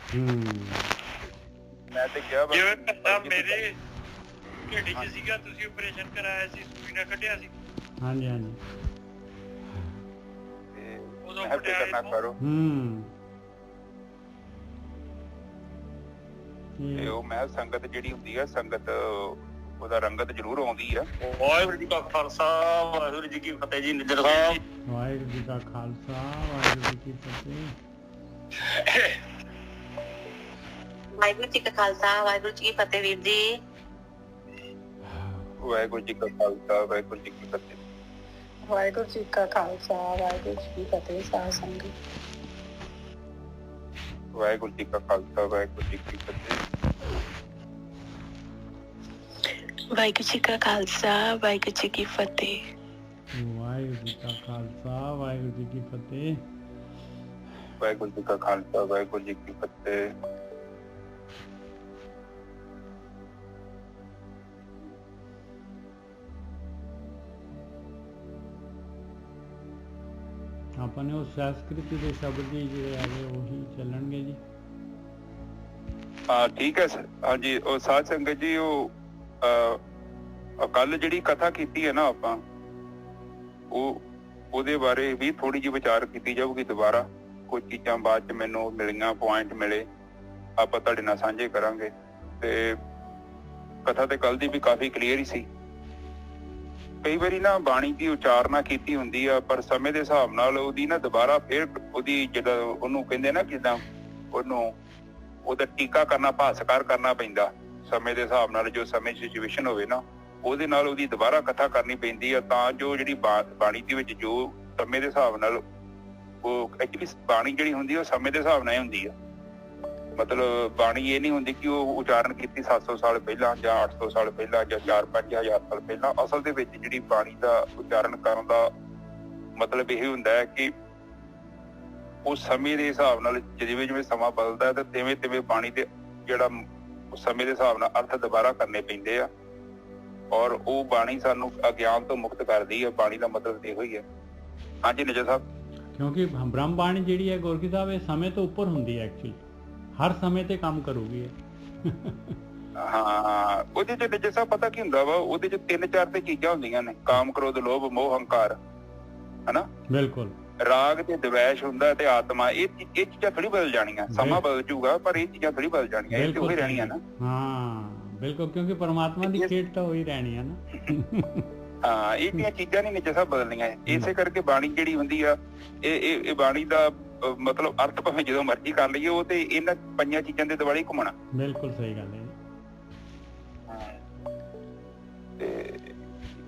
मैं तो क्या ਜਿਵੇਂ ਪਹਿਲਾਂ ਮੇਰੇ ਢਿੱਡ 'ਚ ਸੀਗਾ, ਤੁਸੀਂ ਆਪਰੇਸ਼ਨ ਕਰਾਇਆ ਸੀ, ਸੂਈ ਨਾਲ ਕੱਢਿਆ ਸੀ। ਹਾਂਜੀ ਹਾਂਜੀ ਉਦੋਂ मैं फिक्र ना करो ਤੇ ਉਹ ਮੈਂ ਸੰਗਤ ਜਿਹੜੀ ਹੁੰਦੀ ਆ, ਸੰਗਤ ਉਹਦਾ ਰੰਗਤ ਜ਼ਰੂਰ ਆਉਂਦੀ ਆ। ਵਾਹਿਗੁਰੂ ਜੀ ਕਾ ਖਾਲਸਾ ਵਾਹਿਗੁਰੂ ਜੀ ਕੀ ਫਤਿਹ ਜੀ। ਨਿੱਜਰ ਸਾਹਿਬ ਵਾਹਿਗੁਰੂ ਜੀ ਕਾ ਖਾਲਸਾ ਵਾਹਿਗੁਰੂ ਜੀ ਕੀ ਫਤਿਹ। ਵਾਹਿਗੁਰੂ ਜੀ ਕਾ ਖਾਲਸਾ ਵਾਹਿਗੁਰੂ ਜੀ ਕੀ ਫਤਿਹ ਵੀਰ ਜੀ। ਵਾਹਿਗੁਰੂ ਜੀ ਕਾ ਖਾਲਸਾ ਵਾਹਿਗੁਰੂ ਜੀ ਕੀ ਫਤਿਹ। ਵਾਹਿਗੁਰੂ ਜੀ ਕਾ ਖਾਲਸਾ ਵਾਹਿਗੁਰੂ ਜੀ ਕੀ ਫਤਿਹ। ਸਾਧ ਸੰਗਤ ਵਾਹਿਗੁਰੂ ਜੀ ਕਾ ਖਾਲਸਾ ਵਾਹਿਗੁਰੂ ਜੀ ਕੀ ਫਤਿਹ। ਵਾਹਿਗੁਰੂ ਜੀ ਕਾ ਖਾਲਸਾ ਵਾਹਿਗੁਰੂ ਜੀ ਕੀ ਫਤਿਹ। ਵਾਹਿਗੁਰੂ ਜੀ ਕਾ ਖਾਲਸਾ ਵਾਹਿਗੁਰੂ ਜੀ ਕੀ ਫਤਿਹ। ਵਾਹਿਗੁਰੂ ਜੀ ਕਾ ਖਾਲਸਾ ਵਾਹਿਗੁਰੂ ਜੀ ਕੀ ਫਤਿਹ। ਆਪਾਂ ਨੇ ਉਹ ਸੰਸਕ੍ਰਿਤੀ ਦੇ ਸ਼ਬਦ ਜੀ ਜਿਹੜੇ ਹੈਗੇ ਉਹੀ ਚੱਲਣਗੇ ਜੀ। ਹਾਂ ਠੀਕ ਹੈ ਸਰ। ਹਾਂਜੀ ਉਹ ਸਾਧ ਸੰਗਤ ਜੀ, ਉਹ ਕੱਲ ਜਿਹੜੀ ਕਥਾ ਕੀਤੀ ਹੈ ਨਾ ਆਪਾਂ, ਉਹਦੇ ਬਾਰੇ ਵੀ ਥੋੜੀ ਜਿਹੀ ਵਿਚਾਰ ਕੀਤੀ ਜਾਊਗੀ ਦੁਬਾਰਾ। ਕੁਝ ਚੀਜ਼ਾਂ ਬਾਅਦ ਚ ਮੈਨੂੰ ਮਿਲੀਆਂ, ਪੁਆਇੰਟ ਮਿਲੇ, ਆਪਾਂ ਤੁਹਾਡੇ ਨਾਲ ਸਾਂਝੇ ਕਰਾਂਗੇ। ਤੇ ਕਥਾ ਤੇ ਕੱਲ ਦੀ ਵੀ ਕਾਫੀ ਕਲੀਅਰ ਹੀ ਸੀ। ਕਈ ਵਾਰੀ ਨਾ ਬਾਣੀ ਦੀ ਉਚਾਰਨਾ ਕੀਤੀ ਹੁੰਦੀ ਆ, ਪਰ ਸਮੇਂ ਦੇ ਹਿਸਾਬ ਨਾਲ ਉਹਦੀ ਨਾ ਦੁਬਾਰਾ ਫਿਰ ਉਹਦੀ ਜਿਹੜਾ ਉਹਨੂੰ ਕਹਿੰਦੇ ਨਾ, ਜਿੱਦਾਂ ਉਹਨੂੰ ਉਹਦਾ ਟੀਕਾ ਕਰਨਾ, ਭਾਸ਼ਾਕਾਰ ਕਰਨਾ ਪੈਂਦਾ ਸਮੇਂ ਦੇ ਹਿਸਾਬ ਨਾਲ। ਜੋ ਸਮੇਂ ਸਿਚੁਏਸ਼ਨ ਹੋਵੇ ਨਾ, ਉਹਦੇ ਨਾਲ ਉਹਦੀ ਦੁਬਾਰਾ ਕਥਾ ਕਰਨੀ ਪੈਂਦੀ ਆ, ਤਾਂ ਜੋ ਜਿਹੜੀ ਬਾਣੀ ਦੇ ਵਿੱਚ ਜੋ ਸਮੇਂ ਦੇ ਹਿਸਾਬ ਨਾਲ ਉਹ ਐਕਚੁਅਲੀ ਬਾਣੀ ਜਿਹੜੀ ਹੁੰਦੀ ਆ ਉਹ ਸਮੇਂ ਦੇ ਹਿਸਾਬ ਨਾਲ ਹੀ ਹੁੰਦੀ ਆ। ਮਤਲਬ ਬਾਣੀ ਇਹ ਨਹੀਂ ਹੁੰਦੀ ਕਿ ਉਹ ਉਚਾਰਨ ਕੀਤੀ 700 ਸਾਲ ਪਹਿਲਾਂ ਜਾਂ 800 ਸਾਲ ਪਹਿਲਾਂ ਜਾਂ 4-5 ਹਜ਼ਾਰ ਸਾਲ ਪਹਿਲਾਂ। ਅਸਲ ਦੇ ਵਿੱਚ ਜਿਹੜੀ ਬਾਣੀ ਦਾ ਉਚਾਰਨ ਕਰਨ ਦਾ ਮਤਲਬ ਇਹ ਹੁੰਦਾ ਹੈ ਕਿ ਉਸ ਸਮੇਂ ਦੇ ਹਿਸਾਬ ਨਾਲ ਜਿਵੇਂ ਜਿਵੇਂ ਸਮਾਂ ਬਦਲਦਾ ਤੇ ਤਿਵੇਂ ਤਿਵੇਂ ਬਾਣੀ ਦੇ ਜਿਹੜਾ ਸਮੇਂ ਦੇ ਹਿਸਾਬ ਨਾਲ ਅਰਥ ਦੁਬਾਰਾ ਕਰਨੇ ਪੈਂਦੇ ਆ। ਔਰ ਉਹ ਬਾਣੀ ਸਾਨੂੰ ਅਗਿਆਨ ਤੋਂ ਮੁਕਤ ਕਰਦੀ ਹੈ। ਬਾਣੀ ਦਾ ਮਤਲਬ ਇਹੋ ਹੀ ਹੈ। ਹਾਂਜੀ ਨਿਜਰ ਸਾਹਿਬ। ਕਿਉਂਕਿ ਬ੍ਰਹਮ ਬਾਣੀ ਜਿਹੜੀ ਹੈ ਗੋਰਖੀ ਸਾਹਿਬ, ਇਹ ਸਮੇਂ ਤੋਂ ਉੱਪਰ ਹੁੰਦੀ ਹੈ ਐਕਚੁਅਲੀ, ਹਰ ਸਮੇਂ ਤੇ ਕੰਮ ਕਰੂਗੀ ਇਹ। ਹਾਂ ਉਹਦੇ ਚ ਨਿਜਰ ਸਾਹਿਬ ਪਤਾ ਕੀ ਹੁੰਦਾ ਵਾ, ਉਹਦੇ ਚ 3-4 ਤੇ ਚੀਜ਼ਾਂ ਹੁੰਦੀਆਂ ਨੇ, ਕਾਮ, ਕ੍ਰੋਧ, ਲੋਭ, ਮੋਹ, ਹੰਕਾਰ, ਹਨਾ। ਬਿਲਕੁਲ। ਰਾਗ ਤੇ ਦਵੈਸ਼ ਹੁੰਦਾ ਤੇ ਆਤਮਾ। ਇਹ ਚੀਜ਼ਾਂ ਥੋੜੀ ਬਦਲ ਜਾਣੀਆਂ, ਸਮਾਂ ਬਦਲ ਜੂਗਾ ਪਰ ਇਹ ਚੀਜ਼ਾਂ ਥੋੜੀ ਬਦਲ ਜਾਣੀਆਂ, ਇਹ ਤੇ ਉਹੀ ਰਹਿਣੀਆਂ ਨਾ। ਹਾਂ ਬਿਲਕੁਲ, ਕਿਉਂਕਿ ਪਰਮਾਤਮਾ ਦੀ ਖੇਡ ਤਾਂ ਉਹੀ ਰਹਿਣੀ ਹੈ ਨਾ। ਹਾਂ ਇਹ ਚੀਜ਼ਾਂ ਨਹੀਂ ਨਿਜਰ ਸਾਹਿਬ ਬਦਲਣੀਆਂ। ਇਸੇ ਕਰਕੇ ਬਾਣੀ ਜਿਹੜੀ ਹੁੰਦੀ ਆ, ਇਹ ਬਾਣੀ ਦਾ ਮਤਲਬ ਅਰਥ ਭਾਵੇਂ ਜਦੋਂ ਮਰਜ਼ੀ ਕਰ ਲਈਏ, ਉਹ ਤੇ ਇਹਨਾਂ 5 ਚੀਜ਼ਾਂ ਦੇ ਦੁਆਲੇ ਘੁੰਮਣਾ। ਬਿਲਕੁਲ ਸਹੀ ਗੱਲ ਹੈ। ਤੇ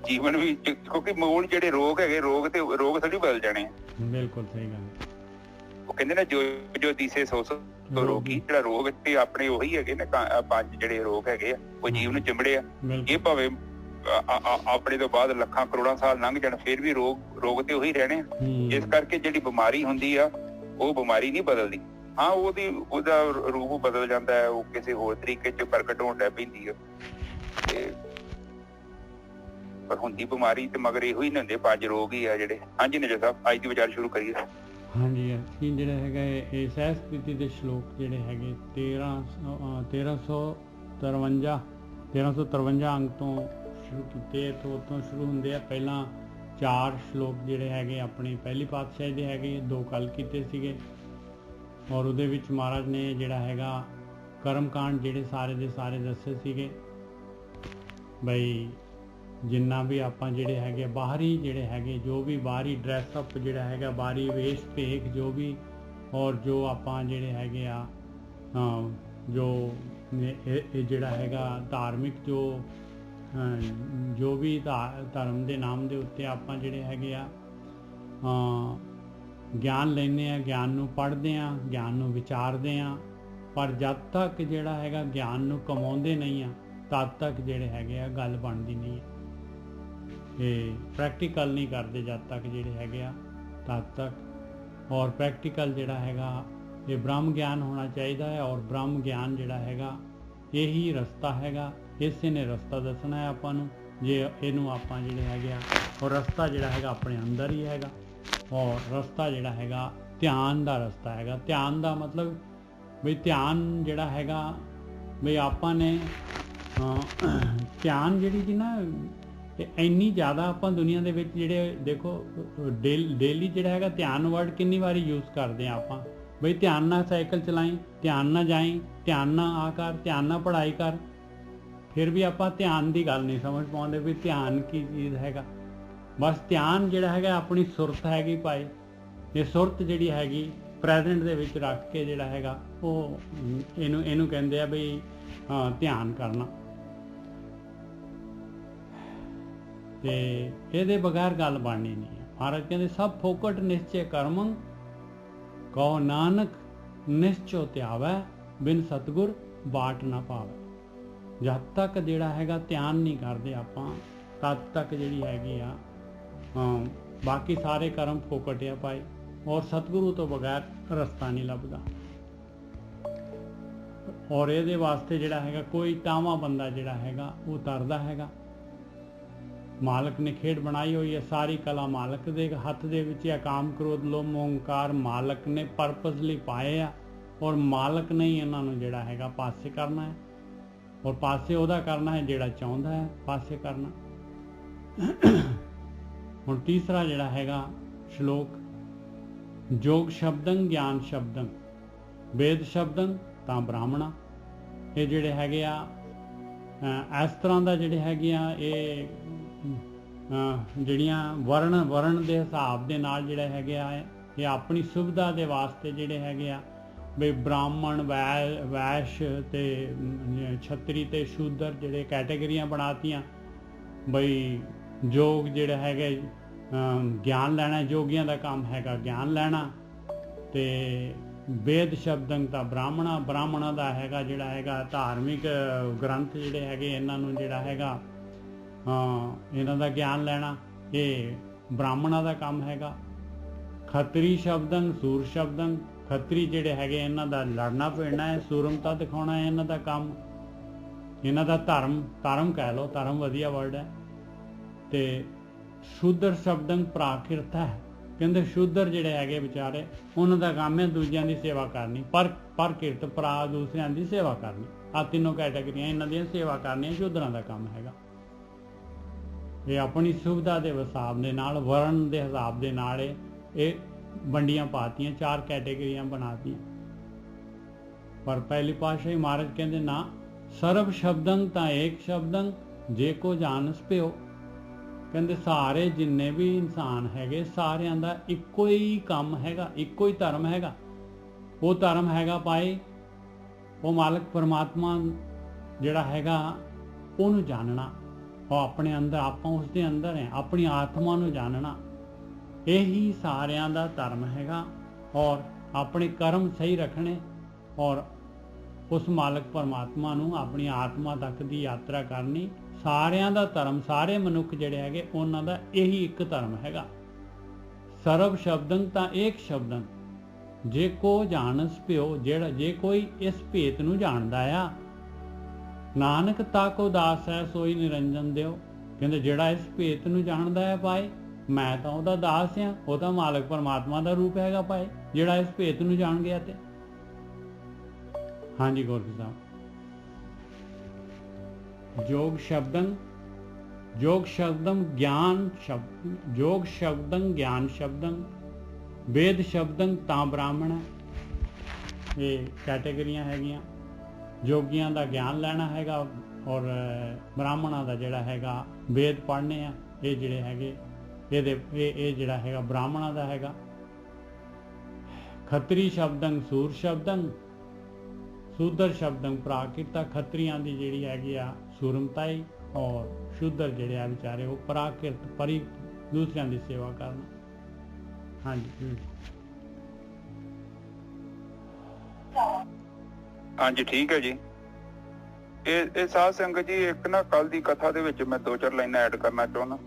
ਜੀਵਨ ਵੀ, ਕਿਉਂਕਿ ਮੂਲ ਜਿਹੜੇ ਰੋਗ ਹੈਗੇ, ਰੋਗ ਥੋੜੀ ਬਦਲ ਜਾਣੇ ਆ। ਬਿਲਕੁਲ ਸਹੀ ਗੱਲ। ਉਹ ਕਹਿੰਦੇ ਨਾ ਜੋ ਤੀਸੇ ਸੋ ਰੋਗੀ, ਜਿਹੜਾ ਰੋਗ ਤੇ ਆਪਣੇ ਉਹੀ ਹੈਗੇ ਨੇ 5 ਜਿਹੜੇ ਰੋਗ ਹੈਗੇ ਆ, ਉਹ ਜੀਵ ਨੂੰ ਚਿੰਬੜੇ ਆ। ਇਹ ਭਾਵੇਂ ਆਪਣੇ ਤੋਂ ਬਾਅਦ ਲੱਖਾਂ ਕਰੋੜਾਂ ਸਾਲ ਲੰਘ ਜਾਣ, ਫਿਰ ਵੀ ਰੋਗ ਤੇ ਉਹੀ ਰਹਿਣੇ ਆ। ਇਸ ਕਰਕੇ ਜਿਹੜੀ ਬਿਮਾਰੀ ਹੁੰਦੀ ਆ, ਉਹ ਬਿਮਾਰੀ ਨਹੀਂ ਬਦਲਦੀ। ਹਾਂ ਉਹਦਾ ਰੂਪ ਬਦਲ ਜਾਂਦਾ ਹੈ, ਉਹ ਕਿਸੇ ਹੋਰ ਤਰੀਕੇ ਚ ਪ੍ਰਗਟ ਹੋਣ ਲੱਗ ਪੈਂਦੀ ਆ। ਪਰ ਹੁੰਦੀ ਬਿਮਾਰੀ ਤੇ ਮਗਰ ਇਹੋ ਹੀ ਹੁੰਦੇ 5 ਰੋਗ ਹੀ ਆ ਜਿਹੜੇ। ਹਾਂਜੀ ਨਿਜਰ ਸਾਹਿਬ, ਅੱਜ ਦੀ ਵਿਚਾਰ ਸ਼ੁਰੂ ਕਰੀਏ। ਹਾਂਜੀ ਅਸੀਂ ਜਿਹੜਾ ਹੈਗਾ ਇਹ ਸੰਸਕ੍ਰਿਤੀ ਦੇ ਸ਼ਲੋਕ ਜਿਹੜੇ ਹੈਗੇ 1353 ਅੰਗ ਤੋਂ ਸ਼ੁਰੂ ਕੀਤੇ, ਤੋਂ ਸ਼ੁਰੂ ਹੁੰਦੇ ਆ। ਪਹਿਲਾਂ 4 ਸ਼ਲੋਕ ਜਿਹੜੇ ਹੈਗੇ ਆਪਣੀ ਪਹਿਲੀ ਪਾਤਸ਼ਾਹੀ ਦੇ ਹੈਗੇ, 2 ਕੱਲ ਕੀਤੇ ਸੀਗੇ। ਔਰ ਉਹਦੇ ਵਿੱਚ ਮਹਾਰਾਜ ਨੇ ਜਿਹੜਾ ਹੈਗਾ ਕਰਮਕਾਂਡ ਜਿਹੜੇ ਸਾਰੇ ਦੇ ਸਾਰੇ ਦੱਸੇ ਸੀਗੇ। ਬਈ ਜਿੰਨਾ ਵੀ ਆਪਾਂ ਜਿਹੜੇ ਹੈਗੇ ਬਾਹਰੀ ਜਿਹੜੇ ਹੈਗੇ, ਜੋ ਵੀ ਬਾਹਰੀ ਡਰੈਸਅਪ ਜਿਹੜਾ ਹੈਗਾ, ਬਾਹਰੀ ਵੇਸ਼ ਭੇਖ ਜੋ ਵੀ, ਔਰ ਜੋ ਆਪਾਂ ਜਿਹੜੇ ਹੈਗੇ ਆ ਜੋ ਇਹ ਜਿਹੜਾ ਹੈਗਾ ਧਾਰਮਿਕ ਜੋ ਵੀ ਧਰਮ ਦੇ ਨਾਮ ਦੇ ਉੱਤੇ ਆਪਾਂ ਜਿਹੜੇ ਹੈਗੇ ਆ ਗਿਆਨ ਲੈਂਦੇ ਆ, ਗਿਆਨ ਨੂੰ ਪੜ੍ਹਦੇ ਆ, ਗਿਆਨ ਨੂੰ ਵਿਚਾਰਦੇ ਆ। ਪਰ ਜਦ ਤੱਕ ਜਿਹੜਾ ਹੈਗਾ ਗਿਆਨ ਨੂੰ ਕਮਾਉਂਦੇ ਨਹੀਂ ਆ, ਤਦ ਤੱਕ ਜਿਹੜੇ ਹੈਗੇ ਆ ਗੱਲ ਬਣਦੀ ਨਹੀਂ ਹੈ। ਇਹ ਪ੍ਰੈਕਟੀਕਲ ਨਹੀਂ ਕਰਦੇ ਜਦ ਤੱਕ ਜਿਹੜੇ ਹੈਗੇ ਆ ਤਦ ਤੱਕ। ਔਰ ਪ੍ਰੈਕਟੀਕਲ ਜਿਹੜਾ ਹੈਗਾ ਇਹ ਬ੍ਰਹਮ ਗਿਆਨ ਹੋਣਾ ਚਾਹੀਦਾ ਹੈ। ਔਰ ਬ੍ਰਹਮ ਗਿਆਨ ਜਿਹੜਾ ਹੈਗਾ ਇਹੀ ਰਸਤਾ ਹੈਗਾ, ਇਸੇ ਨੇ ਰਸਤਾ ਦੱਸਣਾ ਹੈ ਆਪਾਂ ਨੂੰ। ਜੇ ਇਹਨੂੰ ਆਪਾਂ ਜਿਹੜੇ ਹੈਗੇ ਆ, ਔਰ ਰਸਤਾ ਜਿਹੜਾ ਹੈਗਾ ਆਪਣੇ ਅੰਦਰ ਹੀ ਹੈਗਾ। ਔਰ ਰਸਤਾ ਜਿਹੜਾ ਹੈਗਾ ਧਿਆਨ ਦਾ ਰਸਤਾ ਹੈਗਾ। ਧਿਆਨ ਦਾ ਮਤਲਬ ਬਈ ਧਿਆਨ ਜਿਹੜਾ ਹੈਗਾ ਬਈ ਆਪਾਂ ਨੇ ਧਿਆਨ ਜਿਹੜੀ ਕਿ ਨਾ ਤੇ ਇੰਨੀ ਜ਼ਿਆਦਾ ਆਪਾਂ ਦੁਨੀਆ ਦੇ ਵਿੱਚ ਜਿਹੜੇ ਦੇਖੋ ਡੇਲੀ ਜਿਹੜਾ ਹੈਗਾ ਧਿਆਨ ਵਰਡ ਕਿੰਨੀ ਵਾਰੀ ਯੂਜ਼ ਕਰਦੇ ਆ ਆਪਾਂ ਬਈ ਧਿਆਨ ਨਾਲ ਸਾਈਕਲ ਚਲਾਈ, ਧਿਆਨ ਨਾਲ ਜਾਈ, ਧਿਆਨ ਨਾਲ ਆ ਕਰ, ਧਿਆਨ ਨਾਲ ਪੜ੍ਹਾਈ ਕਰ। ਫਿਰ ਵੀ ਆਪਾਂ ਧਿਆਨ ਦੀ ਗੱਲ ਨਹੀਂ ਸਮਝ ਪਾਉਂਦੇ ਵੀ ਧਿਆਨ ਕੀ ਚੀਜ਼ ਹੈਗਾ। ਬਸ ਧਿਆਨ ਜਿਹੜਾ ਹੈਗਾ ਆਪਣੀ ਸੁਰਤ ਹੈਗੀ ਭਾਈ, ਇਹ ਸੁਰਤ ਜਿਹੜੀ ਹੈਗੀ ਪ੍ਰੈਜ਼ੈਂਟ ਦੇ ਵਿੱਚ ਰੱਖ ਕੇ ਜਿਹੜਾ ਹੈਗਾ ਉਹ ਇਹਨੂੰ ਕਹਿੰਦੇ ਆ ਬਈ ਧਿਆਨ ਕਰਨਾ। ਤੇ ਇਹਦੇ ਬਗੈਰ ਗੱਲ ਬਣਨੀ ਨਹੀਂ ਹੈ। ਮਹਾਰਾਜ ਕਹਿੰਦੇ ਸਭ ਫੋਕਟ ਨਿਸ਼ਚੈ ਕਰਮੰ ਕਹੋ ਨਾਨਕ ਨਿਸ਼ਚੋ ਧਿਆਵੈ ਬਿਨ ਸਤਿਗੁਰ ਬਾਟ ਨਾ ਪਾਵੇ। ਜਦ ਤੱਕ ਜਿਹੜਾ ਹੈਗਾ ਧਿਆਨ ਨਹੀਂ ਕਰਦੇ ਆਪਾਂ ਤਦ ਤੱਕ ਜਿਹੜੀ ਹੈਗੀ ਆ ਬਾਕੀ ਸਾਰੇ ਕਰਮ ਫੋਕਟ ਆ ਭਾਈ, ਔਰ ਸਤਿਗੁਰੂ ਤੋਂ ਬਗੈਰ ਰਸਤਾ ਨਹੀਂ ਲੱਭਦਾ। ਔਰ ਇਹਦੇ ਵਾਸਤੇ ਜਿਹੜਾ ਹੈਗਾ ਕੋਈ ਟਾਵਾਂ ਬੰਦਾ ਜਿਹੜਾ ਹੈਗਾ ਉਹ ਤਰਦਾ ਹੈਗਾ। ਮਾਲਕ ਨੇ ਖੇਡ ਬਣਾਈ ਹੋਈ ਹੈ, ਸਾਰੀ ਕਲਾ ਮਾਲਕ ਦੇ ਹੱਥ ਦੇ ਵਿੱਚ ਹੈ। ਕਾਮ ਕ੍ਰੋਧ ਲੋਭ ਓਂਕਾਰ ਮਾਲਕ ਨੇ ਪਰਪਸਲੀ ਪਾਏ ਆ, ਔਰ ਮਾਲਕ ਨੇ ਹੀ ਇਹਨਾਂ ਨੂੰ ਜਿਹੜਾ ਹੈਗਾ ਪਾਸੇ ਕਰਨਾ ਹੈ, ਔਰ ਪਾਸੇ ਉਹਦਾ ਕਰਨਾ ਹੈ ਜਿਹੜਾ ਚਾਹੁੰਦਾ ਹੈ ਪਾਸੇ ਕਰਨਾ। ਹੁਣ ਤੀਸਰਾ ਜਿਹੜਾ ਹੈਗਾ ਸ਼ਲੋਕ, ਜੋਗ ਸ਼ਬਦੰ ਗਿਆਨ ਸ਼ਬਦੰ ਵੇਦ ਸ਼ਬਦੰ ਤਾਂ ਬ੍ਰਾਹਮਣਾ। ਇਹ ਜਿਹੜੇ ਹੈਗੇ ਆ ਇਸ ਤਰ੍ਹਾਂ ਦਾ ਜਿਹੜੇ ਹੈਗੇ ਆ ਇਹ ਜਿਹੜੀਆਂ ਵਰਣ ਦੇ ਹਿਸਾਬ ਦੇ ਨਾਲ ਜਿਹੜੇ ਹੈਗੇ ਆ ਇਹ ਆਪਣੀ ਸੁਵਿਧਾ ਦੇ ਵਾਸਤੇ ਜਿਹੜੇ ਹੈਗੇ ਆ ਬਈ ਬ੍ਰਾਹਮਣ ਵੈਸ਼ ਤੇ ਛਤਰੀ ਤੇ ਸ਼ੂਦਰ ਜਿਹੜੇ ਕੈਟੇਗਰੀਆਂ ਬਣਾਤੀਆਂ। ਬਈ ਜੋਗ ਜਿਹੜਾ ਹੈਗਾ ਗਿਆਨ ਲੈਣਾ, ਜੋਗੀਆਂ ਦਾ ਕੰਮ ਹੈਗਾ ਗਿਆਨ ਲੈਣਾ। ਤੇ ਵੇਦ ਸ਼ਬਦੰ ਤਾਂ ਬ੍ਰਾਹਮਣਾ ਦਾ ਹੈਗਾ ਜਿਹੜਾ ਹੈਗਾ ਧਾਰਮਿਕ ਗ੍ਰੰਥ ਜਿਹੜੇ ਹੈਗੇ ਇਹਨਾਂ ਨੂੰ ਜਿਹੜਾ ਹੈਗਾ ਇਹਨਾਂ ਦਾ ਗਿਆਨ ਲੈਣਾ, ਇਹ ਬ੍ਰਾਹਮਣਾ ਦਾ ਕੰਮ ਹੈਗਾ। ਖੱਤਰੀ ਸ਼ਬਦੰ ਸੂਰ ਸ਼ਬਦੰ, ਖੱਤਰੀ ਜਿਹੜੇ ਹੈਗੇ ਇਹਨਾਂ ਦਾ ਲੜਨਾ ਭਿੜਨਾ ਹੈ, ਸੂਰਮਤਾ ਦਿਖਾਉਣਾ ਹੈ ਇਹਨਾਂ ਦਾ ਕੰਮ, ਇਹਨਾਂ ਦਾ ਧਰਮ ਕਹਿ ਲਓ, ਧਰਮ ਵਧੀਆ ਵਰਡ ਹੈ। ਤੇ ਸ਼ੂਦਰ ਸ਼ਬਦੰ ਪ੍ਰਾਕਿਰਤ ਹੈ, ਕਹਿੰਦੇ ਸ਼ੂਦਰ ਜਿਹੜੇ ਹੈਗੇ ਵਿਚਾਰੇ ਉਹਨਾਂ ਦਾ ਕੰਮ ਹੈ ਦੂਜਿਆਂ ਦੀ ਸੇਵਾ ਕਰਨੀ, ਪਰ ਕਿਰਤ ਭਰਾ ਦੂਸਰਿਆਂ ਦੀ ਸੇਵਾ ਕਰਨੀ। ਆ ਤਿੰਨੋਂ ਕੈਟਾਗਰੀਆਂ ਇਹਨਾਂ ਦੀਆਂ ਸੇਵਾ ਕਰਨੀਆਂ ਸ਼ੂਦਰਾਂ ਦਾ ਕੰਮ ਹੈਗਾ। ਇਹ ਆਪਣੀ ਸੁਵਿਧਾ ਦੇ ਹਿਸਾਬ ਦੇ ਨਾਲ ਵਰਣ ਦੇ ਹਿਸਾਬ ਦੇ ਨਾਲ ਇਹ ਵੰਡੀਆਂ ਪਾਤੀਆਂ, 4 ਕੈਟੇਗਰੀਆਂ ਬਣਾਤੀਆਂ। ਪਰ ਪਹਿਲੀ ਪਾਤਸ਼ਾਹੀ ਮਹਾਰਾਜ ਕਹਿੰਦੇ ਨਾ, ਸਰਬ ਸ਼ਬਦੰ ਤਾਂ ਏਕ ਸ਼ਬਦੰ ਜੇ ਕੋ ਜਾਣਸ ਪਿਓ। ਕਹਿੰਦੇ ਸਾਰੇ ਜਿੰਨੇ ਵੀ ਇਨਸਾਨ ਹੈਗੇ ਸਾਰਿਆਂ ਦਾ ਇੱਕੋ ਹੀ ਕੰਮ ਹੈਗਾ, ਇੱਕੋ ਹੀ ਧਰਮ ਹੈਗਾ। ਉਹ ਧਰਮ ਹੈਗਾ ਭਾਈ ਉਹ ਮਾਲਕ ਪਰਮਾਤਮਾ ਜਿਹੜਾ ਹੈਗਾ ਉਹਨੂੰ ਜਾਣਨਾ, ਉਹ ਆਪਣੇ ਅੰਦਰ, ਆਪਾਂ ਉਸ ਦੇ ਅੰਦਰ ਹੈ, ਆਪਣੀ ਆਤਮਾ ਨੂੰ ਜਾਣਨਾ। ਇਹੀ ਸਾਰਿਆਂ ਦਾ ਧਰਮ ਹੈਗਾ। ਔਰ ਆਪਣੇ ਕਰਮ ਸਹੀ ਰੱਖਣੇ ਔਰ ਉਸ ਮਾਲਕ ਪਰਮਾਤਮਾ ਨੂੰ ਆਪਣੀ ਆਤਮਾ ਤੱਕ ਦੀ ਯਾਤਰਾ ਕਰਨੀ। ਸਾਰਿਆਂ ਦਾ ਧਰਮ, ਸਾਰੇ ਮਨੁੱਖ ਜਿਹੜੇ ਹੈਗੇ ਉਹਨਾਂ ਦਾ ਇਹੀ ਇੱਕ ਧਰਮ ਹੈਗਾ। ਸਰਬ ਸ਼ਬਦੰ ਤਾਂ ਏਕ ਸ਼ਬਦੰ ਜੇ ਕੋ ਜਾਣਸ ਪਿਓ। ਜਿਹੜਾ ਜੇ ਕੋਈ ਇਸ ਭੇਤ ਨੂੰ ਜਾਣਦਾ ਆ, ਨਾਨਕ ਤਾ ਕੋ ਦਾਸ ਹੈ ਸੋਈ ਨਿਰੰਜਨ ਦਿਓ। ਕਹਿੰਦੇ ਜਿਹੜਾ ਇਸ ਭੇਤ ਨੂੰ ਜਾਣਦਾ ਹੈ ਭਾਈ, ਮੈਂ ਤਾਂ ਉਹਦਾ ਦਾਸ ਆ, ਉਹ ਤਾਂ ਮਾਲਕ ਪਰਮਾਤਮਾ ਦਾ ਰੂਪ ਹੈਗਾ ਭਾਈ ਜਿਹੜਾ ਇਸ ਭੇਤ ਨੂੰ ਜਾਣ ਗਿਆ। ਤੇ ਹਾਂਜੀ ਗੋਰਖੀ ਸਾਹਿਬ, ਜੋਗ ਸ਼ਬਦੰ ਗਿਆਨ ਸ਼ਬਦ, ਜੋਗ ਸ਼ਬਦੰ ਗਿਆਨ ਸ਼ਬਦੰ ਵੇਦ ਸ਼ਬਦੰ ਤਾਂ ਬ੍ਰਾਹਮਣ ਹੈ। ਇਹ ਕੈਟੇਗਰੀਆਂ ਹੈਗੀਆਂ। ਜੋਗੀਆਂ ਦਾ ਗਿਆਨ ਲੈਣਾ ਹੈਗਾ ਔਰ ਬ੍ਰਾਹਮਣਾਂ ਦਾ ਜਿਹੜਾ ਹੈਗਾ ਵੇਦ ਪੜ੍ਹਨੇ ਆ। ਇਹ ਜਿਹੜੇ ਹੈਗੇ ਇਹ ਜਿਹੜਾ ਹੈਗਾ ਬ੍ਰਾਹਮਣਾਂ ਦਾ ਹੈਗਾ। ਖੱਤਰੀ ਸ਼ਬਦੰ ਸੂਰ ਸ਼ਬਦੰ ਸ਼ੂਦਰ ਸ਼ਬਦੰ ਪ੍ਰਾਕਿਰਤਾ। ਖੱਤਰੀਆਂ ਦੀ ਜਿਹੜੀ ਹੈਗੀ ਆ ਸੂਰਮਤਾਈ ਔਰ ਸ਼ੂਦਰ ਜਿਹੜੇ ਆ ਵਿਚਾਰੇ ਉਹ ਪ੍ਰਾਕਿਰਤ ਪਰੀ ਦੂਸਰਿਆਂ ਦੀ ਸੇਵਾ ਕਰਨ। ਹਾਂਜੀ ਹਾਂਜੀ ਠੀਕ ਹੈ ਜੀ। ਇਹ ਸਾਧ ਸੰਗਤ ਜੀ, ਇੱਕ ਨਾ ਕੱਲ ਦੀ ਕਥਾ ਦੇ ਵਿੱਚ ਮੈਂ 2-4 ਲਾਈਨਾਂ ਐਡ ਕਰਨਾ ਚਾਹੁੰਦਾ,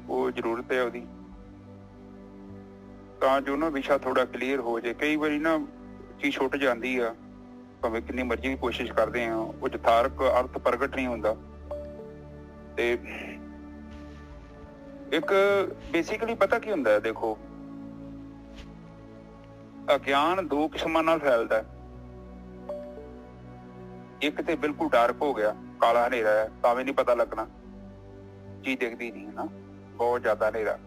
ਉਹ ਜ਼ਰੂਰਤ ਹੈ ਉਹਦੀ, ਤਾਂ ਜੋ ਨਾ ਵਿਸ਼ਾ ਥੋੜਾ ਕਲੀਅਰ ਹੋ ਜਾਏ। ਕਈ ਵਾਰੀ ਨਾ ਚੀਜ਼ ਛੁੱਟ ਜਾਂਦੀ ਆ, ਭਾਵੇਂ ਕਿੰਨੀ ਮਰਜ਼ੀ ਕੋਸ਼ਿਸ਼ ਕਰਦੇ ਆ, ਉਹ ਯਥਾਰਥ ਅਰਥ ਪ੍ਰਗਟ ਨਹੀਂ ਹੁੰਦਾ। ਤੇ ਇੱਕ ਬੇਸਿਕਲੀ ਪਤਾ ਕੀ ਹੁੰਦਾ ਹੈ, ਦੇਖੋ ਅਗਿਆਨ 2 ਕਿਸਮਾਂ ਨਾਲ ਫੈਲਦਾ। ਇੱਕ ਤੇ ਬਿਲਕੁਲ ਡਾਰਕ ਹੋ ਗਿਆ, ਕਾਲਾ ਹਨੇਰਾ ਹੈ, ਤਾਂ ਵੀ ਨਹੀਂ ਪਤਾ ਲੱਗਣਾ, ਚੀਜ਼ ਦਿਖਦੀ ਨਹੀਂ ਨਾ, ਬਹੁਤ ਜ਼ਿਆਦਾ ਹਨੇਰਾ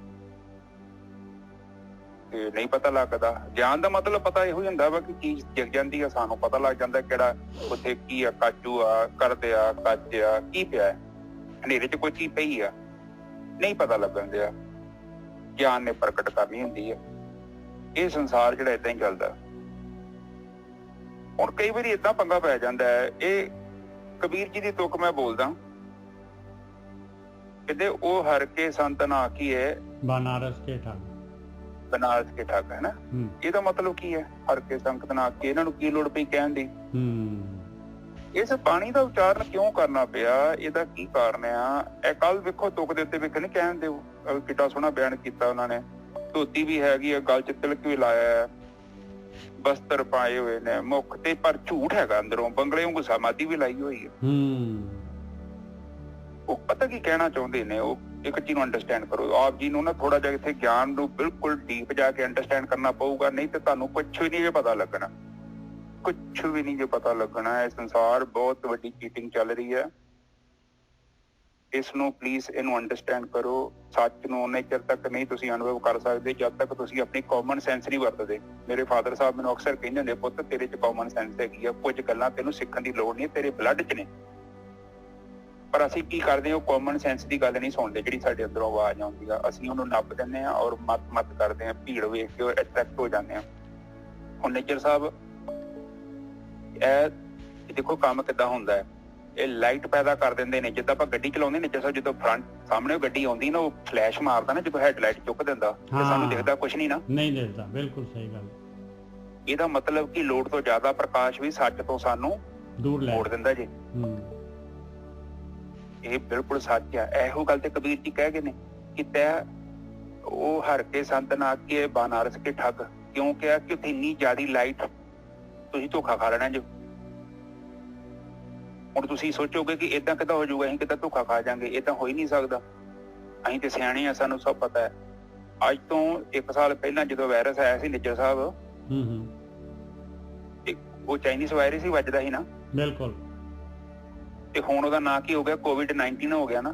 ਤੇ ਨਹੀਂ ਪਤਾ ਲੱਗਦਾ। ਗਿਆਨ ਦਾ ਮਤਲਬ ਪਤਾ ਇਹੋ ਹੀ ਹੁੰਦਾ ਵਾ ਕਿ ਚੀਜ਼ ਦਿਖ ਜਾਂਦੀ ਆ, ਸਾਨੂੰ ਪਤਾ ਲੱਗ ਜਾਂਦਾ ਕਿਹੜਾ ਉੱਥੇ ਕੀ ਆ, ਕਾਜੂ ਆ, ਕਰਦ ਆ, ਕੱਚ ਆ, ਕੀ ਪਿਆ ਹੈ। ਹਨੇਰੇ 'ਚ ਕੋਈ ਚੀਜ਼ ਪਈ ਆ, ਨਹੀਂ ਪਤਾ ਲੱਗਣ ਦਿਆ, ਗਿਆਨ ਨੇ ਪ੍ਰਗਟ ਕਰਨੀ ਹੁੰਦੀ ਆ। ਇਹ ਸੰਸਾਰ ਜਿਹੜਾ ਏਦਾਂ ਹੀ ਚੱਲਦਾ। ਹੁਣ ਕਈ ਵਾਰੀ ਏਦਾਂ ਪੰਗਾ ਪੈ ਜਾਂਦਾ ਹੈ। ਇਹ ਕਬੀਰ ਜੀ ਦੀ ਤੁਕ ਮੈਂ ਬੋਲਦਾ, ਕਹਿੰਦੇ ਉਹ ਹਰ ਕੇ ਸੰਤ ਨਾ ਆਖੀਏ ਬਨਾਰਸ ਕੇ ਠੱਗ, ਬਨਾਰਸ ਕੇ ਠੱਗ, ਹੈ ਨਾ। ਇਹਦਾ ਮਤਲਬ ਕੀ ਹੈ? ਹਰ ਕੇ ਸੰਗਤ ਨਾ ਆਖੀਏ, ਇਹਨਾਂ ਨੂੰ ਕੀ ਲੋੜ ਪਈ ਕਹਿਣ ਦੀ? ਇਸ ਬਾਣੀ ਦਾ ਉਚਾਰਨ ਕਿਉਂ ਕਰਨਾ ਪਿਆ? ਇਹਦਾ ਕੀ ਕਾਰਨ ਆ? ਇਹ ਕੱਲ ਵੇਖੋ ਤੁਕ ਦੇ ਉੱਤੇ ਵੇਖ ਨੀ ਕਹਿਣ ਦਿਓ, ਕਿੱਡਾ ਸੋਹਣਾ ਬਿਆਨ ਕੀਤਾ ਉਹਨਾਂ ਨੇ। ਧੋਤੀ ਵੀ ਹੈਗੀ ਆ, ਗਲ 'ਚ ਤਿਲਕ ਵੀ ਲਾਇਆ ਹੈ, ਬਸਤਰ ਪਾਏ ਹੋਏ ਨੇ ਮੁੱਖ ਤੇ, ਪਰ ਝੂਠ ਹੈਗਾ ਅੰਦਰੋਂ, ਬੰਗਲੇ ਵਾਂਗੂ ਸਮਾਧੀ ਵੀ ਲਾਈ ਹੋਈ ਹੈ। ਉਹ ਪਤਾ ਕੀ ਕਹਿਣਾ ਚਾਹੁੰਦੇ ਨੇ? ਉਹ ਇੱਕ ਚੀਜ਼ ਨੂੰ ਅੰਡਰਸਟੈਂਡ ਕਰੋ। ਆਪ ਜੀ ਨੂੰ ਨਾ ਥੋੜਾ ਜਿਹਾ ਇੱਥੇ ਗਿਆਨ ਨੂੰ ਬਿਲਕੁਲ ਡੀਪ ਜਾ ਕੇ ਅੰਡਰਸਟੈਂਡ ਕਰਨਾ ਪਊਗਾ, ਨਹੀਂ ਤੇ ਤੁਹਾਨੂੰ ਕੁਛ ਵੀ ਨਹੀਂ ਜੇ ਪਤਾ ਲੱਗਣਾ, ਕੁਛ ਵੀ ਨਹੀਂ ਜੇ ਪਤਾ ਲੱਗਣਾ। ਇਹ ਸੰਸਾਰ ਬਹੁਤ ਵੱਡੀ ਚੀਟਿੰਗ ਚੱਲ ਰਹੀ ਹੈ। ਇਸ ਨੂੰ ਪਲੀਜ਼ ਇਹਨੂੰ ਅੰਡਰਸਟੈਂਡ ਕਰੋ। ਸੱਚ ਨੂੰ ਉਨੇ ਚਿਰ ਤੱਕ ਨਹੀਂ ਤੁਸੀਂ ਅਨੁਭਵ ਕਰ ਸਕਦੇ ਜਦ ਤੱਕ ਤੁਸੀਂ ਆਪਣੀ ਕਾਮਨ ਸੈਂਸ ਨਹੀਂ ਵਰਤਦੇ। ਮੇਰੇ ਫਾਦਰ ਸਾਹਿਬ ਮੈਨੂੰ ਅਕਸਰ ਕਹਿੰਦੇ ਹੁੰਦੇ, ਪੁੱਤ ਤੇਰੇ 'ਚ ਕਾਮਨ ਸੈਂਸ ਹੈਗੀ ਆ, ਕੁਝ ਗੱਲਾਂ ਤੈਨੂੰ ਸਿੱਖਣ ਦੀ ਲੋੜ ਨਹੀਂ, ਤੇਰੇ ਬਲੱਡ 'ਚ ਨੇ। ਪਰ ਅਸੀਂ ਕੀ ਕਰਦੇ ਹਾਂ? ਉਹ ਕਾਮਨ ਸੈਂਸ ਦੀ ਗੱਲ ਨਹੀਂ ਸੁਣਦੇ, ਜਿਹੜੀ ਸਾਡੇ ਅੰਦਰੋਂ ਆਵਾਜ਼ ਆਉਂਦੀ ਆ, ਅਸੀਂ ਉਹਨੂੰ ਨੱਪ ਦਿੰਦੇ ਹਾਂ ਔਰ ਮਤ ਕਰਦੇ ਹਾਂ। ਭੀੜ ਵੇਖ ਕੇ ਅਟਰੈਕਟ ਹੋ ਜਾਂਦੇ ਹਾਂ। ਹੁਣ ਨੇਜਰ ਸਾਹਿਬ, ਇਹ ਦੇਖੋ ਕੰਮ ਕਿੱਦਾਂ ਹੁੰਦਾ ਹੈ। ਇਹ ਲਾਈਟ ਪੈਦਾ ਕਰ ਦਿੰਦੇ ਨੇ। ਜਿੱਦਾਂ ਆਪਾਂ ਗੱਡੀ ਚਲਾਉਂਦੇ ਨੇ, ਜਿਵੇਂ ਜਦੋਂ ਫਰੰਟ ਸਾਹਮਣੇ ਗੱਡੀ ਆਉਂਦੀ ਨਾ, ਉਹ ਫਲੈਸ਼ ਮਾਰਦਾ ਨਾ, ਜਦੋਂ ਹੈਡਲਾਈਟ ਚੁੱਕ ਦਿੰਦਾ ਤੇ ਸਾਨੂੰ ਦਿਖਦਾ ਕੁਛ ਨਹੀਂ ਨਾ, ਨਹੀਂ ਦਿਖਦਾ। ਬਿਲਕੁਲ ਸਹੀ ਗੱਲ। ਇਹਦਾ ਮਤਲਬ ਕਿ ਲੋੜ ਤੋਂ ਜ਼ਿਆਦਾ ਪ੍ਰਕਾਸ਼ ਵੀ ਸੱਚ ਤੋਂ ਸਾਨੂੰ ਦੂਰ ਮੋੜ ਦਿੰਦਾ ਜੀ। ਇਹ ਬਿਲਕੁਲ ਸੱਚ ਆ। ਇਹੋ ਗੱਲ ਤੇ ਕਬੀਰ ਜੀ ਕਹਿ ਗਏ ਨੇ ਕਿ ਤੈ ਉਹ ਹਰ ਕੇ ਸੰਤ ਨਾ ਕੇ ਬਨਾਰਸ ਕੇ ਠੱਗ। ਕਿਉਂ ਕਿਹਾ? ਕਿ ਉੱਥੇ ਇੰਨੀ ਜ਼ਿਆਦਾ ਲਾਈਟ, ਤੁਸੀਂ ਧੋਖਾ ਖਾ ਲੈਣਾ ਜੋ। ਹੁਣ ਤੁਸੀਂ ਸੋਚੋਗੇ ਕਿ ਏਦਾਂ ਕਿੱਦਾਂ ਹੋ ਜਾਊਗਾ, ਅਸੀਂ ਕਿੱਦਾਂ ਧੋਖਾ ਖਾ ਜਾਵਾਂਗੇ? ਏਦਾਂ ਹੋ ਹੀ ਨਹੀਂ ਸਕਦਾ। ਅਸੀਂ ਤੇ ਸਿਆਣੇ ਆ, ਸਾਨੂੰ ਸਭ ਪਤਾ ਹੈ। ਅੱਜ ਤੋਂ 1 ਸਾਲ ਪਹਿਲਾਂ ਜਦੋਂ ਵਾਇਰਸ ਆਇਆ ਸੀ ਨਿੱਜਰ ਸਾਹਿਬ, ਉਹ ਚਾਈਨੀਜ਼ ਵਾਇਰਸ ਹੀ ਵੱਜਦਾ ਸੀ ਨਾ। ਬਿਲਕੁਲ। ਤੇ ਹੁਣ ਉਹਦਾ ਨਾਂ ਕੀ ਹੋ ਗਿਆ? COVID-19 ਹੋ ਗਿਆ ਨਾ।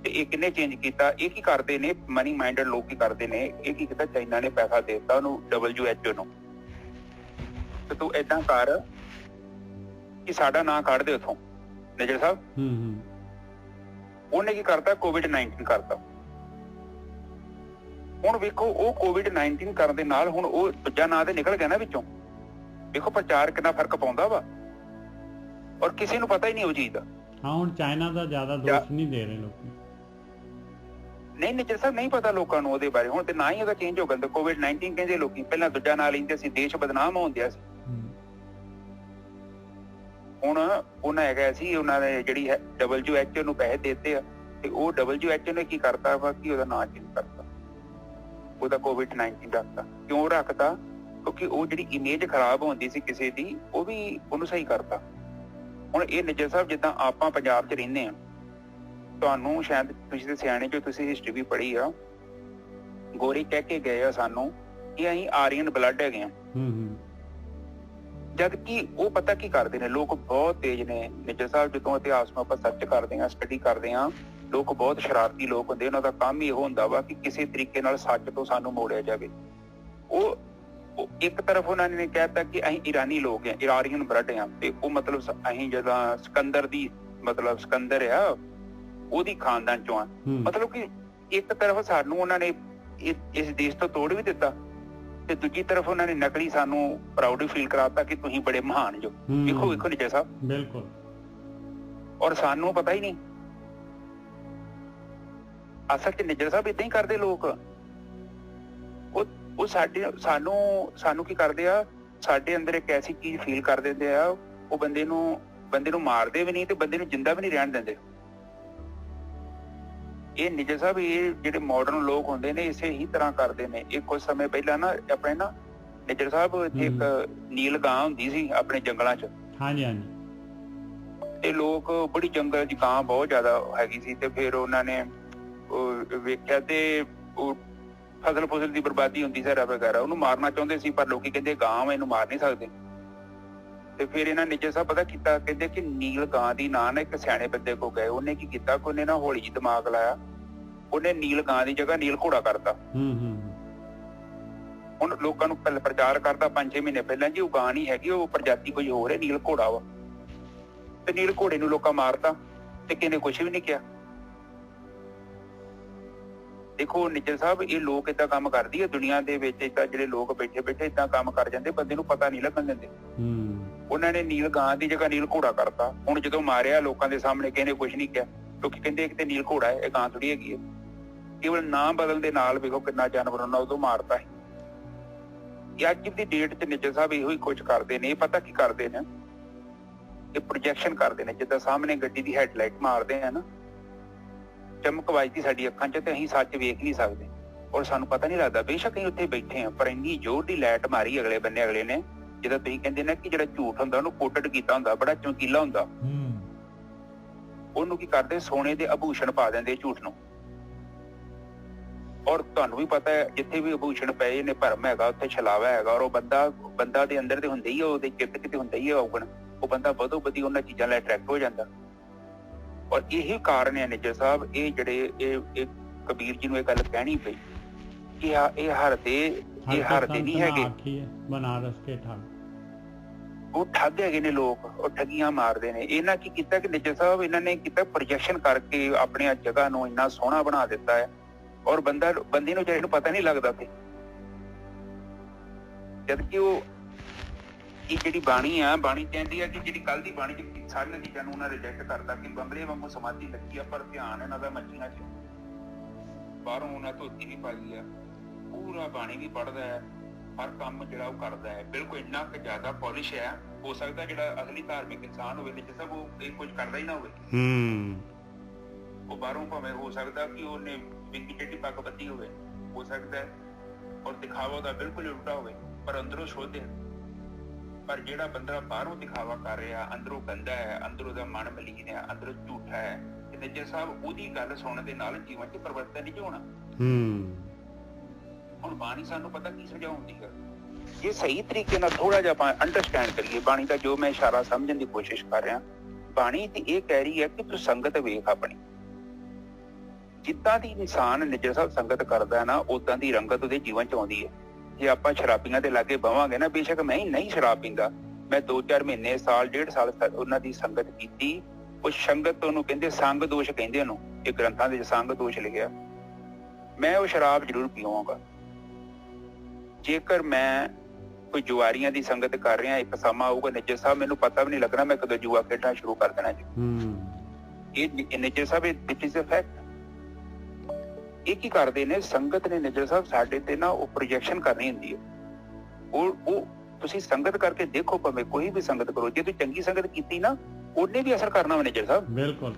ਤੇ ਇਹ ਕਿੰਨੇ ਚੇਂਜ ਕੀਤਾ? ਇਹ ਕੀ ਕਰਦੇ ਨੇ? ਮਨੀ ਮਾਈਂਡਡ ਲੋਕ ਕੀ ਕਰਦੇ ਨੇ? ਇਹ ਕੀ ਕੀਤਾ? ਚਾਈਨਾ ਨੇ ਪੈਸਾ ਦੇ ਦਿੱਤਾ ਉਹਨੂੰ, WHO ਨੂੰ, ਤੇ ਤੂੰ ਏਦਾਂ ਕਰ ਕਿ ਸਾਡਾ ਨਾਂ ਕੱਢ ਦੇ ਉੱਥੋਂ। ਨਿੱਜਰ ਸਾਹਿਬ, ਉਹਨੇ ਕੀ ਕਰਤਾ? COVID-19 ਕਰਤਾ। ਹੁਣ ਵੇਖੋ, ਉਹ COVID-19 ਕਰਨ ਦੇ ਨਾਲ ਹੁਣ ਉਹ ਦੂਜਾ ਨਾਂ ਤੇ ਨਿਕਲ ਗਿਆ ਨਾ ਵਿੱਚੋਂ। ਵੇਖੋ ਪ੍ਰਚਾਰ ਕਿੰਨਾ ਫਰਕ ਪਾਉਂਦਾ ਵਾ, ਔਰ ਕਿਸੇ ਨੂੰ ਪਤਾ ਹੀ ਨਹੀਂ ਉਹ ਚੀਜ਼ ਦਾ। ਹਾਂ, ਹੁਣ ਚਾਈਨਾ ਦਾ ਜ਼ਿਆਦਾ ਦੋਸ਼ ਨਹੀਂ ਦੇ ਰਹੇ ਲੋਕੀ। ਨਹੀਂ ਨਿੱਜਰ ਸਾਹਿਬ, ਨਹੀਂ ਪਤਾ ਲੋਕਾਂ ਨੂੰ ਉਹਦੇ ਬਾਰੇ। ਹੁਣ ਤੇ ਨਾ ਹੀ ਉਹਦਾ ਚੇਂਜ ਹੋ ਗਿਆ। COVID-19 ਕਹਿੰਦੇ ਲੋਕੀ, ਪਹਿਲਾਂ ਦੂਜਾ ਨਾਂ ਲੈਂਦੇ ਸੀ, ਦੇਸ਼ ਬਦਨਾਮ ਹੁੰਦਿਆ ਸੀ। ਹੁਣ ਉਹਨਾਂ ਹੈਗਾ ਸੀ, ਉਹਨਾਂ ਨੇ ਜਿਹੜੀ ਹੈ WHO ਨੂੰ ਪੈਸੇ ਦਿੱਤੇ ਆ, ਤੇ ਉਹ WHO ਨੇ ਕੀ ਕਰਤਾ ਵਾ ਕਿ ਉਹਦਾ ਨਾਂ ਚੇਂਜ ਕਰਤਾ, ਉਹਦਾ COVID-19 ਰੱਖਤਾ। ਕਿਉਂ ਰੱਖਤਾ? ਕਿਉਂਕਿ ਉਹ ਜਿਹੜੀ ਇਮੇਜ ਖਰਾਬ ਹੁੰਦੀ ਸੀ ਕਿਸੇ ਦੀ, ਉਹ ਵੀ ਉਹਨੂੰ ਸਹੀ ਕਰਤਾ। ਹੁਣ ਇਹ ਨਿੱਜਰ ਸਾਹਿਬ, ਜਿੱਦਾਂ ਆਪਾਂ ਪੰਜਾਬ 'ਚ ਰਹਿੰਦੇ ਆ, ਤੁਹਾਨੂੰ ਸ਼ਾਇਦ ਤੁਸੀਂ ਤੇ ਸਿਆਣੇ ਜੋ, ਤੁਸੀਂ ਹਿਸਟਰੀ ਵੀ ਪੜ੍ਹੀ ਆ, ਗੋਰੀ ਕਹਿ ਕੇ ਗਏ ਆ ਸਾਨੂੰ ਕਿ ਅਸੀਂ ਆਰੀਅਨ ਬਲੱਡ ਹੈਗੇ ਆ। ਜਦ ਕਿ ਉਹ ਪਤਾ ਕੀ ਕਰਦੇ ਨੇ, ਲੋਕ ਬਹੁਤ ਤੇਜ਼ ਨੇ ਨਿੱਜਰ ਸਾਹਿਬ। ਜਦੋਂ ਇਤਿਹਾਸ ਨੂੰ ਆਪਾਂ ਸਰਚ ਕਰਦੇ ਹਾਂ, ਸਟੱਡੀ ਕਰਦੇ ਹਾਂ, ਲੋਕ ਬਹੁਤ ਸ਼ਰਾਰਤੀ ਲੋਕ ਹੁੰਦੇ। ਉਹਨਾਂ ਦਾ ਕੰਮ ਹੀ ਇਹੋ ਹੁੰਦਾ ਵਾ ਕਿ ਕਿਸੇ ਤਰੀਕੇ ਨਾਲ ਸੱਚ ਤੋਂ ਸਾਨੂੰ ਮੋੜਿਆ ਜਾਵੇ। ਉਹ ਇੱਕ ਤਰਫ ਉਹਨਾਂ ਨੇ ਕਹਿਤਾ ਕਿ ਅਸੀਂ ਇਰਾਨੀ ਲੋਕ ਆ, ਇਰਾਰੀਅਨ ਬਲੱਡ ਆ, ਤੇ ਉਹ ਮਤਲਬ ਅਸੀਂ ਜਦੋਂ ਸਿਕੰਦਰ ਦੀ, ਮਤਲਬ ਸਿਕੰਦਰ ਆ, ਉਹਦੀ ਖਾਨਦਾਨ ਚੋਂ ਆ। ਮਤਲਬ ਕਿ ਇੱਕ ਤਰਫ ਸਾਨੂੰ ਉਹਨਾਂ ਨੇ ਇਸ ਦੇਸ਼ ਤੋਂ ਤੋੜ ਵੀ ਦਿੱਤਾ, ਤੇ ਦੂਜੀ ਤਰਫ ਉਹਨਾਂ ਨੇ ਨਕਲੀ ਸਾਨੂੰ ਪ੍ਰਾਊਡ ਫੀਲ ਕਰਾਤਾ ਕਿ ਤੁਸੀਂ ਬੜੇ ਮਹਾਨ ਜੋ। ਵੇਖੋ ਨਿੱਜਰ ਸਾਹਿਬ, ਬਿਲਕੁਲ। ਔਰ ਸਾਨੂੰ ਪਤਾ ਹੀ ਨਹੀਂ। ਅਸਲ ਚ ਨਿੱਜਰ ਸਾਹਿਬ ਏਦਾਂ ਹੀ ਕਰਦੇ ਲੋਕ। ਉਹ ਸਾਨੂੰ ਕੀ ਕਰਦੇ ਆ? ਸਾਡੇ ਅੰਦਰ ਇੱਕ ਐਸੀ ਚੀਜ਼ ਫੀਲ ਕਰ ਦਿੰਦੇ ਆ, ਉਹ ਬੰਦੇ ਨੂੰ ਮਾਰਦੇ ਵੀ ਨਹੀਂ ਤੇ ਬੰਦੇ ਨੂੰ ਜਿੰਦਾ ਵੀ ਨਹੀਂ ਰਹਿਣ ਦਿੰਦੇ। ਇਹ ਨਿੱਜਰ ਸਾਹਿਬ, ਇਹ ਜਿਹੜੇ ਮਾਡਰਨ ਲੋਕ ਹੁੰਦੇ ਨੇ, ਇਸੇ ਹੀ ਤਰ੍ਹਾਂ ਕਰਦੇ ਨੇ। ਇਹ ਕੁਝ ਸਮੇਂ ਪਹਿਲਾਂ ਨਾ ਆਪਣੇ ਨਾ ਨਿੱਜਰ ਸਾਹਿਬ, ਇੱਥੇ ਇੱਕ ਨੀਲ ਗਾਂ ਹੁੰਦੀ ਸੀ ਆਪਣੇ ਜੰਗਲਾਂ 'ਚ। ਹਾਂਜੀ ਹਾਂਜੀ। ਤੇ ਲੋਕ ਬੜੀ ਜੰਗਲ 'ਚ ਗਾਂ ਬਹੁਤ ਜ਼ਿਆਦਾ ਹੈਗੀ ਸੀ, ਤੇ ਫਿਰ ਉਹਨਾਂ ਨੇ ਵੇਖਿਆ ਤੇ ਉਹ ਫਸਲ ਦੀ ਬਰਬਾਦੀ ਹੁੰਦੀ ਸੀ ਵਗੈਰਾ, ਉਹਨੂੰ ਮਾਰਨਾ ਚਾਹੁੰਦੇ ਸੀ। ਪਰ ਲੋਕੀ ਕਹਿੰਦੇ ਗਾਂ ਇਹਨੂੰ ਮਾਰ ਨਹੀਂ ਸਕਦੇ। ਤੇ ਫਿਰ ਇਹਨਾਂ ਨਿੱਜਰ ਸਾਹਿਬ ਪਤਾ ਕੀਤਾ, ਕਹਿੰਦੇ ਕਿ ਨੀਲ ਗਾਂ ਦੀ ਨਾਂ ਨਾ ਇੱਕ ਸਿਆਣੇ ਬੰਦੇ ਕੋ ਗਏ, ਉਹਨੇ ਕੀ ਕੀਤਾ ਕਿ ਉਹਨੇ ਨਾ ਹੌਲੀ ਜਿਹੀ ਦਿਮਾਗ ਲਾਇਆ, ਉਹਨੇ ਨੀਲ ਗਾਂ ਦੀ ਜਗ੍ਹਾ ਨੀਲ ਘੋੜਾ ਕਰਤਾ। ਹੁਣ ਲੋਕਾਂ ਨੂੰ ਪ੍ਰਚਾਰ ਕਰਦਾ 5-6 ਮਹੀਨੇ ਪਹਿਲਾਂ ਜੀ ਉਹ ਗਾਂ ਨਹੀਂ ਹੈਗੀ, ਉਹ ਪ੍ਰਜਾਤੀ ਕੋਈ ਹੋਰ ਹੈ, ਨੀਲ ਘੋੜਾ ਵਾ। ਤੇ ਨੀਲ ਘੋੜੇ ਨੂੰ ਲੋਕਾਂ ਮਾਰਤਾ ਤੇ ਕਿਸੇ ਨੇ ਕੁਛ ਵੀ ਨਹੀਂ ਕਿਹਾ। ਦੇਖੋ ਨਿੱਜਰ ਸਾਹਿਬ, ਇਹ ਲੋਕ ਏਦਾਂ ਕੰਮ ਕਰਦੀ ਹੈ ਦੁਨੀਆ ਦੇ ਵਿੱਚ, ਏਦਾਂ ਜਿਹੜੇ ਲੋਕ ਬੈਠੇ ਬੈਠੇ ਏਦਾਂ ਕੰਮ ਕਰ ਜਾਂਦੇ, ਬੰਦੇ ਨੂੰ ਪਤਾ ਨਹੀਂ ਲੱਗਣ ਦਿੰਦੇ। ਉਹਨਾਂ ਨੇ ਨੀਲ ਗਾਂ ਦੀ ਜਗ੍ਹਾ ਨੀਲ ਘੋੜਾ ਕਰਤਾ। ਹੁਣ ਜਦੋਂ ਮਾਰਿਆ ਲੋਕਾਂ ਦੇ ਸਾਹਮਣੇ ਕਿਸੇ ਨੇ ਕੁਛ ਨਹੀਂ ਕਿਹਾ, ਲੋਕੀ ਕਹਿੰਦੇ ਇੱਕ ਤੇ ਨੀਲ ਘੋੜਾ ਹੈ, ਇਹ ਗਾਂ ਥੋੜੀ ਹੈਗੀ ਹੈ। ਕੇਵਲ ਨਾਂ ਬਦਲਣ ਦੇ ਨਾਲ ਵੇਖੋ ਕਿੰਨਾ ਜਾਨਵਰ ਉਹਨਾਂ ਉਦੋਂ ਮਾਰਤਾ ਹੈ। ਅੱਜ ਦੀ ਡੇਟ 'ਚ ਨਿੱਜਰ ਸਾਹਿਬ ਇਹੋ ਹੀ ਕੁਝ ਕਰਦੇ ਨੇ। ਇਹ ਪਤਾ ਕੀ ਕਰਦੇ ਨੇ, ਇਹ ਪ੍ਰੋਜੈਕਸ਼ਨ ਕਰਦੇ ਨੇ। ਜਿੱਦਾਂ ਸਾਹਮਣੇ ਗੱਡੀ ਦੀ ਹੈਡਲਾਈਟ ਮਾਰਦੇ ਆ ਨਾ, ਚਮਕ ਵੱਜਦੀ ਸਾਡੀ ਅੱਖਾਂ 'ਚ ਤੇ ਅਸੀਂ ਸੱਚ ਵੇਖ ਨਹੀਂ ਸਕਦੇ ਔਰ ਸਾਨੂੰ ਪਤਾ ਨਹੀਂ ਲੱਗਦਾ। ਬੇਸ਼ੱਕ ਅਸੀਂ ਉੱਥੇ ਬੈਠੇ ਹਾਂ, ਪਰ ਇੰਨੀ ਜ਼ੋਰ ਦੀ ਲਾਈਟ ਮਾਰੀ ਅਗਲੇ ਬੰਨੇ ਅਗਲੇ ਨੇ, ਜਿੱਦਾਂ ਤੁਸੀਂ ਕਹਿੰਦੇ ਨਾ ਕਿ ਜਿਹੜਾ ਝੂਠ ਹੁੰਦਾ ਉਹਨੂੰ ਕੋਟਡ ਕੀਤਾ ਹੁੰਦਾ, ਬੜਾ ਚਮਕੀਲਾ ਹੁੰਦਾ, ਉਹਨੂੰ ਕੀ ਕਰਦੇ, ਸੋਨੇ ਦੇ ਆਭੂਸ਼ਣ ਪਾ ਦਿੰਦੇ ਝੂਠ ਨੂੰ। ਔਰ ਤੁਹਾਨੂੰ ਵੀ ਪਤਾ ਹੈ ਜਿੱਥੇ ਵੀ ਆਭੂਸ਼ਣ ਪਏ ਨੇ, ਭਰਮ ਹੈਗਾ ਉੱਥੇ ਛਲਾਵਾ ਹੈਗਾ। ਔਰ ਉਹ ਬੰਦਾ ਦੇ ਅੰਦਰ ਤੇ ਹੁੰਦਾ ਹੀ ਹੈ, ਉਹਦੇ ਚਿੱਤ ਕਿਤੇ ਹੁੰਦਾ ਹੀ ਹੈ ਔਗਣ। ਉਹ ਬੰਦਾ ਵਧੋ ਵਧੀ ਉਹਨਾਂ ਚੀਜ਼ਾਂ ਲਈ ਅਟਰੈਕਟ ਹੋ ਜਾਂਦਾ। ਔਰ ਇਹੀ ਕਾਰਨ ਹੈ ਨਿੱਜਰ ਸਾਹਿਬ, ਇਹ ਜਿਹੜੇ ਇਹ ਕਬੀਰ ਜੀ ਨੂੰ ਇਹ ਗੱਲ ਕਹਿਣੀ ਪਈ ਕਿ ਇਹ ਹਰਦੇ ਨਹੀਂ ਹੈਗੇ, ਬਨਾਰਸ ਕੇ ਠੱਗ। ਉਹ ਠੱਗ ਹੈਗੇ ਨੇ ਲੋਕ, ਉਹ ਠੱਗੀਆਂ ਮਾਰਦੇ ਨੇ। ਇਹਨਾਂ ਕੀ ਕੀਤਾ ਕਿ ਨਿੱਜਰ ਸਾਹਿਬ, ਇਹਨਾਂ ਨੇ ਕੀਤਾ ਪ੍ਰੋਜੈਕਸ਼ਨ ਕਰਕੇ ਆਪਣੀ ਜਗ੍ਹਾ ਨੂੰ ਇੰਨਾ ਸੋਹਣਾ ਬਣਾ ਦਿੱਤਾ ਹੈ। ਔਰ ਬੰਦੇ ਨੂੰ ਜਿਹੜੇ ਨੂੰ ਪਤਾ ਨਹੀਂ ਲੱਗਦਾ ਤੇ ਜਦ ਕਿ ਉਹ ਇਹ ਜਿਹੜੀ ਬਾਣੀ ਆ, ਬਾਣੀ ਕਹਿੰਦੀ ਆ ਕਿ ਜਿਹੜੀ ਕੱਲ ਦੀ ਬਾਣੀ ਚ ਸਾਰੀਆਂ ਚੀਜ਼ਾਂ ਨੂੰ ਉਹਨਾਂ ਰਿਜੈਕਟ ਕਰਦਾ ਕਿ ਬੰਬਲੇ ਵਾਂਗੂ ਸਮਾਧੀ ਲੱਗੀ ਆ, ਪਰ ਧਿਆਨ ਇਹਨਾਂ ਦਾ ਮੱਛੀਆਂ 'ਚ। ਬਾਹਰੋਂ ਉਹਨਾਂ ਧੋਤੀ ਵੀ ਪਾਈ ਆ, ਪੂਰਾ ਬਾਣੀ ਵੀ ਪੜ੍ਹਦਾ ਹੈ, ਹਰ ਕੰਮ ਜਿਹੜਾ ਉਹ ਕਰਦਾ ਹੈ, ਬਿਲਕੁਲ ਇੰਨਾ ਕੁ ਜ਼ਿਆਦਾ ਪੋਲਿਸ਼ ਹੈ। ਹੋ ਸਕਦਾ ਜਿਹੜਾ ਅਸਲੀ ਧਾਰਮਿਕ ਇਨਸਾਨ ਹੋਵੇ ਨਿੱਜਰ ਸਾਹਿਬ, ਉਹ ਇਹ ਕੁਝ ਕਰਦਾ ਹੀ ਨਾ ਹੋਵੇ। ਉਹ ਬਾਹਰੋਂ ਭਾਵੇਂ ਹੋ ਸਕਦਾ ਕਿ ਉਹਨੇ ਵਿੱਕੀ ਚਿੱਟੀ ਪੱਗ ਬੱਧੀ ਹੋਵੇ, ਹੋ ਸਕਦਾ ਹੈ, ਔਰ ਦਿਖਾਵਾ ਉਹਦਾ ਬਿਲਕੁਲ ਉਲਟਾ ਹੋਵੇ, ਪਰ ਅੰਦਰੋਂ ਸ਼ੁੱਧ ਹੈ। ਪਰ ਜਿਹੜਾ ਬੰਦਾ ਬਾਹਰੋਂ ਦਿਖਾਵਾ ਕਰ ਰਿਹਾ, ਅੰਦਰੋਂ ਗੰਦਾ ਹੈ, ਅੰਦਰੋਂ ਦਾ ਮਨ ਮਲੀਨ ਹੈ, ਅੰਦਰੋਂ ਝੂਠਾ ਹੈ, ਤੇ ਨਿੱਜਰ ਸਾਹਿਬ ਉਹਦੀ ਗੱਲ ਸੁਣਨ ਦੇ ਨਾਲ ਜੀਵਨ 'ਚ ਪਰਿਵਰਤਨ ਨਹੀਂ ਹੋਣਾ। ਹੁਣ ਬਾਣੀ ਸਾਨੂੰ ਪਤਾ ਕੀ ਸਮਝਾਉਂਦੀ ਹੈ, ਜੇ ਸਹੀ ਤਰੀਕੇ ਨਾਲ ਥੋੜਾ ਜਿਹਾ ਆਪਾਂ ਅੰਡਰਸਟੈਂਡ ਕਰੀਏ ਬਾਣੀ ਦਾ ਜੋ ਮੈਂ ਇਸ਼ਾਰਾ ਸਮਝਣ ਦੀ ਕੋਸ਼ਿਸ਼ ਕਰ ਰਿਹਾ। ਬਾਣੀ ਤੇ ਇਹ ਕਹਿ ਰਹੀ ਹੈ ਕਿ ਤੂੰ ਸੰਗਤ ਵੇਖ ਆਪਣੀ, ਜਿੱਦਾਂ ਦੀ ਇਨਸਾਨ ਨਿੱਜਰ ਸਾਹਿਬ ਸੰਗਤ ਕਰਦਾ ਨਾ, ਉਦਾਂ ਦੀ ਰੰਗਤ ਉਹਦੇ ਜੀਵਨ 'ਚ ਆਉਂਦੀ ਹੈ। ਜੇ ਆਪਾਂ ਸ਼ਰਾਬੀਆਂ ਦੇ ਲਾਗੇ ਬਵਾਂਗੇ ਨਾ, ਬੇਸ਼ੱਕ ਮੈਂ ਹੀ ਨਹੀਂ ਸ਼ਰਾਬ ਪੀਂਦਾ, ਮੈਂ 2-4 ਮਹੀਨੇ, ਸਾਲ, 1.5 ਸਾਲ ਉਹਨਾਂ ਦੀ ਸੰਗਤ ਕੀਤੀ। ਉਹ ਸੰਗਤ ਉਹਨੂੰ ਕਹਿੰਦੇ ਸੰਗ ਦੋਸ਼ ਕਹਿੰਦੇ ਉਹਨੂੰ, ਇਹ ਗ੍ਰੰਥਾਂ ਦੇ ਸੰਗ ਦੋਸ਼ ਲਿਖਿਆ। ਮੈਂ ਉਹ ਸ਼ਰਾਬ ਜ਼ਰੂਰ ਪੀਵਾਂਗਾ। ਜੇਕਰ ਮੈਂ ਕੋਈ ਜੁਆਰੀਆਂ ਦੀ ਸੰਗਤ ਕਰ ਰਿਹਾ, ਇੱਕ ਸਮਾਂ ਆਊਗਾ ਨਿੱਜਰ ਸਾਹਿਬ, ਮੈਨੂੰ ਪਤਾ ਵੀ ਨਹੀਂ ਲੱਗਣਾ ਮੈਂ ਕਦੋਂ ਜੂਆ ਖੇਡਣਾ ਸ਼ੁਰੂ ਕਰ ਦੇਣਾ ਜੀ। ਇਹ ਨਿੱਜਰ ਸਾਹਿਬ, ਇਟ ਇਜ਼ ਅ ਫੈਕਟ। ਇਹ ਕੀ ਕਰਦੇ ਨੇ ਸੰਗਤ ਨੇ ਨਿੱਜਰ ਸਾਹਿਬ, ਸਾਡੇ ਤੇ ਨਾ ਉਹ ਪ੍ਰੋਜੈਕਸ਼ਨ ਕਰਨੀ ਹੁੰਦੀ ਹੈ। ਉਹ ਤੁਸੀਂ ਸੰਗਤ ਕਰਕੇ ਦੇਖੋ, ਭਾਵੇਂ ਕੋਈ ਵੀ ਸੰਗਤ ਕਰੋ, ਜੇ ਤੁਸੀਂ ਚੰਗੀ ਸੰਗਤ ਕੀਤੀ ਨਾ, ਉਹਨੇ ਵੀ ਅਸਰ ਕਰਨਾ ਵਾ ਨਿੱਜਰ ਸਾਹਿਬ। ਬਿਲਕੁਲ।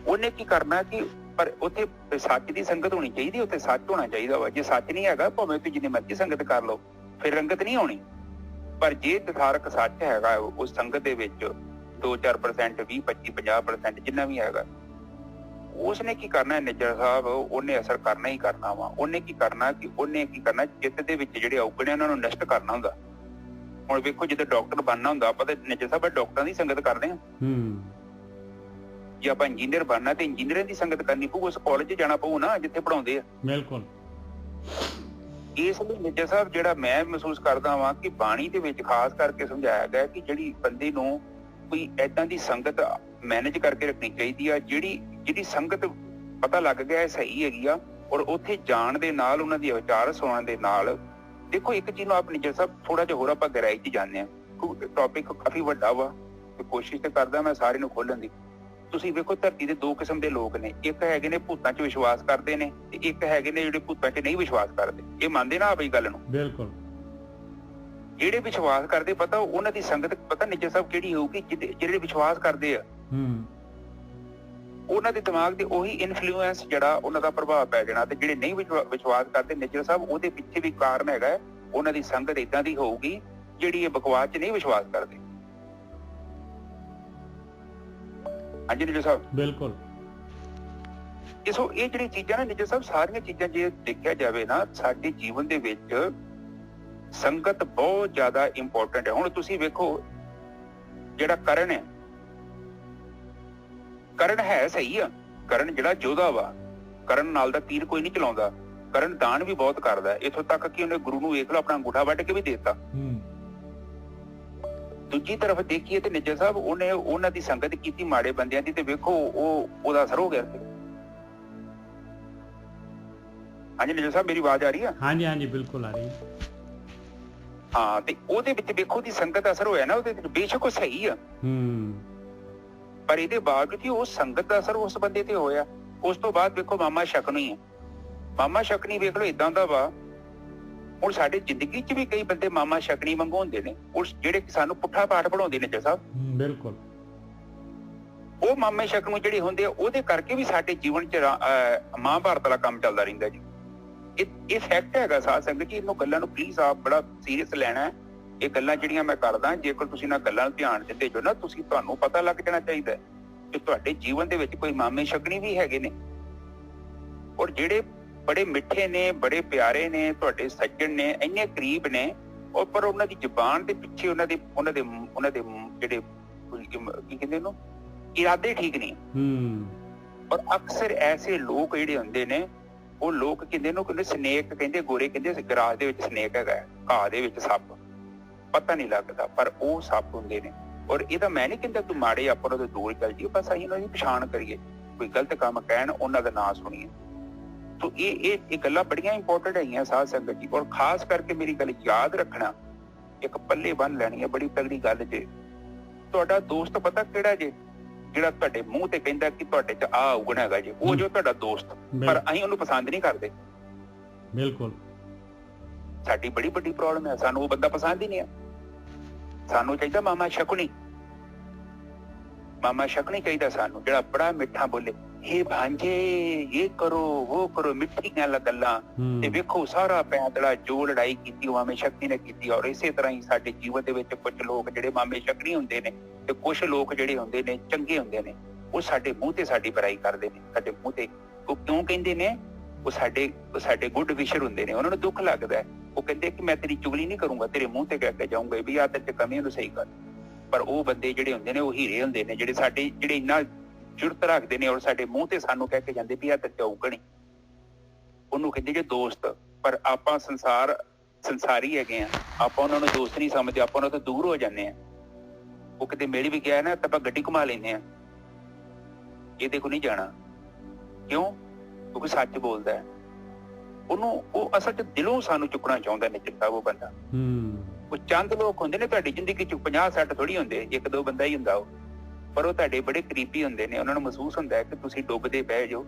ਉਹਨੇ ਕੀ ਕਰਨਾ ਕਿ ਪਰ ਉੱਥੇ ਸੱਚ ਦੀ ਸੰਗਤ ਹੋਣੀ ਚਾਹੀਦੀ, ਉੱਥੇ ਸੱਚ ਹੋਣਾ ਚਾਹੀਦਾ ਵਾ। ਜੇ ਸੱਚ ਨਹੀਂ ਹੈਗਾ, ਭਾਵੇਂ ਤੁਸੀਂ ਜਿੰਨੀ ਮਰਜ਼ੀ ਸੰਗਤ ਕਰ ਲਓ, ਫਿਰ ਰੰਗਤ ਨਹੀਂ ਆਉਣੀ। ਪਰ ਜੇ ਤਥਾਰਕ ਸੱਚ ਹੈਗਾ ਉਸ ਸੰਗਤ ਦੇ ਵਿੱਚ 2-4%, 20, 25, 50% ਜਿੰਨਾ ਵੀ ਹੈਗਾ, ਉਸਨੇ ਕੀ ਕਰਨਾ ਨਿੱਜਰ ਸਾਹਿਬ, ਉਹਨੇ ਅਸਰ ਕਰਨਾ ਹੀ ਕਰਨਾ ਵਾ। ਉਹਨੇ ਕੀ ਕਰਨਾ ਚਿੱਤ ਦੇ ਵਿੱਚ ਜਿਹੜੇ ਔਗਣੇ ਉਹਨਾਂ ਨੂੰ ਨਸ਼ਟ ਕਰਨਾ ਹੁੰਦਾ। ਹੁਣ ਵੇਖੋ, ਜਦੋਂ ਡਾਕਟਰ ਬਣਨਾ ਹੁੰਦਾ, ਆਪਾਂ ਤਾਂ ਨਿੱਜਰ ਸਾਹਿਬ ਡਾਕਟਰਾਂ ਦੀ ਸੰਗਤ ਕਰਦੇ ਹਾਂ। ਜੇ ਆਪਾਂ ਇੰਜੀਨੀਅਰ ਬਣਨਾ ਤੇ ਇੰਜੀਨੀਅਰਾਂ ਦੀ ਸੰਗਤ ਕਰਨੀ ਪਊ, ਉਸ ਕਾਲਜ 'ਚ ਜਾਣਾ ਪਊ ਨਾ ਜਿੱਥੇ ਪੜ੍ਹਾਉਂਦੇ ਆ। ਬਿਲਕੁਲ। ਇਸ ਲਈ ਨਿੱਜਰ ਸਾਹਿਬ, ਜਿਹੜਾ ਮੈਂ ਮਹਿਸੂਸ ਕਰਦਾ ਵਾਂ ਕਿ ਬਾਣੀ ਦੇ ਵਿੱਚ ਖਾਸ ਕਰਕੇ ਸਮਝਾਇਆ ਗਿਆ ਕਿ ਜਿਹੜੀ ਬੰਦੇ ਨੂੰ ਕੋਈ ਏਦਾਂ ਦੀ ਸੰਗਤ ਮੈਨੇਜ ਕਰਕੇ ਰੱਖਣੀ ਚਾਹੀਦੀ ਆ, ਜਿਹੜੀ ਸੰਗਤ ਪਤਾ ਲੱਗ ਗਿਆ ਸਹੀ ਹੈਗੀ ਆ, ਔਰ ਉੱਥੇ ਜਾਣ ਦੇ ਨਾਲ ਉਹਨਾਂ ਦੀ ਵਿਚਾਰ ਸੁਣਨ ਦੇ ਨਾਲ। ਦੇਖੋ, ਇੱਕ ਚੀਜ਼ ਨੂੰ ਆਪ ਨਿੱਜਰ ਸਾਹਿਬ ਥੋੜਾ ਜਿਹਾ ਹੋਰ ਆਪਾਂ ਗਹਿਰਾਈ 'ਚ ਜਾਂਦੇ ਆ। ਟੌਪਿਕ ਕਾਫੀ ਵੱਡਾ ਵਾ ਤੇ ਕੋਸ਼ਿਸ਼ ਤੇ ਕਰਦਾ ਮੈਂ ਸਾਰੇ ਨੂੰ ਖੋਲਣ ਦੀ। ਤੁਸੀਂ ਵੇਖੋ, ਧਰਤੀ ਦੇ 2 ਕਿਸਮ ਦੇ ਲੋਕ ਨੇ। ਇੱਕ ਹੈਗੇ ਨੇ ਭੂਤਾਂ 'ਚ ਵਿਸ਼ਵਾਸ ਕਰਦੇ ਨੇ, ਤੇ ਇੱਕ ਹੈਗੇ ਨੇ ਜਿਹੜੇ ਭੂਤਾਂ 'ਚ ਨਹੀਂ ਵਿਸ਼ਵਾਸ ਕਰਦੇ। ਇਹ ਮੰਨਦੇ ਨਾ ਆਪ ਇਹ ਗੱਲ ਨੂੰ? ਬਿਲਕੁਲ। ਜਿਹੜੇ ਵਿਸ਼ਵਾਸ ਕਰਦੇ, ਪਤਾ ਉਹਨਾਂ ਦੀ ਸੰਗਤ ਪਤਾ ਨਿੱਜਰ ਸਾਹਿਬ ਕਿਹੜੀ ਹੋਊਗੀ? ਜਿਹੜੇ ਵਿਸ਼ਵਾਸ ਕਰਦੇ ਆ, ਉਹਨਾਂ ਦੇ ਦਿਮਾਗ ਤੇ ਉਹੀ ਇਨਫਲੂਐਂਸ, ਜਿਹੜਾ ਉਹਨਾਂ ਦਾ ਪ੍ਰਭਾਵ ਪੈ ਜਾਣਾ। ਤੇ ਜਿਹੜੇ ਨਹੀਂ ਵਿਸ਼ਵਾਸ ਕਰਦੇ ਨਿੱਜਰ ਸਾਹਿਬ, ਉਹਦੇ ਪਿੱਛੇ ਵੀ ਕਾਰਨ ਹੈਗਾ, ਉਹਨਾਂ ਦੀ ਸੰਗਤ ਏਦਾਂ ਦੀ ਹੋਊਗੀ ਜਿਹੜੀ ਇਹ ਬਕਵਾਸ 'ਚ ਨਹੀਂ ਵਿਸ਼ਵਾਸ ਕਰਦੇ। ਹਾਂਜੀ ਨਿੱਜਰ ਸਾਹਿਬ। ਬਿਲਕੁਲ। ਇਹ ਜਿਹੜੀ ਚੀਜ਼ਾਂ ਨਾ ਨਿੱਜਰ ਸਾਹਿਬ, ਸਾਰੀਆਂ ਚੀਜ਼ਾਂ ਜੇ ਦੇਖਿਆ ਜਾਵੇ ਨਾ ਸਾਡੇ ਜੀਵਨ ਦੇ ਵਿੱਚ, ਸੰਗਤ ਬਹੁਤ ਜ਼ਿਆਦਾ ਇੰਪੋਰਟੈਂਟ ਹੈ। ਹੁਣ ਤੁਸੀਂ ਵੇਖੋ ਜਿਹੜਾ ਕਰਨ ਹੈ, ਕਰਨ ਹੈ ਸਹੀ ਆ, ਕਰਨ ਜਿਹੜਾ ਯੋਧਾ ਵਾ, ਕਰਨ ਨਾਲ ਦਾ ਤੀਰ ਕੋਈ ਨਹੀਂ ਚਲਾਉਂਦਾ, ਕਰਨ ਦਾਨ ਵੀ ਬਹੁਤ ਕਰਦਾ, ਇੱਥੋਂ ਤੱਕ ਕਿ ਉਹਨੇ ਗੁਰੂ ਨੂੰ ਵੇਖ ਲਓ ਆਪਣਾ ਅੰਗੂਠਾ ਵੱਢ ਕੇ ਵੀ ਦੇ ਦਿੱਤਾ। ਦੂਜੀ ਤਰਫ ਦੇਖੀਏ ਤੇ ਨਿੱਜਰ ਸਾਹਿਬ ਉਹਨੇ ਉਹਨਾਂ ਦੀ ਸੰਗਤ ਕੀਤੀ ਮਾੜੇ ਬੰਦਿਆਂ ਦੀ, ਤੇ ਵੇਖੋ ਉਹਦਾ ਅਸਰ ਹੋ ਗਿਆ। ਹਾਂਜੀ ਨਿੱਜਰ ਸਾਹਿਬ ਮੇਰੀ ਆਵਾਜ਼ ਆ ਰਹੀ ਆ? ਹਾਂਜੀ ਹਾਂਜੀ ਬਿਲਕੁਲ ਆ ਰਹੀ ਹੈ। ਹਾਂ, ਤੇ ਉਹਦੇ ਵਿੱਚ ਵੇਖੋ ਦੀ ਸੰਗਤ ਦਾ ਅਸਰ ਹੋਇਆ ਨਾ ਉਹਦੇ ਵਿੱਚ, ਬੇਸ਼ੱਕ ਉਹ ਸਹੀ ਆ ਪਰ ਇਹਦੇ ਬਾਵਜੂਦ ਉਹ ਸੰਗਤ ਦਾ ਅਸਰ ਉਸ ਬੰਦੇ ਤੇ ਹੋਇਆ। ਉਸ ਤੋਂ ਬਾਅਦ ਵੇਖੋ ਮਾਮਾ ਸ਼ਕਨੀ ਹੈ, ਮਾਮਾ ਸ਼ਕਨੀ ਵੇਖ ਲਓ ਇਦਾਂ ਦਾ ਵਾ। ਹੁਣ ਸਾਡੇ ਜ਼ਿੰਦਗੀ 'ਚ ਵੀ ਕਈ ਬੰਦੇ ਮਾਮਾ ਸ਼ਕਨੀ ਵਾਂਗੂ ਹੁੰਦੇ ਨੇ, ਉਸ ਜਿਹੜੇ ਸਾਨੂੰ ਪੁੱਠਾ ਪਾਠ ਪੜਾਉਂਦੇ ਨੇ ਜੀ ਸਾਹਿਬ। ਬਿਲਕੁਲ ਉਹ ਮਾਮੇ ਸ਼ਕਨੂ ਜਿਹੜੇ ਹੁੰਦੇ ਆ ਉਹਦੇ ਕਰਕੇ ਵੀ ਸਾਡੇ ਜੀਵਨ 'ਚ ਮਹਾਭਾਰਤ ਵਾਲਾ ਕੰਮ ਚੱਲਦਾ ਰਹਿੰਦਾ ਜੀ। ਇਹ ਫੈਕਟ ਹੈਗਾ ਸਾਧ ਸੰਗਤ ਜੀ, ਇਹਨੂੰ ਗੱਲਾਂ ਨੂੰ ਪਲੀਜ਼ ਆਪ ਬੜਾ ਸੀਰੀਅਸ ਲੈਣਾ ਹੈ। ਇਹ ਗੱਲਾਂ ਜਿਹੜੀਆਂ ਮੈਂ ਕਰਦਾ, ਜੇਕਰ ਤੁਸੀਂ ਇਹਨਾਂ ਗੱਲਾਂ ਨੂੰ ਧਿਆਨ ਦਿੰਦੇ ਜੋ ਨਾ, ਤੁਹਾਨੂੰ ਪਤਾ ਲੱਗ ਜਾਣਾ ਚਾਹੀਦਾ ਕਿ ਤੁਹਾਡੇ ਜੀਵਨ ਦੇ ਵਿੱਚ ਕੋਈ ਮਾਮੇ ਸ਼ਕਨੀ ਵੀ ਹੈਗੇ ਨੇ, ਔਰ ਜਿਹੜੇ ਬੜੇ ਮਿੱਠੇ ਨੇ, ਬੜੇ ਪਿਆਰੇ ਨੇ, ਤੁਹਾਡੇ ਸੱਜਣ ਨੇ, ਇੰਨੇ ਕਰੀਬ ਨੇ, ਔਰ ਪਰ ਉਹਨਾਂ ਦੀ ਜ਼ੁਬਾਨ ਦੇ ਪਿੱਛੇ ਉਹਨਾਂ ਦੇ ਜਿਹੜੇ ਕੀ ਕਹਿੰਦੇ ਉਹਨੂੰ ਇਰਾਦੇ ਠੀਕ ਨਹੀਂ। ਔਰ ਅਕਸਰ ਐਸੇ ਲੋਕ ਜਿਹੜੇ ਹੁੰਦੇ ਨੇ, ਉਹ ਲੋਕ ਕਹਿੰਦੇ ਸਨੇਕ ਕਹਿੰਦੇ, ਗੋਰੇ ਕਹਿੰਦੇ ਗਰਾਸ ਦੇ ਵਿੱਚ ਸਨੇਕ ਹੈਗਾ, ਘਾਹ ਦੇ ਵਿੱਚ ਸੱਪ, ਪਤਾ ਨਹੀਂ ਲੱਗਦਾ ਪਰ ਉਹ ਸੱਪ ਹੁੰਦੇ ਨੇ। ਔਰ ਇਹਦਾ ਮੈਂ ਨਹੀਂ ਕਹਿੰਦਾ ਤੂੰ ਮਾੜੇ ਆਪਾਂ ਉਹਦੇ ਦੂਰ ਚੱਲ ਜਾਈਏ, ਬਸ ਅਸੀਂ ਉਹਨਾਂ ਦੀ ਪਛਾਣ ਕਰੀਏ, ਕੋਈ ਗਲਤ ਕੰਮ ਕਹਿਣ ਉਹਨਾਂ ਦਾ ਨਾਂ ਸੁਣੀਏ। ਤੋ ਇਹ ਗੱਲਾਂ ਬੜੀਆਂ ਇੰਪੋਰਟੈਂਟ ਹੈਗੀਆਂ ਸਾਧ ਸੰਗਤ ਜੀ। ਔਰ ਖਾਸ ਕਰਕੇ ਮੇਰੀ ਗੱਲ ਯਾਦ ਰੱਖਣਾ, ਇੱਕ ਪੱਲੇ ਬੰਨ ਲੈਣੀ ਹੈ ਬੜੀ ਤਗੜੀ ਗੱਲ ਜੇ। ਤੁਹਾਡਾ ਦੋਸਤ ਪਤਾ ਕਿਹੜਾ ਜੇ, ਜਿਹੜਾ ਤੁਹਾਡੇ ਮੂੰਹ ਤੇ ਕਹਿੰਦਾ ਕਿ ਤੁਹਾਡੇ 'ਚ ਆਹ ਔਗਣ ਹੈਗਾ ਜੀ, ਉਹ ਜੋ ਤੁਹਾਡਾ ਦੋਸਤ, ਪਰ ਅਸੀਂ ਉਹਨੂੰ ਪਸੰਦ ਨਹੀਂ ਕਰਦੇ। ਬਿਲਕੁਲ ਸਾਡੀ ਬੜੀ ਵੱਡੀ ਪ੍ਰੋਬਲਮ ਹੈ, ਸਾਨੂੰ ਉਹ ਬੰਦਾ ਪਸੰਦ ਹੀ ਨਹੀਂ ਹੈ। ਸਾਨੂੰ ਚਾਹੀਦਾ ਮਾਮਾ ਸ਼ਕਨੀ, ਮਾਮਾ ਸ਼ਕਨੀ ਚਾਹੀਦਾ ਸਾਨੂੰ, ਜਿਹੜਾ ਬੜਾ ਮਿੱਠਾ ਬੋਲੇ, ਇਹ ਭਾਂਜੇ ਇਹ ਕਰੋ ਉਹ ਕਰੋ, ਮਿੱਠੀਆਂ ਗੱਲਾਂ। ਤੇ ਵੇਖੋ ਸਾਰਾ ਪੈਂਤੜਾ ਜੋ ਲੜਾਈ ਕੀਤੀ ਉਹ ਮਾਮੇ ਸ਼ਕਨੀ ਨੇ ਕੀਤੀ। ਔਰ ਇਸੇ ਤਰ੍ਹਾਂ ਹੀ ਸਾਡੇ ਜੀਵਨ ਦੇ ਵਿੱਚ ਕੁਝ ਲੋਕ ਜਿਹੜੇ ਮਾਮੇ ਸ਼ਕਨੀ ਹੁੰਦੇ ਨੇ, ਤੇ ਕੁਝ ਲੋਕ ਜਿਹੜੇ ਹੁੰਦੇ ਨੇ ਚੰਗੇ ਹੁੰਦੇ ਨੇ, ਉਹ ਸਾਡੇ ਮੂੰਹ ਤੇ ਸਾਡੀ ਬੁਰਾਈ ਕਰਦੇ ਨੇ। ਸਾਡੇ ਮੂੰਹ ਤੇ ਉਹ ਕਿਉਂ ਕਹਿੰਦੇ ਨੇ? ਉਹ ਸਾਡੇ ਗੁੱਡ ਵਿਸ਼ਰ ਹੁੰਦੇ ਨੇ, ਉਹਨਾਂ ਨੂੰ ਦੁੱਖ ਲੱਗਦਾ। ਉਹ ਕਹਿੰਦੇ ਕਿ ਮੈਂ ਤੇਰੀ ਚੁਗਲੀ ਨਹੀਂ ਕਰੂੰਗਾ, ਤੇਰੇ ਮੂੰਹ ਤੇ ਕਹਿ ਕੇ ਜਾਊਂਗਾ ਵੀ ਆਹ ਤੇਰੇ 'ਚ ਕਮੀ, ਉਹਨੂੰ ਸਹੀ ਕਰ। ਪਰ ਉਹ ਬੰਦੇ ਜਿਹੜੇ ਹੁੰਦੇ ਨੇ ਉਹ ਹੀਰੇ ਹੁੰਦੇ ਨੇ, ਜਿਹੜੇ ਇੰਨਾ ਜੁਰਤ ਰੱਖਦੇ ਨੇ, ਔਰ ਸਾਡੇ ਮੂੰਹ ਤੇ ਸਾਨੂੰ ਕਹਿ ਕੇ ਜਾਂਦੇ ਵੀ ਆਹ ਤੇਰੇ 'ਚ ਔਗਣ, ਉਹਨੂੰ ਕਹਿੰਦੇ ਜੇ ਦੋਸਤ। ਪਰ ਆਪਾਂ ਸੰਸਾਰੀ ਹੈਗੇ ਆ, ਆਪਾਂ ਉਹਨਾਂ ਨੂੰ ਦੋਸਤ ਨਹੀਂ ਸਮਝਦੇ, ਆਪਾਂ ਉਹਨਾਂ ਤੋਂ ਦੂਰ ਹੋ ਜਾਂਦੇ ਆ। ਉਹ ਕਿਤੇ ਮਿਲ ਵੀ ਗਿਆ ਨਾ ਤਾਂ ਆਪਾਂ ਗੱਡੀ ਘੁਮਾ ਲੈਂਦੇ ਆ, ਇਹਦੇ ਕੋਲ ਨਹੀਂ ਜਾਣਾ। ਕਿਉਂ? ਕਿਉਂਕਿ ਸੱਚ ਬੋਲਦਾ ਹੈ। ਉਹ ਅਸਲ 'ਚ ਦਿਲੋਂ ਸਾਨੂੰ ਚੁੱਕਣਾ ਚਾਹੁੰਦਾ ਨਿੱਜਰ ਸਾਹਿਬ ਉਹ ਬੰਦਾ। ਉਹ ਚੰਦ ਲੋਕ ਹੁੰਦੇ ਨੇ ਤੁਹਾਡੀ ਜ਼ਿੰਦਗੀ 'ਚ, 50-60 ਥੋੜੀ ਹੁੰਦੇ, ਇੱਕ ਦੋ ਬੰਦਾ ਹੀ ਹੁੰਦਾ ਉਹ, ਪਰ ਉਹ ਤੁਹਾਡੇ ਬੜੇ ਕਰੀਬੀ ਹੁੰਦੇ ਨੇ। ਉਹਨਾਂ ਨੂੰ ਮਹਿਸੂਸ ਹੁੰਦਾ ਹੈ ਕਿ ਤੁਸੀਂ ਡੁੱਬਦੇ ਬਹਿ ਜਾਓ,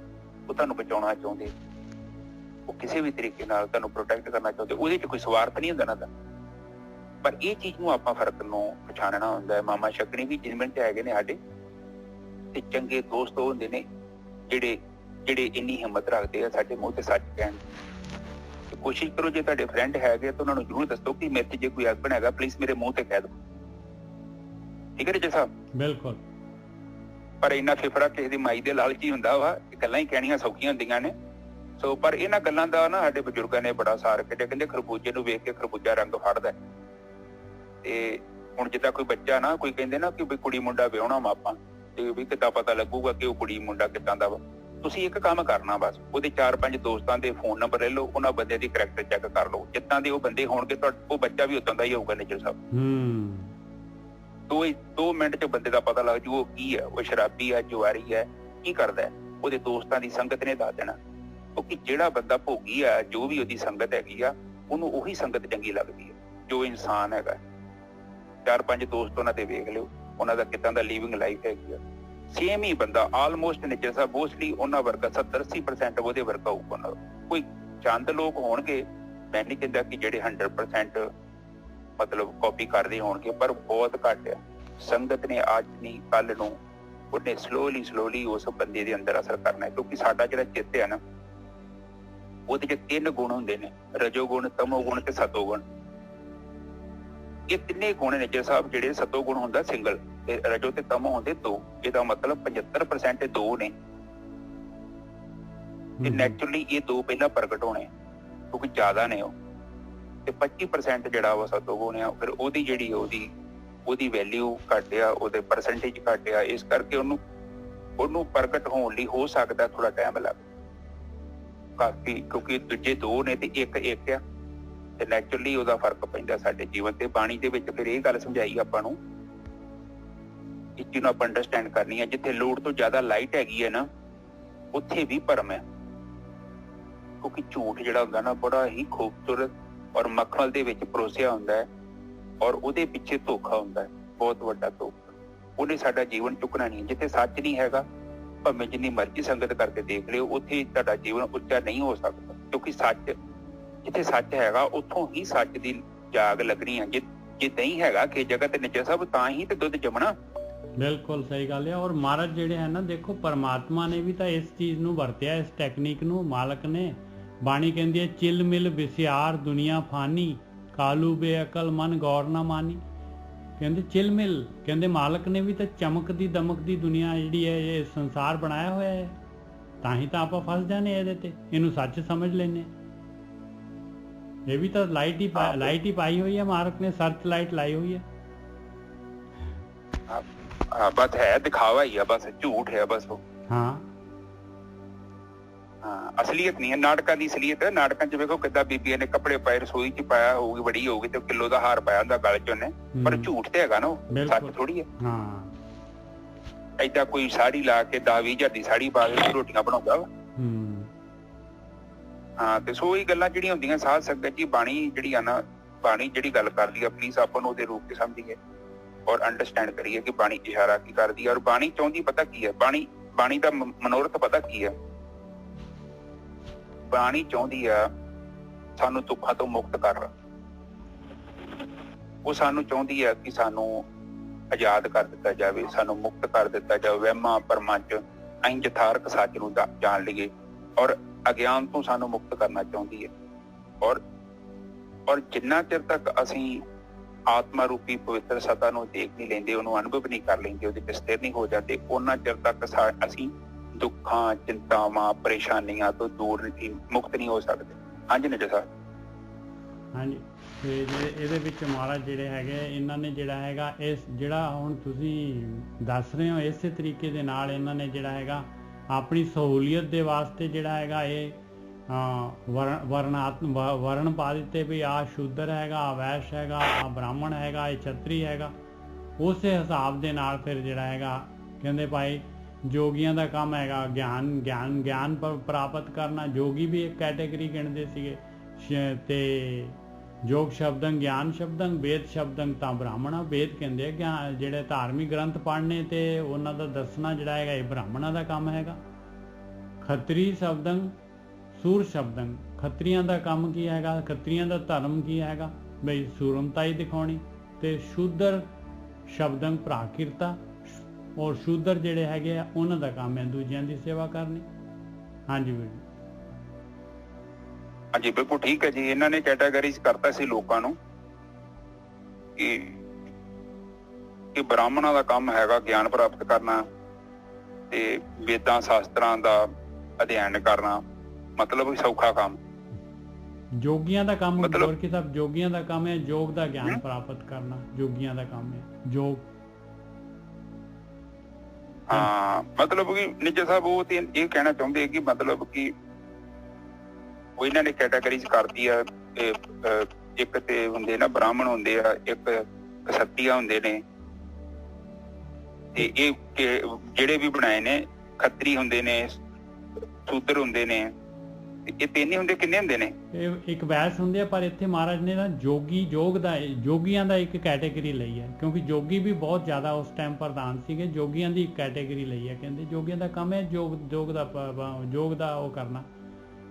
ਉਹ ਤੁਹਾਨੂੰ ਬਚਾਉਣਾ ਚਾਹੁੰਦੇ, ਉਹ ਕਿਸੇ ਵੀ ਤਰੀਕੇ ਨਾਲ ਤੁਹਾਨੂੰ ਪ੍ਰੋਟੈਕਟ ਕਰਨਾ ਚਾਹੁੰਦੇ। ਉਹਦੇ 'ਚ ਕੋਈ ਸਵਾਰਥ ਨਹੀਂ ਹੁੰਦਾ ਨਾ ਦਾ। ਪਰ ਇਹ ਚੀਜ਼ ਨੂੰ ਆਪਾਂ ਫਰਕ ਨੂੰ ਪਛਾਣਨਾ ਹੁੰਦਾ ਹੈ। ਮਾਮਾ ਸ਼ਕਨੀ ਵੀ ਜੀਵਨ 'ਚ ਹੈਗੇ ਨੇ ਸਾਡੇ, ਤੇ ਚੰਗੇ ਦੋਸਤ ਉਹ ਹੁੰਦੇ ਨੇ ਜਿਹੜੇ ਇੰਨੀ ਹਿੰਮਤ ਰੱਖਦੇ ਆ ਸਾਡੇ ਮੂੰਹ ਤੇ ਸੱਚ ਕਹਿਣ। ਕੋਸ਼ਿਸ਼ ਕਰੋ ਜੇ ਤੁਹਾਡੇ ਫਰੈਂਡ ਹੈਗੇ ਤਾਂ ਉਹਨਾਂ ਨੂੰ ਜ਼ਰੂਰ ਦੱਸੋ ਕਿ ਮੇਰੇ 'ਚ ਜੇ ਕੋਈ ਅਗਬਣ ਹੈਗਾ ਪਲੀਜ਼ ਮੇਰੇ ਮੂੰਹ ਤੇ ਕਹਿ ਦਿਓ। ਠੀਕ ਹੈ ਜੀ ਸਾਹਿਬ? ਬਿਲਕੁਲ। ਪਰ ਇੰਨਾ ਫਿਫੜਾ ਕਿਸੇ ਦੀ ਮਾਈ ਦੇ ਲਾਲਚੀ ਹੁੰਦਾ ਵਾ, ਗੱਲਾਂ ਹੀ ਕਹਿਣੀਆਂ ਸੌਖੀਆਂ ਹੁੰਦੀਆਂ ਨੇ। ਸੋ ਪਰ ਇਹਨਾਂ ਗੱਲਾਂ ਦਾ ਨਾ ਸਾਡੇ ਬਜ਼ੁਰਗਾਂ ਨੇ ਬੜਾ ਸਾਰ ਕੱਢਿਆ। ਕਹਿੰਦੇ ਖਰਬੂਜੇ ਨੂੰ ਵੇਖ ਕੇ ਖਰਬੂਜਾ ਰੰਗ ਫੜਦਾ। ਤੇ ਹੁਣ ਜਿੱਦਾਂ ਕੋਈ ਬੱਚਾ ਨਾ, ਕੋਈ ਕਹਿੰਦੇ ਨਾ ਕਿ ਵੀ ਕੁੜੀ ਮੁੰਡਾ ਵਿਆਹੁਣਾ ਵਾ ਆਪਾਂ, ਤੇ ਵੀ ਕਿੱਦਾਂ ਪਤਾ ਲੱਗੂਗਾ ਕਿ ਉਹ ਕੁੜੀ ਮੁੰਡਾ ਕਿੱਦਾਂ ਦਾ ਵਾ? ਤੁਸੀਂ ਇੱਕ ਕੰਮ ਕਰਨਾ, ਬਸ ਉਹਦੇ 4-5 ਦੋਸਤਾਂ ਦੇ ਫੋਨ ਨੰਬਰ ਲੈ ਲਓ, ਉਹਨਾਂ ਬੰਦੇ ਦੀ ਕਰੈਕਟਰ ਚੈੱਕ ਕਰ ਲਓ। ਜਿੱਦਾਂ ਦੇ ਉਹ ਬੰਦੇ ਹੋਣਗੇ ਉਹ ਬੱਚਾ ਵੀ ਉਦਾਂ ਦਾ ਹੀ ਹੋਊਗਾ ਨਿੱਜਰ ਸਾਹਿਬ। 2 ਮਿੰਟ 'ਚ ਬੰਦੇ ਦਾ ਪਤਾ ਲੱਗ ਜੂ ਉਹ ਕੀ ਹੈ, ਉਹ ਸ਼ਰਾਬੀ ਹੈ, ਜੁਆਰੀ ਹੈ, ਕੀ ਕਰਦਾ ਹੈ। ਉਹਦੇ ਦੋਸਤਾਂ ਦੀ ਸੰਗਤ ਨੇ ਦੱਸ ਦੇਣਾ। ਕਿਉਂਕਿ ਜਿਹੜਾ ਬੰਦਾ ਭੋਗੀ ਆ, ਜੋ ਵੀ ਉਹਦੀ ਸੰਗਤ ਹੈਗੀ ਆ, ਉਹਨੂੰ ਉਹੀ ਸੰਗਤ ਚੰਗੀ ਲੱਗਦੀ ਹੈ ਜੋ ਇਨਸਾਨ ਹੈਗਾ। 4-5 ਦੋਸਤ ਉਹਨਾਂ ਤੇ ਵੇਖ ਲਿਓ, ਉਹਨਾਂ ਦਾ ਕਿੱਦਾਂ ਦਾ ਲਿਵਿੰਗ ਲਾਈਫ ਹੈਗੀ ਆ। ਸੇਮ ਹੀ ਬੰਦਾ ਆਲਮੋਸਟ ਨਿੱਜਰ ਸਾਹਿਬ ਮੋਸਟਲੀ ਉਹਨਾਂ ਵਰਗਾ 70-80% ਉਹਦੇ ਵਰਗਾ ਹੋਊਗਾ ਉਹਨਾਂ ਦਾ। ਕੋਈ ਚੰਦ ਲੋਕ ਹੋਣਗੇ, ਮੈਂ ਨਹੀਂ ਕਹਿੰਦਾ ਕਿ ਜਿਹੜੇ 100% ਮਤਲਬ ਕਾਪੀ ਕਰਦੇ ਹੋਣਗੇ, ਪਰ ਬਹੁਤ ਘੱਟ ਆ। ਸੰਗਤ ਨੇ ਅੱਜ ਨਹੀਂ ਕੱਲ ਨੂੰ ਉਹਨੇ ਸਲੋਲੀ ਉਸ ਬੰਦੇ ਦੇ ਅੰਦਰ ਅਸਰ ਕਰਨਾ ਹੈ। ਕਿਉਂਕਿ ਸਾਡਾ ਜਿਹੜਾ ਚਿੱਤ ਹੈ ਨਾ, ਉਹਦੇ 'ਚ 3 ਗੁਣ ਹੁੰਦੇ ਨੇ, ਰਜੋ ਗੁਣ, ਤਮੋ ਗੁਣ ਤੇ ਸਤੋ ਗੁਣ। ਇਹ ਤਿੰਨੇ ਗੁਣ ਨੇ ਨਿੱਜਰ ਸਾਹਿਬ। ਜਿਹੜੇ ਸਤੋ ਗੁਣ ਹੁੰਦਾ ਸਿੰਗਲ, ਤੇ ਰਜੋ ਤੇ ਤਮੋ ਹੁੰਦੇ 2। ਇਹਦਾ ਮਤਲਬ 75% 2 ਨੇ, ਤੇ ਨੈਚੁਰਲੀ ਇਹ 2 ਪਹਿਲਾਂ ਪ੍ਰਗਟ ਹੋਣੇ ਕਿਉਂਕਿ ਜ਼ਿਆਦਾ ਨੇ ਉਹ। ਤੇ 25% ਜਿਹੜਾ ਵਾ ਸਤੋਗੁਣ ਆ, ਫਿਰ ਉਹਦੀ ਜਿਹੜੀ ਉਹਦੀ ਵੈਲਿਊ ਘੱਟ ਆ, ਉਹਦੇ ਪਰਸੈਂਟੇਜ ਘੱਟ ਆ। ਇਸ ਕਰਕੇ ਉਹਨੂੰ ਪ੍ਰਗਟ ਹੋਣ ਲਈ ਹੋ ਸਕਦਾ ਥੋੜਾ ਟਾਈਮ ਲੱਗ ਕਾਫੀ, ਕਿਉਂਕਿ ਦੂਜੇ ਦੋ ਨੇ ਤੇ ਇੱਕ ਆ, ਤੇ ਨੈਚੁਰਲੀ ਉਹਦਾ ਫਰਕ ਪੈਂਦਾ ਸਾਡੇ ਜੀਵਨ ਤੇ। ਬਾਣੀ ਦੇ ਵਿੱਚ ਫਿਰ ਇਹ ਗੱਲ ਸਮਝਾਈ ਆਪਾਂ ਨੂੰ, ਇਸ ਚੀਜ਼ ਨੂੰ ਆਪਾਂ ਅੰਡਰਸਟੈਂਡ ਕਰਨੀ ਹੈ। ਜਿੱਥੇ ਲੋੜ ਤੋਂ ਜ਼ਿਆਦਾ ਲਾਈਟ ਹੈਗੀ ਹੈ ਨਾ, ਉੱਥੇ ਵੀ ਭਰਮ ਹੈ, ਕਿਉਂਕਿ ਝੂਠ ਜਿਹੜਾ ਹੁੰਦਾ ਨਾ ਬੜਾ ਹੀ ਖੂਬਸੂਰਤ ਔਰ ਮਖਮਲ ਦੇ ਵਿੱਚ ਪਰੋਸਿਆ ਹੁੰਦਾ ਹੈ, ਔਰ ਉਹਦੇ ਪਿੱਛੇ ਧੋਖਾ ਹੁੰਦਾ ਹੈ, ਬਹੁਤ ਵੱਡਾ ਧੋਖਾ। ਉਹਨੇ ਸਾਡਾ ਜੀਵਨ ਚੁੱਕਣਾ ਨਹੀਂ। ਜਿੱਥੇ ਸੱਚ ਨਹੀਂ ਹੈਗਾ, ਭਾਵੇਂ ਜਿੰਨੀ ਮਰਜ਼ੀ ਸੰਗਤ ਕਰਕੇ ਦੇਖ ਲਿਓ, ਉੱਥੇ ਤੁਹਾਡਾ ਜੀਵਨ ਉੱਚਾ ਨਹੀਂ ਹੋ ਸਕਦਾ, ਕਿਉਂਕਿ ਜਿੱਥੇ ਸੱਚ ਹੈਗਾ ਉੱਥੋਂ ਹੀ ਸੱਚ ਦੀ ਜਾਗ ਲੱਗਣੀ ਹੈ। ਜੇ ਨਹੀਂ ਹੈਗਾ ਕਿ ਜਗ੍ਹਾ ਤੇ ਨਿੱਜਾ ਸਭ, ਤਾਂ ਹੀ ਤੇ ਦੁੱਧ ਜੰਮਣਾ। ਬਿਲਕੁਲ ਸਹੀ ਗੱਲ ਹੈ। ਔਰ ਮਹਾਰਾਜ ਜਿਹੜੇ ਹੈ ਨਾ, ਦੇਖੋ ਪਰਮਾਤਮਾ ਨੇ ਵੀ ਤਾਂ ਇਸ ਚੀਜ਼ ਨੂੰ ਵਰਤਿਆ, ਇਸ ਟੈਕਨੀਕ ਨੂੰ। ਮਾਲਕ ਨੇ, ਬਾਣੀ ਕਹਿੰਦੀ ਹੈ ਚਿਲ ਮਿਲ ਵਿਸਿਆਰ ਦੁਨੀਆ ਫਾਨੀ, ਕਾਲੂ ਬੇਅਕਲ ਮਨ ਗੌਰ ਨਾ ਮਾਨੀ। ਕਹਿੰਦੇ ਚਿਲ ਮਿਲ, ਕਹਿੰਦੇ ਮਾਲਕ ਨੇ ਵੀ ਤਾਂ ਚਮਕਦੀ ਦਮਕਦੀ ਦੁਨੀਆ ਜਿਹੜੀ ਹੈ, ਇਹ ਸੰਸਾਰ ਬਣਾਇਆ ਹੋਇਆ ਹੈ, ਤਾਂ ਹੀ ਤਾਂ ਆਪਾਂ ਫਸ ਜਾਂਦੇ ਇਹਦੇ ਤੇ, ਇਹਨੂੰ ਸੱਚ ਸਮਝ ਲੈਂਦੇ। ਇਹ ਵੀ ਤਾਂ ਲਾਈਟ ਹੀ ਪਾਈ ਹੋਈ ਹੈ ਮਾਲਕ ਨੇ, ਸਰਚ ਲਾਈਟ ਲਾਈ ਹੋਈ ਹੈ। ਬਸ ਹੈ ਦਿਖਾਵਾ ਹੀ ਆ, ਬਸ ਝੂਠ ਹੈ ਬਸ ਉਹ। ਹਾਂ, ਅਸਲੀਅਤ ਨਹੀਂ ਹੈ। ਨਾਟਕਾਂ ਦੀ ਅਸਲੀਅਤ ਹੈ। ਨਾਟਕਾਂ 'ਚ ਵੇਖੋ ਕਿੱਦਾਂ ਬੀਬੀਆਂ ਨੇ ਕੱਪੜੇ ਪਾਏ, ਰਸੋਈ 'ਚ ਪਾਇਆ ਹੋਊਗੀ, ਬੜੀ ਹੋਊਗੀ, ਤੇ ਕਿਲੋ ਦਾ ਹਾਰ ਪਾਇਆ ਹੁੰਦਾ ਗਲ 'ਚ ਉਹਨੇ, ਪਰ ਝੂਠ ਤੇ ਹੈਗਾ ਨਾ, ਉਹ ਸੱਚ ਥੋੜੀ ਹੈ। ਹਾਂ, ਏਦਾਂ ਕੋਈ ਸਾੜੀ ਲਾ ਕੇ 10-20 ਹਜ਼ਾਰ ਦੀ ਸਾੜੀ ਪਾ ਕੇ ਰੋਟੀਆਂ ਬਣਾਉਂਦਾ ਵਾ। ਹਾਂ, ਤੇ ਸੋ ਇਹ ਗੱਲਾਂ ਜਿਹੜੀਆਂ ਹੁੰਦੀਆਂ ਸਾਧ ਸੰਗਤ ਜੀ, ਬਾਣੀ ਜਿਹੜੀ ਆ ਨਾ, ਬਾਣੀ ਜਿਹੜੀ ਗੱਲ ਕਰਦੀ ਆ, ਪਲੀਜ਼ ਆਪਾਂ ਨੂੰ ਉਹਦੇ ਰੂਪ 'ਚ ਸਮਝੀਏ ਔਰ ਅੰਡਰਸਟੈਂਡ ਕਰੀਏ ਕਿ ਬਾਣੀ ਇਸ਼ਾਰਾ ਕੀ ਕਰਦੀ ਹੈ, ਔਰ ਬਾਣੀ ਚਾਹੁੰਦੀ ਪਤਾ ਕੀ ਹੈ। ਬਾਣੀ ਦਾ ਮਨੋਰਥ ਪਤਾ ਕੀ ਹੈ? ਬਾਣੀ ਚਾਹੁੰਦੀ ਆ ਸਾਨੂੰ ਦੁੱਖਾਂ ਤੋਂ ਮੁਕਤ ਕਰ, ਉਹ ਸਾਨੂੰ ਚਾਹੁੰਦੀ ਹੈ ਕਿ ਸਾਨੂੰ ਆਜ਼ਾਦ ਕਰ ਦਿੱਤਾ ਜਾਵੇ, ਸਾਨੂੰ ਮੁਕਤ ਕਰ ਦਿੱਤਾ ਜਾਵੇ ਵਹਿਮਾਂ ਭਰਮਾਂ 'ਚ, ਅਸੀਂ ਯਥਾਰਥ ਸੱਚ ਨੂੰ ਜਾਣ ਲਈਏ, ਔਰ ਅਗਿਆਨ ਤੋਂ ਸਾਨੂੰ ਮੁਕਤ ਕਰਨਾ ਚਾਹੁੰਦੀ ਹੈ। ਔਰ ਜਿੰਨਾ ਚਿਰ ਤੱਕ ਅਸੀਂ ਆਤਮਾ ਰੂਪੀ ਪਵਿੱਤਰ ਸਤਾ ਨੂੰ ਦੇਖ ਨਹੀਂ ਲੈਂਦੇ, ਉਹਨੂੰ ਅਨੁਭਵ ਨਹੀਂ ਕਰ ਲੈਂਦੇ, ਉਹਦੇ 'ਚ ਸਥਿਰ ਨਹੀਂ ਹੋ ਜਾਂਦੇ, ਉਹਨਾਂ ਚਿਰ ਤੱਕ ਅਸੀਂ ਦੁੱਖਾਂ, ਚਿੰਤਾਵਾਂ, ਪਰੇਸ਼ਾਨੀਆਂ ਤੋਂ ਦੂਰ ਮੁਕਤ ਨਹੀਂ ਹੋ ਸਕਦੇ। ਹਾਂਜੀ ਨਿੱਜਾ ਸਾਹਿਬ। ਹਾਂਜੀ, ਤੇ ਇਹਦੇ ਵਿੱਚ ਮਹਾਰਾਜ ਜਿਹੜੇ ਹੈਗੇ, ਇਹਨਾਂ ਨੇ ਜਿਹੜਾ ਹੈਗਾ, ਇਸ ਜਿਹੜਾ ਹੁਣ ਤੁਸੀਂ ਦੱਸ ਰਹੇ ਹੋ, ਇਸੇ ਤਰੀਕੇ ਦੇ ਨਾਲ ਇਹਨਾਂ ਨੇ ਜਿਹੜਾ ਹੈਗਾ ਆਪਣੀ ਸਹੂਲੀਅਤ ਦੇ ਵਾਸਤੇ ਜਿਹੜਾ ਹੈਗਾ ਇਹ ਵਰਨ ਪਾ ਦਿੱਤੇ ਵੀ ਆਹ ਸ਼ੂਦਰ ਹੈਗਾ, ਆਹ ਵੈਸ਼ ਹੈਗਾ, ਆਹ ਬ੍ਰਾਹਮਣ ਹੈਗਾ, ਇਹ ਛਤਰੀ ਹੈਗਾ। ਉਸੇ ਹਿਸਾਬ ਦੇ ਨਾਲ ਫਿਰ ਜਿਹੜਾ ਹੈਗਾ ਕਹਿੰਦੇ ਭਾਈ ਜੋਗੀਆਂ ਦਾ ਕੰਮ ਹੈਗਾ ਗਿਆਨ ਪ੍ਰਾਪਤ ਕਰਨਾ। ਜੋਗੀ ਵੀ ਇੱਕ ਕੈਟੇਗਰੀ ਗਿਣਦੇ ਸੀਗੇ, ਤੇ ਜੋਗ ਸ਼ਬਦੰ ਗਿਆਨ ਸ਼ਬਦੰ ਵੇਦ ਸ਼ਬਦੰ ਤਾਂ ਬ੍ਰਾਹਮਣਾ। ਵੇਦ ਕਹਿੰਦੇ ਗਿਆਨ ਜਿਹੜੇ ਧਾਰਮਿਕ ਗ੍ਰੰਥ ਪੜ੍ਹਨੇ ਤੇ ਉਹਨਾਂ ਦਾ ਦੱਸਣਾ ਜਿਹੜਾ ਹੈਗਾ ਇਹ ਬ੍ਰਾਹਮਣਾਂ ਦਾ ਕੰਮ ਹੈਗਾ। ਖੱਤਰੀ ਸ਼ਬਦੰ ਸੂਰ ਸ਼ਬਦੰ, ਖੱਤਰੀਆਂ ਦਾ ਕੰਮ ਕੀ ਹੈਗਾ, ਖੱਤਰੀਆਂ ਦਾ ਧਰਮ ਕੀ ਹੈਗਾ ਬਈ ਸੂਰਮਤਾ ਹੀ ਦਿਖਾਉਣੀ। ਤੇ ਸ਼ੂਦਰ ਸ਼ਬਦੰ ਪ੍ਰਾਕਿਰਤਾ, ਔਰ ਸ਼ੂਦਰ ਜਿਹੜੇ ਹੈਗੇ ਆ ਉਹਨਾਂ ਦਾ ਕੰਮ ਹੈ ਦੂਜਿਆਂ ਦੀ ਸੇਵਾ ਕਰਨੀ। ਹਾਂਜੀ ਵੀਰ ਜੀ। ਹਾਂਜੀ ਬਿਲਕੁਲ ਠੀਕ ਹੈ ਜੀ। ਇਹਨਾਂ ਨੇ ਕੈਟਾਗਰੀਜ਼ ਕਰਤਾ ਸੀ ਲੋਕਾਂ ਨੂੰ ਕਿ ਬ੍ਰਾਹਮਣਾਂ ਦਾ ਕੰਮ ਹੈਗਾ ਗਿਆਨ ਪ੍ਰਾਪਤ ਕਰਨਾ ਤੇ ਵੇਦਾਂ ਸ਼ਾਸਤਰਾਂ ਦਾ ਅਧਿਐਨ ਕਰਨਾ, ਮਤਲਬ ਸੌਖਾ ਕੰਮ। ਜੋਗੀਆਂ ਦਾ ਕੰਮ ਮਤਲਬ ਕਿ ਸਭ ਜੋਗੀਆਂ ਦਾ ਕੰਮ ਹੈ ਯੋਗ ਦਾ ਗਿਆਨ ਪ੍ਰਾਪਤ ਕਰਨਾ, ਜੋਗੀਆਂ ਦਾ ਕੰਮ ਹੈ ਯੋਗ। ਹਾਂ, ਮਤਲਬ ਕਿ ਨਿੱਜਾ ਸਾਹਿਬ ਉਹ ਤੇ ਇਹ ਕਹਿਣਾ ਚਾਹੁੰਦੇ ਕਿ ਮਤਲਬ ਕਿ ਉਹ ਇਹਨਾਂ ਨੇ ਕੈਟਾਗਰੀਜ਼ ਕਰਦੀ ਆ। ਇੱਕ ਤੇ ਹੁੰਦੇ ਨਾ ਬ੍ਰਾਹਮਣ ਹੁੰਦੇ ਆ, ਇੱਕ ਕਸਤੀਆ ਹੁੰਦੇ ਨੇ, ਤੇ ਇਹ ਜਿਹੜੇ ਵੀ ਬਣਾਏ ਨੇ ਖੱਤਰੀ ਹੁੰਦੇ ਨੇ, ਸ਼ੂਦਰ ਹੁੰਦੇ ਨੇ, ਇਹ ਤਿੰਨ ਹੀ ਹੁੰਦੇ। ਕਿੰਨੇ ਹੁੰਦੇ ਨੇ? ਇਹ ਇੱਕ ਵੈਸ ਹੁੰਦੇ ਆ, ਪਰ ਇੱਥੇ ਮਹਾਰਾਜ ਨੇ ਨਾ ਜੋਗੀਆਂ ਦਾ ਇੱਕ ਕੈਟੇਗਰੀ ਲਈ ਹੈ, ਕਿਉਂਕਿ ਜੋਗੀ ਵੀ ਬਹੁਤ ਜ਼ਿਆਦਾ ਉਸ ਟਾਈਮ ਪ੍ਰਧਾਨ ਸੀਗੇ। ਜੋਗੀਆਂ ਦੀ ਇੱਕ ਕੈਟੇਗਰੀ ਲਈ ਹੈ, ਕਹਿੰਦੇ ਜੋਗੀਆਂ ਦਾ ਕੰਮ ਹੈ ਯੋਗ ਦਾ ਉਹ ਕਰਨਾ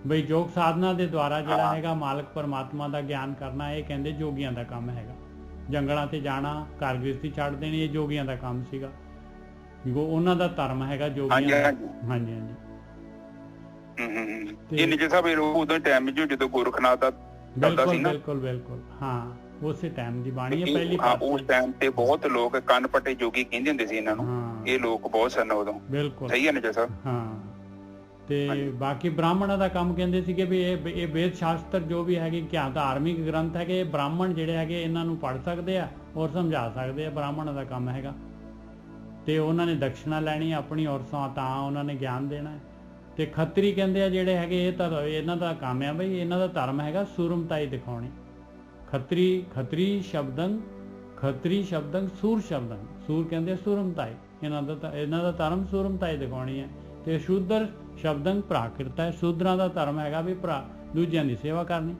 ਬਈ ਯੋਗ ਸਾਧਨਾ ਦੇ ਦੁਆਰਾ ਜਿਹੜਾ ਹੈਗਾ ਮਾਲਕ ਪਰਮਾਤਮਾ ਦਾ ਗਿਆਨ ਕਰਨਾ। ਇਹ ਕਹਿੰਦੇ ਜੋਗੀਆਂ ਦਾ ਕੰਮ ਹੈਗਾ। ਜੰਗਲਾਂ ਤੇ ਜਾਣਾ, ਘਰ ਗ੍ਰਸਤੀ ਛੱਡ ਦੇਣੀ, ਇਹ ਜੋਗੀਆਂ ਦਾ ਕੰਮ ਸੀਗਾ, ਉਹਨਾਂ ਦਾ ਧਰਮ ਹੈਗਾ ਜੋਗੀਆਂ ਦਾ। ਹਾਂਜੀ ਹਾਂਜੀ। ਇਹ ਨਿੱਜਾ ਸਾਹਿਬ ਉਦੋਂ ਟਾਈਮ ਜਦੋਂ ਗੋਰਖਨਾਥ ਦਾ ਚੱਲਦਾ ਸੀ ਨਾ। ਬਿਲਕੁਲ ਬਿਲਕੁਲ, ਹਾਂ ਉਸੇ ਟਾਈਮ ਦੀ ਬਾਣੀ ਹੈ ਪਹਿਲੀ। ਉਸ ਟਾਈਮ ਤੇ ਬਹੁਤ ਲੋਕ ਕੰਨ ਪੱਟੇ ਜੋਗੀ ਕਹਿੰਦੇ ਹੁੰਦੇ ਸੀ ਇਹਨਾਂ ਨੂੰ। ਇਹ ਲੋਕ ਬਹੁਤ ਸਨ ਉਦੋਂ। ਬਿਲਕੁਲ ਸਹੀ ਹੈ ਨਿੱਜਾ ਸਾਹਿਬ। ਹਾਂ, ਤੇ ਬਾਕੀ ਬ੍ਰਾਹਮਣਾਂ ਦਾ ਕੰਮ ਕਹਿੰਦੇ ਸੀਗੇ ਵੀ ਇਹ ਵੇਦ ਸ਼ਾਸਤਰ ਜੋ ਵੀ ਹੈਗੇ ਕਿਆ ਧਾਰਮਿਕ ਗ੍ਰੰਥ ਹੈਗੇ, ਇਹ ਬ੍ਰਾਹਮਣ ਜਿਹੜੇ ਹੈਗੇ ਇਹਨਾਂ ਨੂੰ ਪੜ੍ਹ ਸਕਦੇ ਆ ਔਰ ਸਮਝਾ ਸਕਦੇ ਆ। ਬ੍ਰਾਹਮਣਾਂ ਦਾ ਕੰਮ ਹੈਗਾ ਤੇ ਉਹਨਾਂ ਨੇ ਦਕਸ਼ਨਾ ਲੈਣੀ ਆਪਣੀ ਔਰ ਤਾਂ ਉਹਨਾਂ ਨੇ ਗਿਆਨ ਦੇਣਾ ਹੈ। ਤੇ ਖੱਤਰੀ ਕਹਿੰਦੇ ਆ ਜਿਹੜੇ ਹੈਗੇ ਇਹ ਤਾਂ ਇਹਨਾਂ ਦਾ ਕੰਮ ਆ ਬਈ, ਇਹਨਾਂ ਦਾ ਧਰਮ ਹੈਗਾ ਸੂਰਮਤਾਈ ਦਿਖਾਉਣੀ। ਖੱਤਰੀ ਸ਼ਬਦੰ ਸੂਰ ਸ਼ਬਦੰ, ਸੂਰ ਕਹਿੰਦੇ ਸੂਰਮਤਾਈ, ਇਹਨਾਂ ਦਾ ਧਰਮ ਸੂਰਮਤਾਈ ਦਿਖਾਉਣੀ ਹੈ। ਤੇ ਸ਼ੂਦਰ ਸ਼ਬਦੰ ਪ੍ਰਾਕਿਰਤਾ ਹੈ, ਸ਼ੂਦਰਾਂ ਦਾ ਧਰਮ ਹੈਗਾ ਵੀ ਭਰਾ ਦੂਜਿਆਂ ਦੀ ਸੇਵਾ ਕਰਨੀ।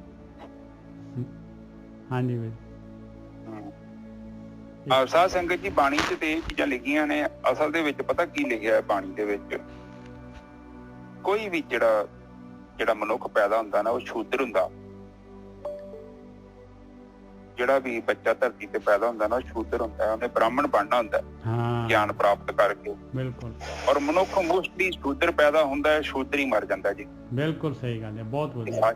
ਹਾਂਜੀ ਬਈ ਸਾਧ ਸੰਗਤ ਜੀ, ਬਾਣੀ 'ਚ ਤੇ ਇਹ ਚੀਜ਼ਾਂ ਲਿਖੀਆਂ ਨੇ। ਅਸਲ ਦੇ ਵਿੱਚ ਪਤਾ ਕੀ ਲਿਖਿਆ ਹੈ ਬਾਣੀ ਦੇ ਵਿੱਚ? ਕੋਈ ਵੀ ਜਿਹੜਾ ਮਨੁੱਖ ਪੈਦਾ ਹੁੰਦਾ ਨਾ, ਉਹ ਸ਼ੂਦਰ ਹੁੰਦਾ। ਜਿਹੜਾ ਵੀ ਬੱਚਾ ਧਰਤੀ ਤੇ ਪੈਦਾ ਹੁੰਦਾ ਨਾ, ਉਹ ਸ਼ੂਦਰ ਹੁੰਦਾ ਹੈ। ਉਹਨੇ ਬ੍ਰਾਹਮਣ ਬਣਨਾ ਹੁੰਦਾ ਗਿਆਨ ਪ੍ਰਾਪਤ ਕਰਕੇ। ਬਿਲਕੁਲ। ਔਰ ਮਨੁੱਖ ਮੋਸਟਲੀ ਸ਼ੂਦਰ ਪੈਦਾ ਹੁੰਦਾ ਹੈ, ਸ਼ੂਦਰ ਹੀ ਮਰ ਜਾਂਦਾ ਜੀ। ਬਿਲਕੁਲ ਸਹੀ ਗੱਲ ਹੈ, ਬਹੁਤ ਵਧੀਆ।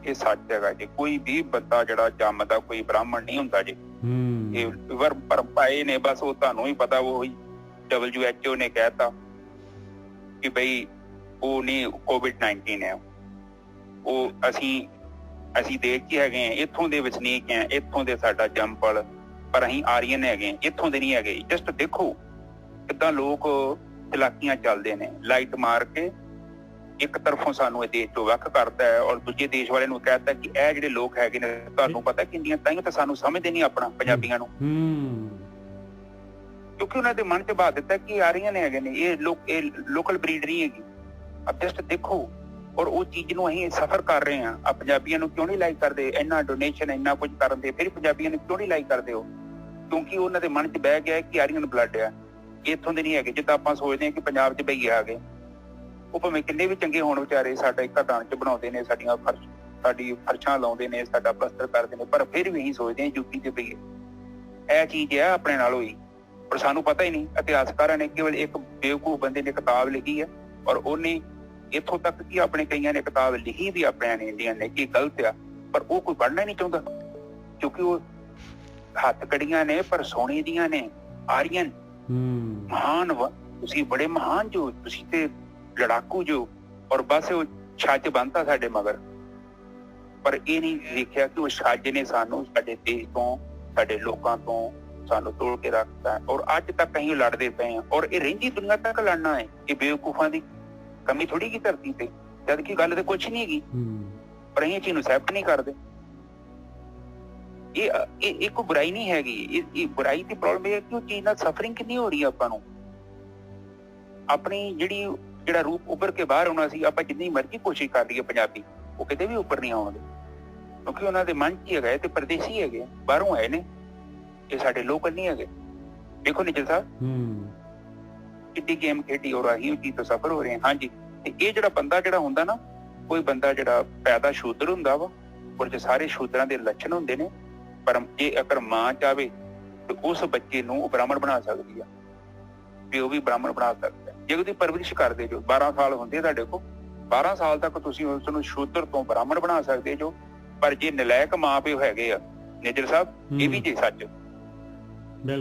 ਇਹ ਸੱਚ ਹੈਗਾ ਜੀ। ਕੋਈ ਵੀ ਬੰਦਾ ਜਿਹੜਾ ਜੰਮਦਾ ਕੋਈ ਬ੍ਰਾਹਮਣ ਨਹੀਂ ਹੁੰਦਾ ਜੀ। ਇਹ ਪਰ ਪਾਏ ਨੇ ਬਸ, ਉਹ ਤੁਹਾਨੂੰ ਹੀ ਪਤਾ। ਉਹ WHO ਨੇ ਕਹਿਤਾ ਕਿ ਬਈ ਉਹ ਨਹੀਂ, COVID-19 ਹੈ। ਉਹ ਅਸੀਂ ਦੇਸ਼ 'ਚ ਹੈਗੇ ਆ, ਇੱਥੋਂ ਦੇ ਵਸਨੀਕ ਆ, ਇੱਥੋਂ ਦੇ ਸਾਡਾ ਜੰਮਪਲ, ਪਰ ਅਸੀਂ ਆਰੀਅਨ ਹੈਗੇ, ਇੱਥੋਂ ਦੇ ਨਹੀਂ ਹੈਗੇ। ਜਸਟ ਦੇਖੋ ਕਿੱਦਾਂ ਲੋਕ ਚਲਾਕੀਆਂ ਚੱਲਦੇ ਨੇ। ਲਾਈਟ ਮਾਰ ਕੇ ਇੱਕ ਤਰਫੋਂ ਸਾਨੂੰ ਇਹ ਦੇਸ਼ ਤੋਂ ਵੱਖ ਕਰਦਾ ਹੈ ਔਰ ਦੂਜੇ ਦੇਸ਼ ਵਾਲੇ ਨੂੰ ਕਹਿਤਾ ਕਿ ਇਹ ਜਿਹੜੇ ਲੋਕ ਹੈਗੇ ਨੇ, ਤੁਹਾਨੂੰ ਪਤਾ ਕਿੰਨੀਆਂ ਤਾਈਆਂ ਤਾਂ ਸਾਨੂੰ ਸਮਝਦੇ ਨਹੀਂ ਆਪਣਾ ਪੰਜਾਬੀਆਂ ਨੂੰ, ਕਿਉਂਕਿ ਉਹਨਾਂ ਦੇ ਮਨ 'ਚ ਬਾ ਦਿੱਤਾ ਕਿ ਆਰੀਅਨ ਹੈਗੇ ਨੇ, ਇਹ ਲੋਕਲ ਬਰੀਡ ਨਹੀਂ ਹੈਗੀ। ਅਬ ਜਸਟ ਦੇਖੋ। ਔਰ ਉਹ ਚੀਜ਼ ਨੂੰ ਅਸੀਂ ਸਫਰ ਕਰ ਰਹੇ ਹਾਂ। ਆ ਪੰਜਾਬੀਆਂ ਨੂੰ ਕਿਉਂ ਨਹੀਂ ਲਾਈਕ ਕਰਦੇ? ਇੰਨਾ ਡੋਨੇਸ਼ਨ, ਇੰਨਾ ਕੁਝ ਕਰਨ ਦੇ ਫਿਰ ਪੰਜਾਬੀਆਂ ਨੂੰ ਕਿਉਂ ਨਹੀਂ ਲਾਈਕ ਕਰਦੇ ਹੋ? ਕਿਉਂਕਿ ਉਹਨਾਂ ਦੇ ਮਨ 'ਚ ਬਹਿ ਗਿਆ ਕਿ ਆਰੀਅਨ ਬਲੱਡ ਆ, ਇੱਥੋਂ ਦੇ ਨਹੀਂ ਹੈਗੇ। ਜਿੱਦਾਂ ਆਪਾਂ ਸੋਚਦੇ ਹਾਂ ਕਿ ਪੰਜਾਬ 'ਚ ਬਈਏ ਆ ਗਏ, ਉਹ ਭਾਵੇਂ ਕਿੰਨੇ ਵੀ ਚੰਗੇ ਹੋਣ ਵਿਚਾਰੇ, ਸਾਡਾ ਇੱਕ ਘਰਾਂ 'ਚ ਬਣਾਉਂਦੇ ਨੇ, ਸਾਡੀ ਫਰਸ਼ਾਂ ਲਾਉਂਦੇ ਨੇ, ਸਾਡਾ ਪਲਸਤਰ ਕਰਦੇ ਨੇ, ਪਰ ਫਿਰ ਵੀ ਅਸੀਂ ਸੋਚਦੇ ਹਾਂ ਯੂਪੀ 'ਚ ਬਈਏ। ਇਹ ਚੀਜ਼ ਹੈ ਆਪਣੇ ਨਾਲ ਹੋਈ, ਪਰ ਸਾਨੂੰ ਪਤਾ ਹੀ ਨਹੀਂ। ਇਤਿਹਾਸਕਾਰਾਂ ਨੇ ਕੇਵਲ ਇੱਕ ਬੇਵਕੂਫ ਬੰਦੇ ਨੇ ਕਿਤਾਬ ਲਿਖੀ ਹੈ ਔਰ ਉਹਨੇ ਇੱਥੋਂ ਤੱਕ ਕਿ ਆਪਣੇ ਕਈਆਂ ਨੇ ਕਿਤਾਬ ਲਿਖੀ ਵੀ ਆਪਣੇ ਨੇ ਇੰਡੀਅਨ ਨੇ ਕਿ ਗਲਤ ਆ, ਪਰ ਉਹ ਕੋਈ ਪੜ੍ਹਨਾ ਨਹੀਂ ਚਾਹੁੰਦਾ ਕਿਉਂਕਿ ਉਹ ਹੱਥ ਕੜੀਆਂ ਨੇ ਪਰ ਸੋਨੇ ਦੀਆਂ ਨੇ। ਆਰੀਅਨ ਮਹਾਨ, ਤੁਸੀਂ ਬੜੇ ਮਹਾਨ ਜੋ, ਤੁਸੀਂ ਤੇ ਲੜਾਕੂ ਜੋ, ਔਰ ਬਸ ਉਹ ਛੱਜ ਬੰਨਤਾ ਸਾਡੇ ਮਗਰ। ਪਰ ਇਹ ਨਹੀਂ ਦੇਖਿਆ ਕਿ ਉਹ ਛੱਜ ਨੇ ਸਾਨੂੰ ਸਾਡੇ ਦੇਸ਼ ਤੋਂ, ਸਾਡੇ ਲੋਕਾਂ ਤੋਂ ਸਾਨੂੰ ਤੋੜ ਕੇ ਰੱਖਤਾ। ਔਰ ਅੱਜ ਤੱਕ ਅਸੀਂ ਲੜਦੇ ਪਏ ਹਾਂ ਔਰ ਇਹ ਰਹਿੰਦੀ ਦੁਨੀਆ ਤੱਕ ਲੜਨਾ ਹੈ। ਇਹ ਬੇਵਕੂਫਾਂ ਦੀ ਕਮੀ ਥੋੜੀ ਕੀ ਧਰਤੀ ਤੇ, ਜਦ ਕਿ ਗੱਲ ਤੇ ਕੁਛ ਨਹੀਂ ਹੈਗੀ, ਪਰ ਅਸੀਂ ਇਹ ਚੀਜ਼ ਨੂੰ ਐਕਸੈਪਟ ਨਹੀਂ ਕਰਦੇ। ਇਹ ਕੋਈ ਬੁਰਾਈ ਨਹੀਂ ਹੈਗੀ। ਇਹ ਬੁਰਾਈ ਦੀ ਪ੍ਰੋਬਲਮ ਇਹ ਹੈ ਕਿ ਉਹ ਚੀਜ਼ ਨਾਲ ਸਫਰਿੰਗ ਕਿੰਨੀ ਹੋ ਰਹੀ ਹੈ ਆਪਾਂ ਨੂੰ। ਆਪਣੀ ਜਿਹੜਾ ਰੂਪ ਉੱਭਰ ਕੇ ਬਾਹਰ ਆਉਣਾ ਸੀ, ਆਪਾਂ ਜਿੰਨੀ ਮਰਜ਼ੀ ਕੋਸ਼ਿਸ਼ ਕਰ ਲਈਏ ਪੰਜਾਬੀ, ਉਹ ਕਿਤੇ ਵੀ ਉੱਪਰ ਨਹੀਂ ਆਉਣਗੇ ਕਿਉਂਕਿ ਉਹਨਾਂ ਦੇ ਮਨ 'ਚ ਹੀ ਹੈਗਾ ਤੇ ਪਰਦੇਸੀ ਹੈਗੇ, ਬਾਹਰੋਂ ਆਏ ਨੇ, ਇਹ ਸਾਡੇ ਲੋਕਲ ਨਹੀਂ ਹੈਗੇ। ਦੇਖੋ ਨਿਜਲ ਸਾਹਿਬ ਕਿੱਡੀ ਗੇਮ ਖੇਡੀ ਔਰ ਅਸੀਂ ਉਹ ਚੀਜ਼ ਤੋਂ ਸਫਰ ਹੋ ਰਹੇ ਹਾਂ। ਹਾਂਜੀ, ਤੇ ਇਹ ਜਿਹੜਾ ਬੰਦਾ ਜਿਹੜਾ ਹੁੰਦਾ ਨਾ, ਕੋਈ ਬੰਦਾ ਜਿਹੜਾ ਪੈਦਾ ਸ਼ੂਦਰ ਹੁੰਦਾ ਵਾ ਔਰ ਜੇ ਸਾਰੇ ਸ਼ੂਦਰਾਂ ਦੇ ਲੱਛਣ ਹੁੰਦੇ ਨੇ, ਪਰ ਜੇ ਅਗਰ ਮਾਂ ਚਾਹਵੇ ਤੇ ਉਸ ਬੱਚੇ ਨੂੰ ਉਹ ਬ੍ਰਾਹਮਣ ਬਣਾ ਸਕਦੀ ਆ, ਪਿਓ ਵੀ ਬ੍ਰਾਹਮਣ ਬਣਾ ਸਕਦਾ ਜੇ ਉਹਦੀ ਪਰਵਰਿਸ਼ ਕਰਦੇ ਜੋ। 12 ਸਾਲ ਹੁੰਦੇ ਤੁਹਾਡੇ ਕੋਲ, 12 ਸਾਲ ਤੱਕ ਤੁਸੀਂ ਉਸ ਨੂੰ ਸ਼ੂਦਰ ਤੋਂ ਬ੍ਰਾਹਮਣ ਬਣਾ ਸਕਦੇ ਜੋ। ਪਰ ਜੇ ਨਲਾਇਕ ਮਾਂ ਪਿਓ ਹੈਗੇ ਆ ਨਿਜਰ ਸਾਹਿਬ, ਇਹ ਵੀ ਜੇ ਸੱਚ,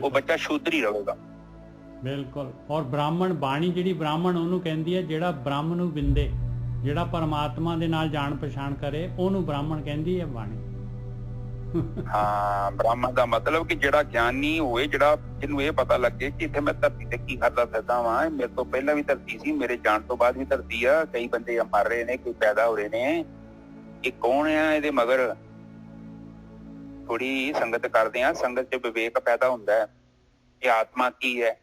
ਉਹ ਬੱਚਾ ਸ਼ੂਦਰ ਹੀ ਰਹੇਗਾ। ਬਿਲਕੁਲ। ਔਰ ਬ੍ਰਾਹਮਣ ਬਾਣੀ ਜਿਹੜੀ ਬ੍ਰਾਹਮਣ ਉਹਨੂੰ ਕਹਿੰਦੀ ਹੈ ਜਿਹੜਾ ਬ੍ਰਹਮ ਨੂੰ ਬਿੰਦੇ, ਜਿਹੜਾ ਪਰਮਾਤਮਾ ਦੇ ਨਾਲ ਜਾਣ ਪਛਾਣ ਕਰੇ, ਉਹਨੂੰ ਬ੍ਰਾਹਮਣ ਕਹਿੰਦੀ ਹੈ ਬਾਣੀ। ਹਾਂ, ਬ੍ਰਾਹਮਣ ਦਾ ਮਤਲਬ ਕਿ ਜਿਹੜਾ ਗਿਆਨੀ ਹੋਵੇ, ਜਿਹੜਾ ਜਿਹਨੂੰ ਇਹ ਪਤਾ ਲੱਗੇ ਕਿ ਇੱਥੇ ਮੈਂ ਧਰਤੀ ਤੇ ਕੀ ਕਰਦਾ ਫਿਰਦਾ ਵਾਂ, ਮੇਰੇ ਤੋਂ ਪਹਿਲਾਂ ਵੀ ਧਰਤੀ ਸੀ, ਮੇਰੇ ਜਾਣ ਤੋਂ ਬਾਅਦ ਵੀ ਧਰਤੀ ਆ, ਕਈ ਬੰਦੇ ਮਰ ਰਹੇ ਨੇ, ਕੋਈ ਪੈਦਾ ਹੋ ਰਹੇ ਨੇ, ਇਹ ਕੌਣ ਆ, ਇਹਦੇ ਮਗਰ ਥੋੜੀ ਸੰਗਤ ਕਰਦੇ ਆ। ਸੰਗਤ 'ਚ ਵਿਵੇਕ ਪੈਦਾ ਹੁੰਦਾ ਹੈ। ਇਹ ਆਤਮਾ ਕੀ ਹੈ,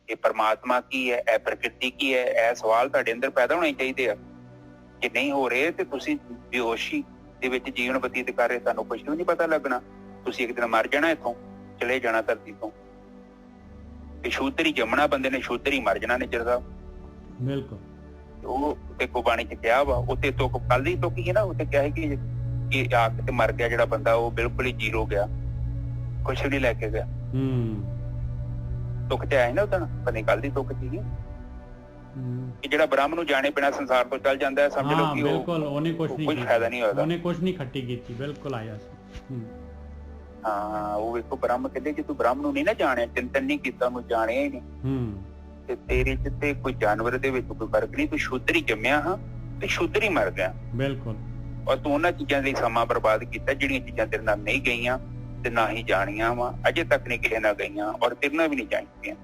ਇਹ ਪਰਮਾਤਮਾ ਕੀ ਹੈ, ਇਹ ਪ੍ਰਕਿਰਤੀ ਕੀ ਹੈ, ਇਹ ਸਵਾਲ ਤੁਹਾਡੇ ਅੰਦਰ ਪੈਦਾ ਹੋਣੇ ਚਾਹੀਦੇ ਆ। ਜੇ ਨਹੀਂ ਹੋ ਰਹੇ ਤੇ ਤੁਸੀਂ ਬੇਹੋਸ਼ੀ ਦੇ ਵਿੱਚ ਜੀਵਨ ਬਤੀਤ ਕਰ ਰਹੇ, ਤੁਹਾਨੂੰ ਕੁਝ ਵੀ ਨਹੀਂ ਪਤਾ ਲੱਗਣਾ। ਤੁਸੀਂ ਇੱਕ ਦਿਨ ਮਰ ਜਾਣਾ, ਇੱਥੋਂ ਚਲੇ ਜਾਣਾ ਧਰਤੀ ਤੋਂ। ਤੇ ਸ਼ੂਦਰ ਹੀ ਜੰਮਣਾ ਬੰਦੇ ਨੇ, ਸ਼ੂਦਰ ਹੀ ਮਰ ਜਾਣਾ ਨਿਜਰ ਸਾਹਿਬ। ਬਿਲਕੁਲ। ਉਹ ਤੇ ਬਾਣੀ 'ਚ ਕਿਹਾ ਵਾ, ਉੱਤੇ ਤੁਕ ਕੱਲ ਦੀ ਤੁਕੀ ਹੈ ਨਾ, ਉੱਤੇ ਕਿਹਾ ਕਿ ਇਹ ਆ ਕੇ ਤੇ ਮਰ ਗਿਆ ਜਿਹੜਾ ਬੰਦਾ, ਉਹ ਬਿਲਕੁਲ ਹੀ ਜ਼ੀਰੋ ਗਿਆ, ਕੁਛ ਵੀ ਨਹੀਂ ਲੈ ਕੇ ਗਿਆ। ਤੁਕ ਤੇ ਆਏ ਨਾ ਉਦਣ, ਪਤਾ ਕੱਲ ਦੀ ਤੁਕ ਸੀਗੀ ਕਿ ਜਿਹੜਾ ਬ੍ਰਹਮ ਨੂੰ ਜਾਣੇ ਬਿਨਾਂ ਸੰਸਾਰ ਤੋਂ ਚੱਲ ਜਾਂਦਾ ਹੈ, ਸਮਝ ਲਓ ਕਿ ਬਿਲਕੁਲ ਉਹਨੇ ਕੁਝ ਫਾਇਦਾ ਨਹੀਂ ਹੋਇਆ, ਉਹਨੇ ਕੁਝ ਨਹੀਂ ਖੱਟੀ ਕੀਤੀ। ਬਿਲਕੁਲ ਆਇਆ ਸੀ। ਹਾਂ, ਉਹ ਵੇਖੋ ਬ੍ਰਹਮ ਕਹਿੰਦੇ ਜੇ ਤੂੰ ਬ੍ਰਹਮ ਨੂੰ ਨਹੀਂ ਨਾ ਜਾਣਿਆ, ਚਿੰਤਨ ਨਹੀਂ ਕੀਤਾ, ਉਹਨੂੰ ਜਾਣਿਆ ਹੀ ਨਹੀਂ, ਤੇ ਤੇਰੇ ਚ ਤੇ ਕੋਈ ਜਾਨਵਰ ਦੇ ਵਿੱਚ ਕੋਈ ਫਰਕ ਨਹੀਂ। ਤੂੰ ਸ਼ੂਦਰ ਹੀ ਜੰਮਿਆ ਹਾਂ ਤੇ ਸ਼ੂਦਰ ਹੀ ਮਰ ਗਿਆ। ਬਿਲਕੁਲ। ਔਰ ਤੂੰ ਉਹਨਾਂ ਚੀਜ਼ਾਂ ਲਈ ਸਮਾਂ ਬਰਬਾਦ ਕੀਤਾ ਜਿਹੜੀਆਂ ਚੀਜ਼ਾਂ ਤੇਰੇ ਨਾਲ ਨਹੀਂ ਗਈਆਂ ਤੇ ਨਾ ਹੀ ਜਾਣੀਆਂ ਵਾ, ਅਜੇ ਤੱਕ ਨਹੀਂ ਕਿਸੇ ਨਾਲ ਗਈਆਂ ਔਰ ਤੇਰੇ ਨਾਲ ਵੀ ਨਹੀਂ ਜਾਣੀਆਂ।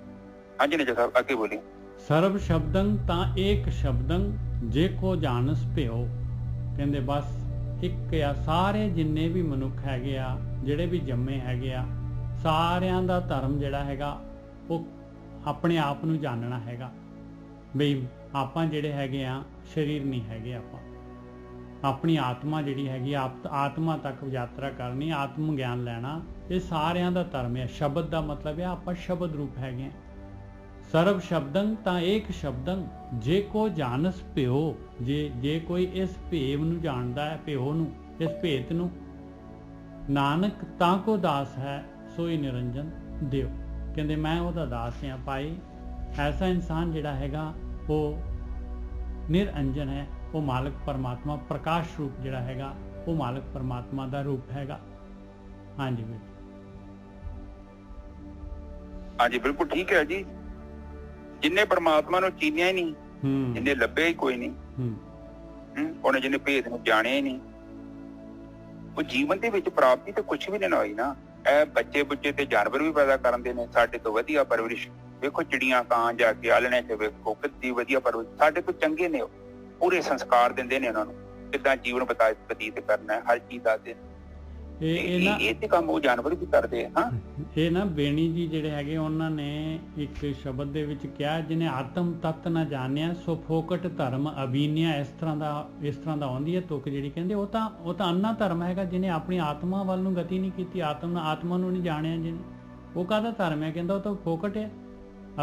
ਹਾਂਜੀ ਨੇਜਾ ਸਾਹਿਬ ਅੱਗੇ ਬੋਲੀ। ਸਰਬ ਸ਼ਬਦੰ ਤਾਂ ਏਕ ਸ਼ਬਦੰ ਜੇ ਕੋ ਜਾਣਸ ਭਿਓ। ਕਹਿੰਦੇ ਬਸ ਇੱਕ ਆ, ਸਾਰੇ ਜਿੰਨੇ ਵੀ ਮਨੁੱਖ ਹੈਗੇ ਆ, ਜਿਹੜੇ ਵੀ ਜੰਮੇ ਹੈਗੇ ਆ, ਸਾਰਿਆਂ ਦਾ ਧਰਮ ਜਿਹੜਾ ਹੈਗਾ ਉਹ ਆਪਣੇ ਆਪ ਨੂੰ ਜਾਣਨਾ ਹੈਗਾ। ਬਈ ਆਪਾਂ ਜਿਹੜੇ ਹੈਗੇ ਆ ਸਰੀਰ ਨਹੀਂ ਹੈਗੇ, ਆਪਾਂ ਆਪਣੀ ਆਤਮਾ ਜਿਹੜੀ ਹੈਗੀ ਆਤਮਾ ਤੱਕ ਯਾਤਰਾ ਕਰਨੀ, ਆਤਮ ਗਿਆਨ ਲੈਣਾ, ਇਹ ਸਾਰਿਆਂ ਦਾ ਧਰਮ ਹੈ। ਸ਼ਬਦ ਦਾ ਮਤਲਬ ਹੈ ਆਪਾਂ ਸ਼ਬਦ ਰੂਪ ਹੈਗੇ ਆ। ਸਰਬ ਸ਼ਬਦੰ ਤਾਂ ਏਕ ਸ਼ਬਦੰ ਜੇ ਕੋ ਜਾਣਸ ਭਿਓ। ਜੇ ਕੋਈ ਇਸ ਭੇਵ ਨੂੰ ਜਾਣਦਾ ਹੈ, ਭਿਓ ਨੂੰ, ਇਸ ਭੇਤ ਨੂੰ, ਨਾਨਕ ਤਾਂ ਕੋ ਦਾਸ ਹੈ ਸੋਈ ਨਿਰੰਜਨ ਦਿਓ। ਕਹਿੰਦੇ ਮੈਂ ਉਹਦਾ ਦਾਸ ਹਾਂ ਭਾਈ। ਐਸਾ ਇਨਸਾਨ ਜਿਹੜਾ ਹੈਗਾ ਉਹ ਨਿਰੰਜਨ ਹੈ, ਉਹ ਮਾਲਕ ਪਰਮਾਤਮਾ ਪ੍ਰਕਾਸ਼ ਰੂਪ ਜਿਹੜਾ ਹੈਗਾ ਉਹ ਮਾਲਕ ਪਰਮਾਤਮਾ ਦਾ ਰੂਪ ਹੈਗਾ। ਹਾਂਜੀ ਹਾਂਜੀ ਬਿਲਕੁਲ ਠੀਕ ਹੈ ਜੀ। ਜਿੰਨੇ ਪਰਮਾਤਮਾ ਨੂੰ ਚੀਨਿਆ ਹੀ ਨਹੀਂ, ਜਿੰਨੇ ਲੱਭਿਆ ਹੀ ਕੋਈ ਨਹੀਂ, ਉਹਨੇ ਜਿਹਨੇ ਭੇਦ ਨੂੰ ਜਾਣਿਆ ਹੀ ਨਹੀਂ, ਉਹ ਜੀਵਨ ਦੇ ਵਿੱਚ ਪ੍ਰਾਪਤੀ ਤੇ ਕੁਛ ਵੀ ਨਹੀਂ ਹੋਈ ਨਾ। ਇਹ ਬੱਚੇ ਬੁੱਚੇ ਤੇ ਜਾਨਵਰ ਵੀ ਪੈਦਾ ਕਰਦੇ ਨੇ, ਸਾਡੇ ਤੋਂ ਵਧੀਆ ਪਰਵਰਿਸ਼। ਵੇਖੋ ਚਿੜੀਆਂ ਕਾਂ ਜਾ ਕੇ ਆਲਣੇ ਚ ਵੇਖੋ ਕਿੰਨੀ ਵਧੀਆ ਪਰਵਰਿਸ਼, ਸਾਡੇ ਤੋਂ ਚੰਗੇ ਨੇ। ਉਹ ਪੂਰੇ ਸੰਸਕਾਰ ਦਿੰਦੇ ਨੇ ਉਹਨਾਂ ਨੂੰ, ਕਿੱਦਾਂ ਜੀਵਨ ਬਤੀਤ ਕਰਨਾ ਹੈ, ਹਰ ਚੀਜ਼ ਦੱਸਦੇ ਨੇ। ਇਹ ਤੇ ਕੰਮ ਉਹ ਜਾਨਵਰ ਵੀ ਕਰਦੇ ਆ। ਹਾਂ, ਇਹ ਨਾ ਬੇਣੀ ਜੀ ਜਿਹੜੇ ਹੈਗੇ ਉਹਨਾਂ ਨੇ ਇੱਕ ਸ਼ਬਦ ਦੇ ਵਿੱਚ ਕਿਹਾ, ਜਿਹਨੇ ਆਤਮ ਤਤ ਨਾ ਜਾਣਿਆ ਸੋ ਫੋਕਟ ਧਰਮ ਅਬੀਨਿਆ। ਇਸ ਤਰ੍ਹਾਂ ਦਾ ਆਉਂਦੀ ਹੈ ਤੁਕ ਜਿਹੜੀ, ਕਹਿੰਦੇ ਉਹ ਤਾਂ ਅੰਨਾ ਧਰਮ ਹੈਗਾ ਜਿਹਨੇ ਆਪਣੀ ਆਤਮਾ ਵੱਲ ਨੂੰ ਗਤੀ ਨਹੀਂ ਕੀਤੀ, ਆਤਮਾ ਨੂੰ ਨਹੀਂ ਜਾਣਿਆ ਜਿਹਨੇ, ਉਹ ਕਾਹਦਾ ਧਰਮ ਹੈ? ਕਹਿੰਦਾ ਉਹ ਤਾਂ ਫੋਕਟ ਹੈ।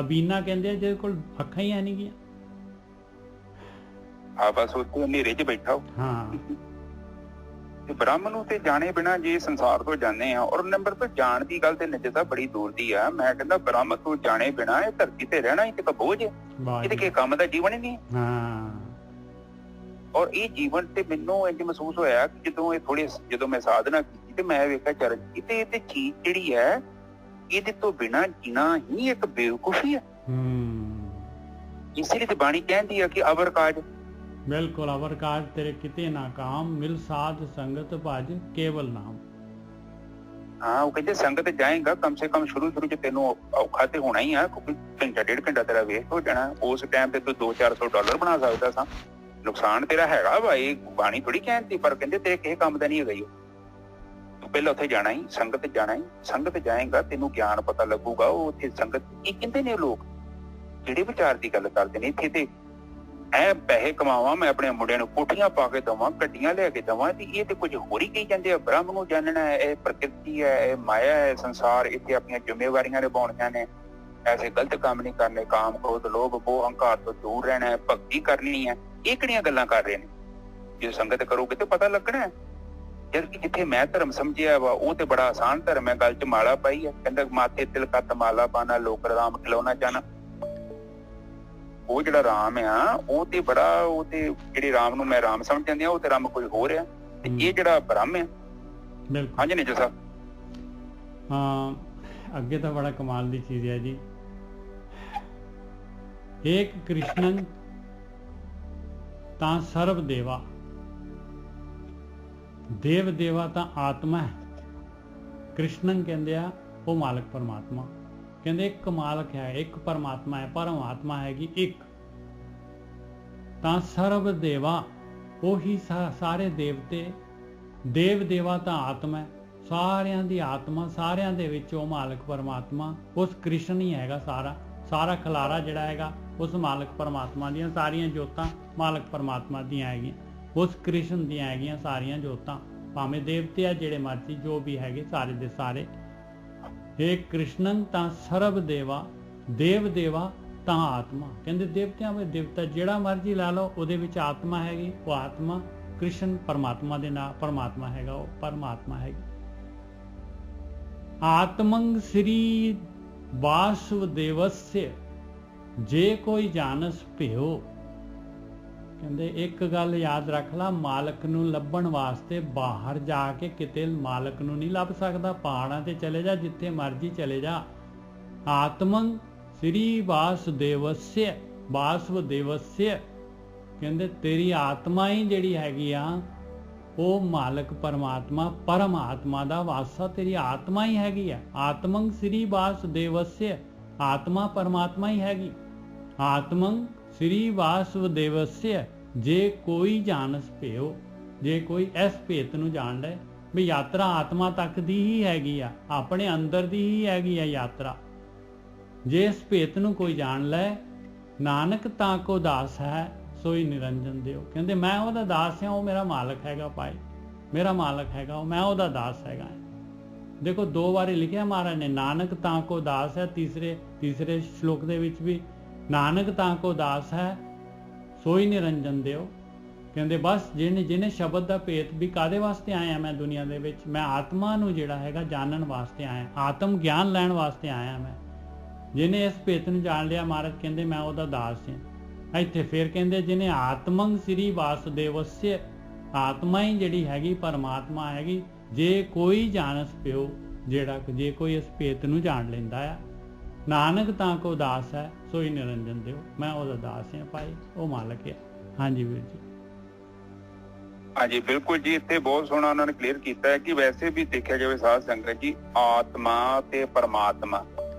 ਅਬੀਨਾ ਕਹਿੰਦੇ ਆ ਜਿਹਦੇ ਕੋਲ ਅੱਖਾਂ ਹੀ ਹੈ ਨਹੀਂ ਗੀਆਂ। ਬਸ ਉੱਥੇ ਹਨੇਰੇ 'ਚ ਬੈਠਾ ਹੋ। ਹਾਂ, ਤੇ ਬ੍ਰਹਮ ਨੂੰ ਤੇ ਜਾਣੇ ਬਿਨਾ ਜੇ ਸੰਸਾਰ ਤੋਂ ਜਾਂਦੇ ਆ। ਔਰ ਨੰਬਰ ਤੋਂ ਜਾਣ ਦੀ ਗੱਲ ਤੇ ਨਿਜਤਾ ਬੜੀ ਦੂਰ ਦੀ ਆ। ਮੈਂ ਕਹਿੰਦਾ ਬ੍ਰਹਮ ਤੋਂ ਜਾਣੇ ਬਿਨਾ ਇਹ ਧਰਤੀ ਤੇ ਰਹਿਣਾ ਹੀ ਤੇ ਬੋਝ ਹੈ, ਇਹਦੇ ਕਿਸੇ ਕੰਮ ਦਾ ਜੀਵਨ ਹੀ ਨਹੀਂ। ਔਰ ਇਹ ਜੀਵਨ ਤੇ ਮੈਨੂੰ ਇੰਜ ਮਹਿਸੂਸ ਹੋਇਆ ਕਿ ਜਦੋਂ ਮੈਂ ਸਾਧਨਾ ਕੀਤੀ ਤੇ ਮੈਂ ਵੇਖਿਆ ਚਰਨ ਇਹ ਤੇ ਚੀਜ਼ ਜਿਹੜੀ ਹੈ ਇਹਦੇ ਤੋਂ ਬਿਨਾ ਜੀਣਾ ਹੀ ਇੱਕ ਬੇਵਕੂਫੀ ਹੈ। ਇਸੇ ਲਈ ਤੇ ਬਾਣੀ ਕਹਿੰਦੀ ਆ ਕਿ ਅਵਰ ਕਾਜ। ਬਿਲਕੁਲ, ਅਵਰ ਕਾਜ ਤੇਰੇ ਕਿਤੇ ਨਾ ਕਾਮ, ਮਿਲ ਸਾਧ ਸੰਗਤ ਭਜ ਕੇਵਲ ਨਾਮ। ਹਾਂ, ਉਹ ਕਹਿੰਦੇ ਸੰਗਤ ਜਾਏਗਾ ਕਮ ਸੇ ਕਮ ਸ਼ੁਰੂ ਚ ਤੈਨੂੰ ਔਖਾ ਤੇ ਹੋਣਾ ਹੀ ਆ, ਕਿਉਂਕਿ ਘੰਟਾ ਡੇਢ ਘੰਟਾ ਤੇਰਾ ਵੇਸਟ ਹੋ ਜਾਣਾ। ਉਸ ਟਾਈਮ ਤੇ ਤੂੰ $200-400 ਬਣਾ ਸਕਦਾ ਸਾਂ। ਨੁਕਸਾਨ ਤੇਰਾ ਹੈਗਾ ਵਾ, ਇਹ ਬਾਣੀ ਥੋੜੀ ਕਹਿੰਦੀ, ਪਰ ਕਹਿੰਦੇ ਤੇਰੇ ਕਿਸੇ ਕੰਮ ਦਾ ਨਹੀਂ ਹੈਗਾ। ਤੂੰ ਪਹਿਲਾਂ ਉੱਥੇ ਜਾਣਾ ਹੀ, ਸੰਗਤ ਜਾਣਾ ਹੀ। ਸੰਗਤ ਜਾਏਗਾ ਤੈਨੂੰ ਗਿਆਨ ਪਤਾ ਲੱਗੂਗਾ। ਉਹ ਉੱਥੇ ਸੰਗਤ ਇਹ ਕਹਿੰਦੇ ਨੇ ਲੋਕ ਜਿਹੜੇ ਵਿਚਾਰ ਦੀ ਗੱਲ ਕਰਦੇ ਨੇ, ਇੱਥੇ ਤੇ ਐ ਪੈਸੇ ਕਮਾਵਾਂ, ਮੈਂ ਆਪਣੇ ਮੁੰਡਿਆਂ ਨੂੰ ਕੋਠੀਆਂ ਪਾ ਕੇ ਦੇਵਾਂ, ਗੱਡੀਆਂ ਲੈ ਕੇ ਦੇਵਾਂ, ਤੇ ਇਹ ਤੇ ਕੁਝ ਹੋਰ ਹੀ ਕਹੀ ਜਾਂਦੇ ਆ। ਬ੍ਰਹਮ ਨੂੰ ਜਾਣਨਾ ਹੈ, ਇਹ ਪ੍ਰਕਿਰਤੀ ਹੈ, ਇਹ ਮਾਇਆ ਹੈ, ਸੰਸਾਰ, ਇੱਥੇ ਆਪਣੀਆਂ ਜ਼ਿੰਮੇਵਾਰੀਆਂ ਨਿਭਾਉਣੀਆਂ ਨੇ, ਐਸੇ ਗਲਤ ਕੰਮ ਨਹੀਂ ਕਰਨੇ, ਕਾਮ ਕ੍ਰੋਧ ਲੋਭ ਮੋਹ ਹੰਕਾਰ ਤੋਂ ਦੂਰ ਰਹਿਣਾ ਹੈ, ਭਗਤੀ ਕਰਨੀ ਹੈ। ਇਹ ਕਿਹੜੀਆਂ ਗੱਲਾਂ ਕਰ ਰਹੇ ਨੇ? ਜੇ ਸੰਗਤ ਕਰੋਗੇ ਤੇ ਪਤਾ ਲੱਗਣਾ ਹੈ। ਜਦ ਕਿ ਜਿੱਥੇ ਮੈਂ ਧਰਮ ਸਮਝਿਆ ਵਾ ਉਹ ਤੇ ਬੜਾ ਆਸਾਨ ਧਰਮ ਹੈ। ਗੱਲ 'ਚ ਮਾਲਾ ਪਾਈ ਹੈ, ਕਹਿੰਦਾ ਮਾਥੇ ਤਿਲਕਤ ਮਾਲਾ ਪਾਣਾ ਲੋਕ ਰਾਮ ਖਿਲਾਉਣਾ ਚਾਹਣਾ। ਉਹ ਜਿਹੜਾ ਰਾਮ ਆ ਉਹ ਤੇ ਜਿਹੜੇ ਰਾਮ ਨੂੰ ਮੈਂ ਰਾਮ ਸਮਝ ਜਾਂਦੇ ਆ, ਉਹ ਤੇ ਰਾਮ ਕੋਈ ਹੋਰ ਆ, ਤੇ ਇਹ ਜਿਹੜਾ ਬ੍ਰਹਮ ਆ। ਹਾਂਜੀ ਨਿਜਾ ਸਾਹਿਬ। ਹਾਂ, ਅੱਗੇ ਤਾਂ ਬੜਾ ਕਮਾਲ ਦੀ ਚੀਜ਼ ਹੈ ਜੀ। ਏਕ ਕ੍ਰਿਸ਼ਨਨ ਤਾਂ ਸਰਬ ਦੇਵਾ। ਦੇਵ ਦੇਵਾ ਤਾਂ ਆਤਮਾ ਹੈ। ਕ੍ਰਿਸ਼ਨਨ ਕਹਿੰਦੇ ਆ ਉਹ ਮਾਲਕ ਪਰਮਾਤਮਾ। ਕਹਿੰਦੇ ਇੱਕ ਮਾਲਕ ਹੈ, ਇੱਕ ਪਰਮਾਤਮਾ ਹੈ, ਪਰਮਾਤਮਾ ਹੈਗੀ ਇੱਕ। ਤਾਂ ਸਰਬ ਦੇਵਾ ਉਹੀ ਸਾਰੇ ਦੇਵਤੇ। ਦੇਵ ਦੇਵਾ ਤਾਂ ਆਤਮਾ ਹੈ, ਸਾਰਿਆਂ ਦੀ ਆਤਮਾ, ਸਾਰਿਆਂ ਦੇ ਵਿੱਚ ਉਹ ਮਾਲਕ ਪਰਮਾਤਮਾ, ਉਸ ਕ੍ਰਿਸ਼ਨ ਹੀ ਹੈਗਾ। ਸਾਰਾ ਖਲਾਰਾ ਜਿਹੜਾ ਹੈਗਾ ਉਸ ਮਾਲਕ ਪਰਮਾਤਮਾ ਦੀਆਂ, ਸਾਰੀਆਂ ਜੋਤਾਂ ਮਾਲਕ ਪਰਮਾਤਮਾ ਦੀਆਂ ਹੈਗੀਆਂ, ਉਸ ਕ੍ਰਿਸ਼ਨ ਦੀਆਂ ਹੈਗੀਆਂ ਸਾਰੀਆਂ ਜੋਤਾਂ। ਭਾਵੇਂ ਦੇਵਤੇ ਆ ਜਿਹੜੇ ਮਰਜ਼ੀ ਜੋ ਵੀ ਹੈਗੇ ਸਾਰੇ ਦੇ ਸਾਰੇ। हे ਕ੍ਰਿਸ਼ਨਨ ਤਾਂ ਸਰਬ ਦੇਵਾ, ਦੇਵ ਦੇਵਾ ਤਾਂ ਆਤਮਾ। ਕਹਿੰਦੇ ਦੇਵਤਿਆਂ ਵਿੱਚ ਦੇਵਤਾ ਜਿਹੜਾ ਮਰਜ਼ੀ ਲਾ ਲਓ, ਉਹਦੇ ਵਿੱਚ ਆਤਮਾ ਹੈਗੀ, ਉਹ ਆਤਮਾ ਕ੍ਰਿਸ਼ਨ ਪਰਮਾਤਮਾ ਦੇ ਨਾਲ ਪਰਮਾਤਮਾ ਹੈਗਾ, ਉਹ ਪਰਮਾਤਮਾ ਹੈਗੀ। ਆਤਮੰਗ ਸ੍ਰੀ ਵਾਸੁਦੇਵस्य ਜੇ ਕੋਈ ਜਾਣਸ ਭਿਓ। ਕਹਿੰਦੇ ਇੱਕ ਗੱਲ ਯਾਦ ਰੱਖ ਲਾ, ਮਾਲਕ ਨੂੰ ਲੱਭਣ ਵਾਸਤੇ ਬਾਹਰ ਜਾ ਕੇ ਕਿਤੇ ਮਾਲਕ ਨੂੰ ਨਹੀਂ ਲੱਭ ਸਕਦਾ। ਪਹਾੜਾਂ ਤੇ ਚਲੇ ਜਾ, ਜਿੱਥੇ ਮਰਜ਼ੀ ਚਲੇ ਜਾ। ਆਤਮੰ श्री वासुदेवस्य वासुदेवस्य ਕਹਿੰਦੇ ਤੇਰੀ ਆਤਮਾ ਹੀ ਜਿਹੜੀ ਹੈਗੀ ਆ ਉਹ ਮਾਲਕ ਪਰਮਾਤਮਾ ਪਰਮਾਤਮਾ ਦਾ ਵਾਸਾ ਤੇਰੀ ਆਤਮਾ ਹੀ ਹੈਗੀ ਆ। ਆਤਮੰ ਸ੍ਰੀ ਵਾਸੁਦੇਵस्य ਆਤਮਾ ਪਰਮਾਤਮਾ ਹੀ ਹੈਗੀ। ਆਤਮੰ ਸ੍ਰੀ ਵਾਸੁਦੇਵस्य ਜੇ ਕੋਈ ਜਾਣਸ ਭਿਓ, ਜੇ ਕੋਈ ਇਸ ਭੇਤ ਨੂੰ ਜਾਣ ਲੈ ਵੀ ਯਾਤਰਾ ਆਤਮਾ ਤੱਕ ਦੀ ਹੀ ਹੈਗੀ ਆ, ਆਪਣੇ ਅੰਦਰ ਦੀ ਹੀ ਹੈਗੀ ਆ ਯਾਤਰਾ। ਜੇ ਇਸ ਭੇਤ ਨੂੰ ਕੋਈ ਜਾਣ ਲੈ, ਨਾਨਕ ਤਾਂ ਕੋ ਦਾਸ ਹੈ ਸੋਈ ਨਿਰੰਜਨ ਦਿਓ। ਕਹਿੰਦੇ ਮੈਂ ਉਹਦਾ ਦਾਸ ਹਾਂ, ਉਹ ਮੇਰਾ ਮਾਲਕ ਹੈਗਾ ਭਾਈ, ਮੇਰਾ ਮਾਲਕ ਹੈਗਾ ਉਹ, ਮੈਂ ਉਹਦਾ ਦਾਸ ਹੈਗਾ। ਦੇਖੋ 2 ਵਾਰੀ ਲਿਖਿਆ ਮਹਾਰਾਜ ਨੇ, ਨਾਨਕ ਤਾਂ ਕੋ ਦਾਸ ਹੈ। ਤੀਸਰੇ ਸ਼ਲੋਕ ਦੇ ਵਿੱਚ ਵੀ ਨਾਨਕ ਤਾਂ ਕੋ ਦਾਸ ਹੈ ਸੋਈ ਨਿਰੰਜਨ ਦਿਓ। ਕਹਿੰਦੇ ਬਸ ਜਿਹਨੇ ਸ਼ਬਦ ਦਾ ਭੇਤ ਵੀ ਕਾਦੇ ਵਾਸਤੇ ਆਇਆ ਮੈਂ ਦੁਨੀਆ ਦੇ ਵਿੱਚ, ਮੈਂ ਆਤਮਾ ਨੂੰ ਜਿਹੜਾ ਹੈਗਾ ਜਾਣਨ ਵਾਸਤੇ ਆਇਆ, ਆਤਮ ਗਿਆਨ ਲੈਣ ਵਾਸਤੇ ਆਇਆ ਮੈਂ। ਜਿਹਨੇ ਇਸ ਭੇਤ ਨੂੰ ਜਾਣ ਲਿਆ, ਮਹਾਰਾਜ ਕਹਿੰਦੇ ਮੈਂ ਉਹਦਾ ਦਾਸ ਹਾਂ। ਇੱਥੇ ਫਿਰ ਕਹਿੰਦੇ ਜਿਹਨੇ ਆਤਮੰ ਸ੍ਰੀ ਵਾਸੁਦੇਵस्य ਆਤਮਾ ਹੀ ਜਿਹੜੀ ਹੈਗੀ ਪਰਮਾਤਮਾ ਹੈਗੀ। ਜੇ ਕੋਈ ਜਾਣਸ ਪਿਓ, ਜਿਹੜਾ ਜੇ ਕੋਈ ਇਸ ਭੇਤ ਨੂੰ ਜਾਣ ਲੈਂਦਾ ਆ, ਨਾਨਕ ਤਾਂ ਕੋ ਦਾਸ ਹੈ ਸੋਈ ਨਿਰੰਜਨ ਦਿਓ। ਮੈਂ ਉਹਦਾ ਦਾਸ ਹਾਂ ਭਾਈ, ਉਹ ਮਾਲਕ ਹੈ। ਹਾਂਜੀ ਵੀਰ ਜੀ। ਹਾਂਜੀ ਬਿਲਕੁਲ ਜੀ, ਇੱਥੇ ਬਹੁਤ ਸੋਹਣਾ ਉਹਨਾਂ ਨੇ ਕਲੀਅਰ ਕੀਤਾ ਹੈ ਕਿ ਵੈਸੇ ਵੀ ਦੇਖਿਆ ਜਾਵੇ ਸਾਧ ਸੰਗਤ ਜੀ, ਆਤਮਾ ਤੇ ਪਰਮਾਤਮਾ,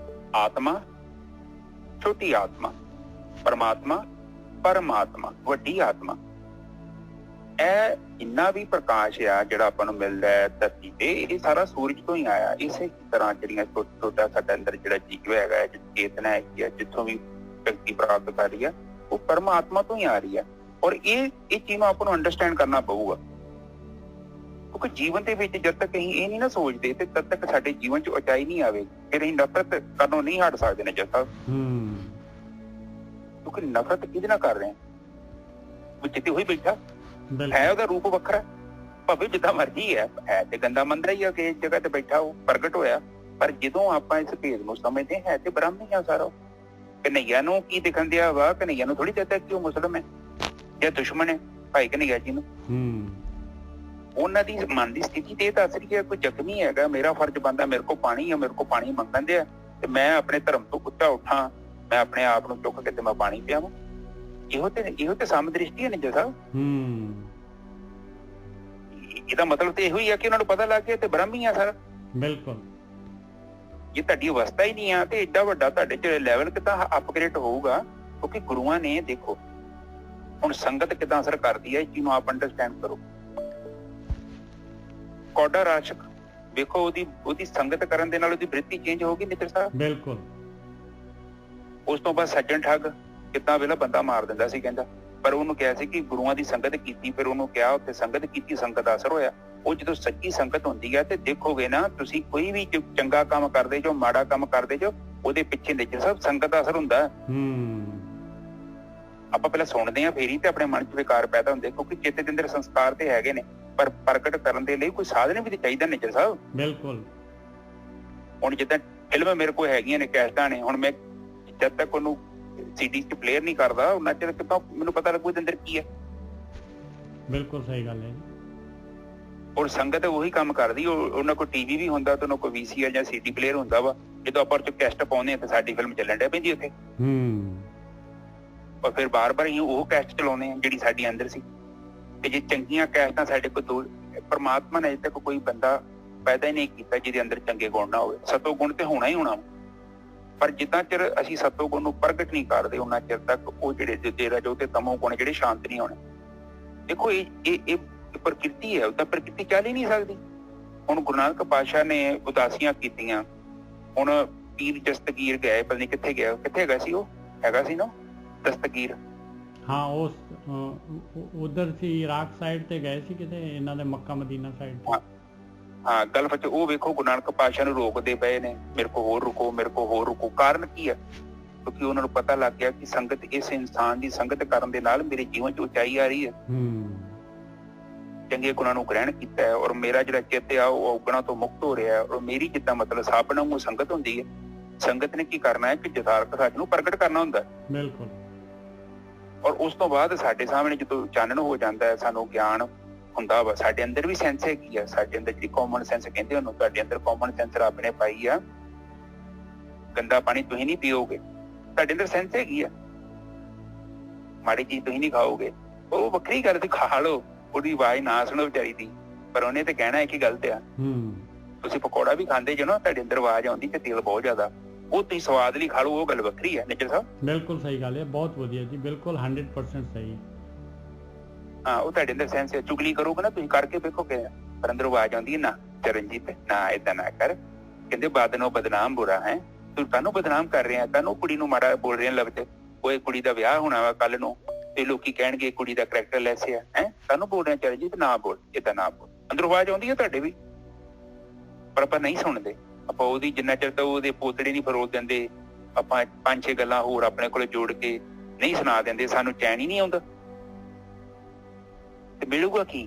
ਆਤਮਾ ਛੋਟੀ ਆਤਮਾ, ਪਰਮਾਤਮਾ ਪਰਮਾਤਮਾ ਵੱਡੀ ਆਤਮਾ। ਇਹ ਇੰਨਾ ਵੀ ਪ੍ਰਕਾਸ਼ ਆ ਜਿਹੜਾ ਆਪਾਂ ਨੂੰ ਮਿਲਦਾ ਹੈ ਧਰਤੀ ਤੇ, ਇਹ ਸਾਰਾ ਸੂਰਜ ਤੋਂ ਹੀ ਆਇਆ। ਇਸੇ ਤਰ੍ਹਾਂ ਜਿਹੜੀਆਂ ਛੋਟਾ ਸਾਡਾ ਅੰਦਰ ਜਿਹੜਾ ਜੀਵ ਹੈਗਾ ਹੈ, ਚੇਤਨਾ ਹੈਗੀ ਹੈ, ਜਿੱਥੋਂ ਵੀ ਸ਼ਕਤੀ ਪ੍ਰਾਪਤ ਕਰ ਰਹੀ ਹੈ, ਉਹ ਪਰਮਾਤਮਾ ਤੋਂ ਹੀ ਆ ਰਹੀ ਹੈ। ਔਰ ਇਹ ਚੀਜ਼ ਨੂੰ ਆਪਾਂ ਨੂੰ ਅੰਡਰਸਟੈਂਡ ਕਰਨਾ ਪਊਗਾ, ਕਿਉਂਕਿ ਜੀਵਨ ਦੇ ਵਿੱਚ ਜਦ ਤੱਕ ਅਸੀਂ ਇਹ ਨਹੀਂ ਨਾ ਸੋਚਦੇ ਤੇ ਤਦ ਤੱਕ ਸਾਡੇ ਜੀਵਨ 'ਚ ਉਚਾਈ ਨਹੀਂ ਆਵੇਗੀ। ਫਿਰ ਅਸੀਂ ਨਫ਼ਰਤ ਕਰਨੋਂ ਨਹੀਂ ਹਟ ਸਕਦੇ ਨੇ ਜਦ ਤੱਕ, ਕਿਉਂਕਿ ਨਫ਼ਰਤ ਕਿਹਦੇ ਨਾਲ ਕਰ ਰਹੇ ਹਾਂ? ਵਿੱਚ ਤੇ ਉਹੀ ਬੈਠਾ ਹੈ, ਉਹਦਾ ਰੂਪ ਵੱਖਰਾ, ਭਾਵੇਂ ਜਿੱਦਾਂ ਮਰਜ਼ੀ ਹੈ ਤੇ ਗੰਦਾ ਮੰਦਾ ਹੀ ਆ ਕਿ ਇਸ ਜਗ੍ਹਾ ਤੇ ਬੈਠਾ ਉਹ ਪ੍ਰਗਟ ਹੋਇਆ। ਪਰ ਜਦੋਂ ਆਪਾਂ ਇਸ ਭੇਦ ਨੂੰ ਸਮਝਦੇ ਹੈ ਤੇ ਬ੍ਰਹਮ ਹੀ ਆ ਸਾਰਾ। ਕਨਈਆ ਨੂੰ ਕੀ ਦਿਖਣ ਦਿਆ ਵਾ? ਕਨਈਆ ਨੂੰ ਥੋੜੀ ਦਿੱਤਾ ਕਿ ਉਹ ਮੁਸਲਮ ਹੈ ਜਾਂ ਦੁਸ਼ਮਣ ਹੈ ਭਾਈ ਕਨਈਆ ਜੀ ਨੂੰ। ਉਹਨਾਂ ਦੀ ਮਨ ਦੀ ਸਥਿਤੀ ਤੇ ਦੱਸ ਰਹੀ ਹੈ, ਕੋਈ ਜ਼ਖਮੀ ਹੈਗਾ, ਮੇਰਾ ਫਰਜ਼ ਬਣਦਾ, ਮੇਰੇ ਕੋਲ ਪਾਣੀ ਆ, ਮੇਰੇ ਕੋਲ ਪਾਣੀ ਮੰਗਣ ਦਿਆ ਤੇ ਮੈਂ ਆਪਣੇ ਧਰਮ ਤੋਂ ਉੱਚਾ ਉੱਠਾਂ, ਮੈਂ ਆਪਣੇ ਆਪ ਨੂੰ ਚੁੱਕ ਕੇ ਤੇ ਮੈਂ ਪਾਣੀ ਪਿਆਵਾਂ। ਇਹੋ ਤੇ ਸਮਦ੍ਰਿਸ਼ਟੀ ਹੈ ਨਿੱਜਾ ਸਾਹਿਬ। ਇਹਦਾ ਮਤਲਬ ਤੇ ਇਹੋ ਹੀ ਆ ਕਿ ਉਹਨਾਂ ਨੂੰ ਪਤਾ ਲੱਗ ਗਿਆ ਤੇ ਬ੍ਰਹਮ ਹੀ ਆ ਸਾਰਾ। ਬਿਲਕੁਲ। ਜੇ ਤੁਹਾਡੀ ਅਵਸਥਾ ਹੀ ਨਹੀਂ ਆ ਤੇ ਏਡਾ ਵੱਡਾ ਤੁਹਾਡੇ ਚ ਲੈਵਲ ਕਿੱਦਾਂ ਅਪਗ੍ਰੇਡ ਹੋਊਗਾ? ਕਿਉਂਕਿ ਗੁਰੂਆਂ ਨੇ ਦੇਖੋ ਹੁਣ ਸੰਗਤ ਕਿੱਦਾਂ ਅਸਰ ਕਰਦੀ ਹੈ, ਇਸ ਚੀਜ਼ ਨੂੰ ਆਪ ਅੰਡਰਸਟੈਂਡ ਕਰੋ। ਕੌਡਾ ਰਾਸ਼ਕ ਵੇਖੋ, ਉਹਦੀ ਸੰਗਤ ਕਰਨ ਦੇ ਨਾਲ ਉਹਦੀ ਬ੍ਰਿਤੀ ਚੇਂਜ ਹੋ ਗਈ ਨਿੱਜਰ ਸਾਹਿਬ। ਬਿਲਕੁਲ। ਉਸ ਤੋਂ ਬਾਅਦ ਸੱਜਣ ਠੱਗ ਕਿੱਦਾਂ ਵੇਲਾ ਬੰਦਾ ਮਾਰ ਦਿੰਦਾ ਸੀ ਕਹਿੰਦਾ, ਪਰ ਉਹਨੂੰ ਕਿਹਾ ਸੀ ਕਿ ਗੁਰੂਆਂ ਦੀ ਸੰਗਤ ਕੀਤੀ, ਫਿਰ ਉਹਨੂੰ ਕਿਹਾ ਉੱਥੇ ਸੰਗਤ ਕੀਤੀ, ਸੰਗਤ ਦਾ ਅਸਰ ਹੋਇਆ। ਉਹ ਜਦੋਂ ਸੱਚੀ ਸੰਗਤ ਹੁੰਦੀ ਹੈ ਤੇ ਦੇਖੋਗੇ ਨਾ ਤੁਸੀਂ, ਕੋਈ ਵੀ ਚੰਗਾ ਕੰਮ ਕਰਦੇ ਜੋ ਮਾੜਾ ਕੰਮ ਕਰਦੇ ਜੋ, ਉਹਦੇ ਪਿੱਛੇ ਨਿੱਜਰ ਸਾਹਿਬ ਸੰਗਤ ਦਾ ਅਸਰ ਹੁੰਦਾ। ਆਪਾਂ ਪਹਿਲਾਂ ਸੁਣਦੇ ਹਾਂ ਫੇਰ ਹੀ ਤੇ ਆਪਣੇ ਮਨ 'ਚ ਵਿਕਾਰ ਪੈਦਾ ਹੁੰਦੇ, ਕਿਉਂਕਿ ਚਿੱਤ ਦੇ ਅੰਦਰ ਸੰਸਕਾਰ ਤੇ ਹੈਗੇ ਨੇ, ਪਰ ਪ੍ਰਗਟ ਕਰਨ ਦੇ ਲਈ ਕੋਈ ਸਾਧਨ ਵੀ ਤੇ ਚਾਹੀਦਾ ਨਿੱਜਰ ਸਾਹਿਬ। ਬਿਲਕੁਲ। ਹੁਣ ਜਿੱਦਾਂ ਫਿਲਮਾਂ ਮੇਰੇ ਕੋਲ ਹੈਗੀਆਂ ਨੇ, ਕੈਸਟਾਂ ਨੇ, ਹੁਣ ਮੈਂ ਜਦ ਤੱਕ ਉਹਨੂੰ ਸੀਡੀ 'ਚ ਪਲੇਅਰ ਨਹੀਂ ਕਰਦਾ ਉਹਨਾਂ ਚਿਰ ਕਿੱਦਾਂ ਮੈਨੂੰ ਪਤਾ ਲੱਗੂ ਇਹਦੇ ਅੰਦਰ ਕੀ ਹੈ। ਬਿਲਕੁਲ ਸਹੀ ਗੱਲ ਹੈ। ਔਰ ਸੰਗਤ ਉਹੀ ਕੰਮ ਕਰਦੀ, ਉਹਨਾਂ ਕੋਲ ਟੀਵੀ ਵੀ ਹੁੰਦਾ ਤੇ ਉਹਨਾਂ ਕੋਲ VCR ਜਾਂ CD ਪਲੇਅਰ ਹੁੰਦਾ ਵਾ, ਜਦੋਂ ਆਪਾਂ ਉਹ 'ਚ ਕੈਸਟ ਪਾਉਂਦੇ ਹਾਂ ਤੇ ਸਾਡੀ ਫਿਲਮ ਚੱਲਣ ਡਿਆ ਪੈਂਦੀ ਉੱਥੇ। ਔਰ ਫਿਰ ਬਾਰ-ਬਾਰ ਅਸੀਂ ਉਹ ਕੈਸਟ ਚਲਾਉਂਦੇ ਹਾਂ ਜਿਹੜੀ ਸਾਡੀ ਅੰਦਰ ਸੀ। ਤੇ ਜੇ ਚੰਗੀਆਂ ਕੈਸਟਾਂ ਸਾਡੇ ਕੋਲ ਪਰਮਾਤਮਾ ਨੇ ਅਜੇ ਤੱਕ ਕੋਈ ਬੰਦਾ ਪੈਦਾ ਹੀ ਨਹੀਂ ਕੀਤਾ ਜਿਹਦੇ ਅੰਦਰ ਚੰਗੇ ਗੁਣ ਨਾ ਹੋਵੇ। ਸਤੋ ਗੁਣ ਤੇ ਹੋਣਾ ਹੀ ਹੋਣਾ, ਪਰ ਜਿੱਦਾਂ ਚਿਰ ਅਸੀਂ ਸਤੋ ਗੁਣ ਨੂੰ ਪ੍ਰਗਟ ਨਹੀਂ ਕਰਦੇ ਉਹਨਾਂ ਚਿਰ ਤੱਕ ਉਹ ਜਿਹੜੇ ਤੇਰਾ ਜੋ ਤੇ ਤਮੋ ਗੁਣ ਜਿਹੜੇ ਸ਼ਾਂਤ ਨਹੀਂ ਹੋਣੇ। ਦੇਖੋ ਇਹ ਪ੍ਰਕਿਰਤੀ ਹੈ, ਉਹਦਾ ਪ੍ਰਕਿਰਤੀ ਚੱਲ ਹੀ ਨਹੀਂ ਸਕਦੀ। ਹੁਣ ਗੁਰੂ ਨਾਨਕ ਪਾਤਸ਼ਾਹ ਨੇ ਉਦਾਸੀਆਂ ਕੀਤੀਆਂ, ਹੁਣ ਪੀਰ ਦਸਤਗੀਰ ਗਏ, ਪਤਾ ਨਹੀਂ ਕਿੱਥੇ ਗਿਆ, ਕਿੱਥੇ ਹੈਗਾ ਸੀ ਉਹ, ਹੈਗਾ ਸੀ ਨਾ ਦਸਤਗੀਰ। ਹਾਂ ਉਸ ਉਧਰ ਸੀ, ਇਰਾਕ ਸਾਈਡ ਤੇ ਗਏ ਸੀ ਕਿਤੇ, ਇਹਨਾਂ ਦੇ ਮੱਕਾ ਮਦੀਨਾ ਸਾਈਡ ਤੇ। ਹਾਂ ਗਲਫ 'ਚ। ਉਹ ਵੇਖੋ ਗੁਰੂ ਨਾਨਕ ਪਾਤਸ਼ਾਹ ਨੂੰ ਰੋਕਦੇ ਪਏ ਨੇ, ਮੇਰੇ ਕੋਲ ਹੋਰ ਰੁਕੋ, ਮੇਰੇ ਕੋਲ ਹੋਰ ਰੁਕੋ। ਕਾਰਨ ਕੀ ਹੈ? ਕਿਉਂਕਿ ਉਹਨਾਂ ਨੂੰ ਪਤਾ ਲੱਗ ਗਿਆ ਕਿ ਸੰਗਤ, ਇਸ ਇਨਸਾਨ ਦੀ ਸੰਗਤ ਕਰਨ ਦੇ ਨਾਲ ਮੇਰੇ ਜੀਵਨ 'ਚ ਉਚਾਈ ਆ ਰਹੀ ਹੈ। ਚੰਗੇ ਗੁਣਾਂ ਨੂੰ ਗ੍ਰਹਿਣ ਕੀਤਾ ਹੈ ਔਰ ਮੇਰਾ ਜਿਹੜਾ ਚਿੱਤ ਆ ਉਹ ਔਗਣਾਂ ਤੋਂ ਮੁਕਤ ਹੋ ਰਿਹਾ। ਔਰ ਮੇਰੀ ਜਿੱਦਾਂ ਮਤਲਬ ਸਾਬਣ ਵਾਂਗੂ ਸੰਗਤ ਹੁੰਦੀ ਹੈ। ਸੰਗਤ ਨੇ ਕੀ ਕਰਨਾ ਹੈ ਕਿ ਜਥਾਰਕ ਸੱਚ ਨੂੰ ਪ੍ਰਗਟ ਕਰਨਾ ਹੁੰਦਾ। ਬਿਲਕੁਲ। ਔਰ ਉਸ ਤੋਂ ਬਾਅਦ ਸਾਡੇ ਸਾਹਮਣੇ ਜਦੋਂ ਚਾਨਣ ਹੋ ਜਾਂਦਾ ਹੈ, ਸਾਨੂੰ ਗਿਆਨ ਹੁੰਦਾ ਵਾ। ਸਾਡੇ ਅੰਦਰ ਵੀ ਸੈਂਸ ਹੈਗੀ ਆ, ਸਾਡੇ ਅੰਦਰ ਜਿਹੜੀ ਕਾਮਨ ਸੈਂਸ ਕਹਿੰਦੇ ਉਹਨੂੰ, ਤੁਹਾਡੇ ਅੰਦਰ ਕਾਮਨ ਸੈਂਸ ਰੱਬ ਨੇ ਪਾਈ ਆ। ਗੰਦਾ ਪਾਣੀ ਤੁਸੀਂ ਨਹੀਂ ਪੀਓਗੇ, ਤੁਹਾਡੇ ਅੰਦਰ ਸੈਂਸ ਹੈਗੀ ਆ। ਮਾੜੀ ਚੀਜ਼ ਤੁਸੀਂ ਨਹੀਂ ਖਾਓਗੇ, ਉਹ ਵੱਖਰੀ ਗੱਲ, ਤੁਸੀਂ ਖਾ ਲਓ, ਉਹਦੀ ਆਵਾਜ਼ ਨਾ ਸੁਣੋ ਵਿਚਾਰੀ ਦੀ, ਪਰ ਉਹਨੇ ਤੇ ਕਹਿਣਾ ਹੈ ਕਿ ਗਲਤ ਆ। ਤੁਸੀਂ ਪਕੌੜਾ ਵੀ ਖਾਂਦੇ ਜੋ ਨਾ, ਤੁਹਾਡੇ ਅੰਦਰ ਆਵਾਜ਼ ਆਉਂਦੀ ਤੇ ਤੇਲ ਬਹੁਤ ਜ਼ਿਆਦਾ, ਉਹ ਤੁਸੀਂ ਸਵਾਦ ਲਈ ਖਾ ਲਓ, ਉਹ ਗੱਲ ਵੱਖਰੀ ਹੈ। ਨਿੱਜਰ ਸਾਹਿਬ ਬਿਲਕੁਲ ਸਹੀ ਗੱਲ ਹੈ, ਬਹੁਤ ਵਧੀਆ ਜੀ, ਬਿਲਕੁਲ 100% ਸਹੀ ਹੈ। ਹਾਂ, ਉਹ ਤੁਹਾਡੇ ਅੰਦਰ ਸੈਂਸ ਹੈ। ਚੁਗਲੀ ਕਰੋਗੇ ਨਾ ਤੁਸੀਂ, ਕਰਕੇ ਵੇਖੋਗੇ, ਪਰ ਅੰਦਰ ਆਵਾਜ਼ ਆਉਂਦੀ ਹੈ, ਨਾ ਚਰਨਜੀਤ ਨਾ ਏਦਾਂ ਨਾ ਕਰ, ਕਹਿੰਦੇ ਬਾਦਨੋਂ ਬਦਨਾਮ ਬੁਰਾ ਹੈ, ਤੂੰ ਕਾਹਨੂੰ ਬਦਨਾਮ ਕਰ ਰਿਹਾ, ਕਾਹਨੂੰ ਕੁੜੀ ਨੂੰ ਮਾੜਾ ਬੋਲ ਰਿਹਾ ਲਫ਼ਜ਼, ਉਹ ਕੁੜੀ ਦਾ ਵਿਆਹ ਹੋਣਾ ਵਾ ਕੱਲ ਨੂੰ, ਤੇ ਲੋਕੀ ਕਹਿਣਗੇ ਕੁੜੀ ਦਾ ਕਰੈਕਟਰ ਲੈਸੇ ਆ, ਕਾਹਨੂੰ ਬੋਲ ਰਿਹਾ ਚਰਨਜੀਤ, ਨਾ ਬੋਲ, ਏਦਾਂ ਨਾ ਬੋਲ। ਅੰਦਰੋਂ ਆਵਾਜ਼ ਆਉਂਦੀ ਹੈ ਤੁਹਾਡੇ ਵੀ, ਪਰ ਆਪਾਂ ਨਹੀਂ ਸੁਣਦੇ। ਆਪਾਂ ਉਹਦੀ ਜਿੰਨਾ ਚਿਰ ਤਾਂ ਉਹਦੇ ਪੋਤੜੇ ਨਹੀਂ ਫਰੋਲ ਦਿੰਦੇ, ਆਪਾਂ 5-6 ਗੱਲਾਂ ਹੋਰ ਆਪਣੇ ਕੋਲ ਜੋੜ ਕੇ ਨਹੀਂ ਸੁਣਾ ਦਿੰਦੇ, ਸਾਨੂੰ ਚੈਨ ਹੀ ਨਹੀਂ ਆਉਂਦਾ। ਤੇ ਮਿਲੂਗਾ ਕੀ?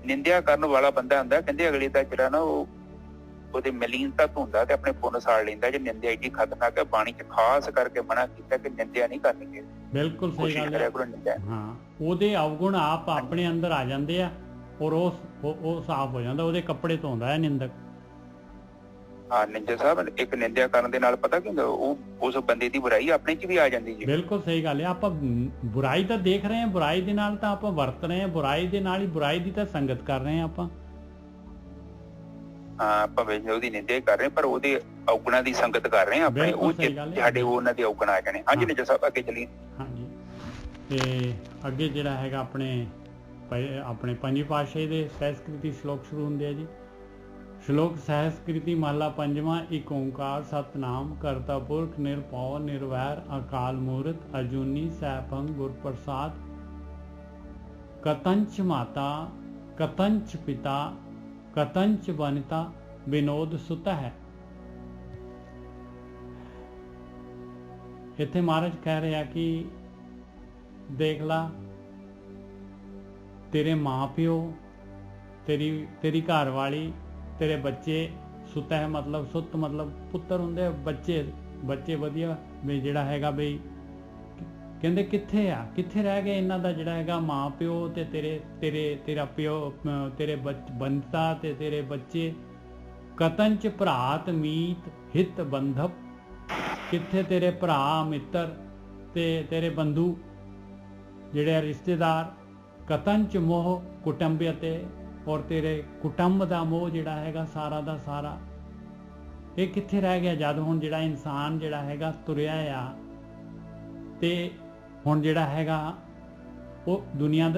ਨਿੰਦਿਆ ਕਰਨ ਵਾਲਾ ਬੰਦਾ ਹੁੰਦਾ, ਕਹਿੰਦੇ ਅਗਲੇ ਦਾ ਜਿਹੜਾ ਨਾ ਉਹ ਉਹਦੇ ਮਲੀਨਤਾ ਧੁੰਦਾ ਤੇ ਆਪਣੇ ਪੁੰਨ ਸਾੜ ਲੈਂਦਾ। ਜੇ ਨਿੰਦਿਆ ਏਡੀ ਖਤਰਨਾਕ ਹੈ, ਬਾਣੀ ਚ ਖਾਸ ਕਰਕੇ ਮਨਾ ਕੀਤਾ ਕਿ ਨਿੰਦਿਆ ਨਹੀਂ ਕਰਨੀ ਚਾਹੀਦੀ। ਬਿਲਕੁਲ ਸਹੀ ਗੱਲ ਹੈ। ਹਾਂ, ਉਹਦੇ ਅਵਗੁਣ ਆਪ ਆਪਣੇ ਅੰਦਰ ਆ ਜਾਂਦੇ ਆ, ਔਰ ਉਹ ਸਾਫ਼ ਹੋ ਜਾਂਦਾ, ਉਹਦੇ ਕੱਪੜੇ ਧੋਂਦਾ ਹੈ ਨਿੰਦਕ। ਹਾਂ ਨਿੰਜਰ ਸਾਹਿਬ, ਇੱਕ ਨਿੰਦਿਆ ਕਰਨ ਦੇ ਨਾਲ ਪਤਾ ਕੀ ਹੁੰਦਾ, ਉਹ ਉਸ ਬੰਦੇ ਦੀ ਬੁਰਾਈ ਆਪਣੇ ਚ ਵੀ ਆ ਜਾਂਦੀ ਜੀ। ਬਿਲਕੁਲ ਸਹੀ ਗੱਲ ਹੈ। ਆਪਾਂ ਬੁਰਾਈ ਤਾਂ ਦੇਖ ਰਹੇ ਹਾਂ, ਬੁਰਾਈ ਦੇ ਨਾਲ ਤਾਂ ਆਪਾਂ ਵਰਤ ਰਹੇ ਹਾਂ, ਬੁਰਾਈ ਦੇ ਨਾਲ ਹੀ ਬੁਰਾਈ ਦੀ ਤਾਂ ਸੰਗਤ ਕਰ ਰਹੇ ਹਾਂ ਆਪਾਂ। ਹਾਂ, ਭਾਵੇਂ ਉਹਦੀ ਨਿੰਦਿਆ ਕਰ ਰਹੇ, ਪਰ ਉਹਦੇ ਔਗੁਣਾਂ ਦੀ ਸੰਗਤ ਕਰ ਰਹੇ ਹਾਂ ਆਪਣੇ, ਉਹ ਸਾਡੇ ਉਹਨਾਂ ਦੇ ਔਗੁਣ ਆ ਜਾਣੇ। ਹਾਂਜੀ ਨਿੰਜਰ ਸਾਹਿਬ, ਅੱਗੇ ਚੱਲੀਏ। ਹਾਂਜੀ, ਤੇ ਅੱਗੇ ਜਿਹੜਾ ਹੈਗਾ ਆਪਣੇ ਪੰਜਵੀਂ ਪਾਤਸ਼ਾਹੀ ਦੇ ਸਹਿਸਕ੍ਰਿਤੀ ਸ਼ਲੋਕ ਸ਼ੁਰੂ ਹੁੰਦੇ ਆ ਜੀ। ਸ਼ਲੋਕ ਸਹਿਸਕ੍ਰਿਤੀ ਮਹਲਾ ਪੰਜਵਾਂ। ਇੱਕ ਓਂਕਾਰ ਸਤਨਾਮ ਕਰਤਾ ਪੁਰਖ ਨਿਰਭਉ ਨਿਰਵੈਰ ਅਕਾਲ ਮੂਰਤ ਅਜੂਨੀ ਸੈਭੰ ਗੁਰ ਪ੍ਰਸਾਦ। ਕਤੰਚ ਮਾਤਾ ਕਤੰਚ ਪਿਤਾ ਕਤੰਚ ਬਨਿਤਾ ਵਿਨੋਦ ਸੁਤ ਹੈ। ਇੱਥੇ ਮਹਾਰਾਜ ਕਹਿ ਰਿਹਾ ਕਿ ਦੇਖ ਲਾ, ਤੇਰੇ ਮਾਂ ਪਿਓ, ਤੇਰੀ ਘਰ ਵਾਲੀ, ਤੇਰੇ ਬੱਚੇ, ਸੁੱਤ ਹੈ ਮਤਲਬ ਸੁੱਤ ਮਤਲਬ ਪੁੱਤਰ ਹੁੰਦੇ, ਬੱਚੇ ਵਧੀਆ ਵੀ ਜਿਹੜਾ ਹੈਗਾ ਬਈ, ਕਹਿੰਦੇ ਕਿੱਥੇ ਆ, ਕਿੱਥੇ ਰਹਿ ਗਏ ਇਹਨਾਂ ਦਾ ਜਿਹੜਾ ਹੈਗਾ ਮਾਂ ਪਿਓ ਤੇ ਤੇਰਾ ਪਿਓ, ਤੇਰੇ ਬੰਤਾ ਤੇ ਤੇਰੇ ਬੱਚੇ। ਕਤੰਚ ਭਰਾਤ ਮੀਤ ਹਿਤ ਬੰਧਵ, ਕਿੱਥੇ ਤੇਰੇ ਭਰਾ ਮਿੱਤਰ ਤੇ ਤੇਰੇ ਬੰਧੂ ਜਿਹੜੇ ਰਿਸ਼ਤੇਦਾਰ। ਕਤੰਚ ਮੋਹ ਕੁਟੰਬਿ ਅਤੇ, ਔਰ ਤੇਰੇ ਕੁਟੰਬ ਦਾ ਮੋਹ ਜਿਹੜਾ ਹੈਗਾ ਸਾਰਾ ਦਾ ਸਾਰਾ, ਇਹ ਕਿੱਥੇ ਰਹਿ ਗਿਆ ਜਦ ਹੁਣ ਜਿਹੜਾ ਇਨਸਾਨ ਜਿਹੜਾ ਹੈਗਾ ਤੁਰਿਆ ਆ, ਤੇ ਹੁਣ ਜਿਹੜਾ ਹੈਗਾ ਉਹ ਦੁਨੀਆ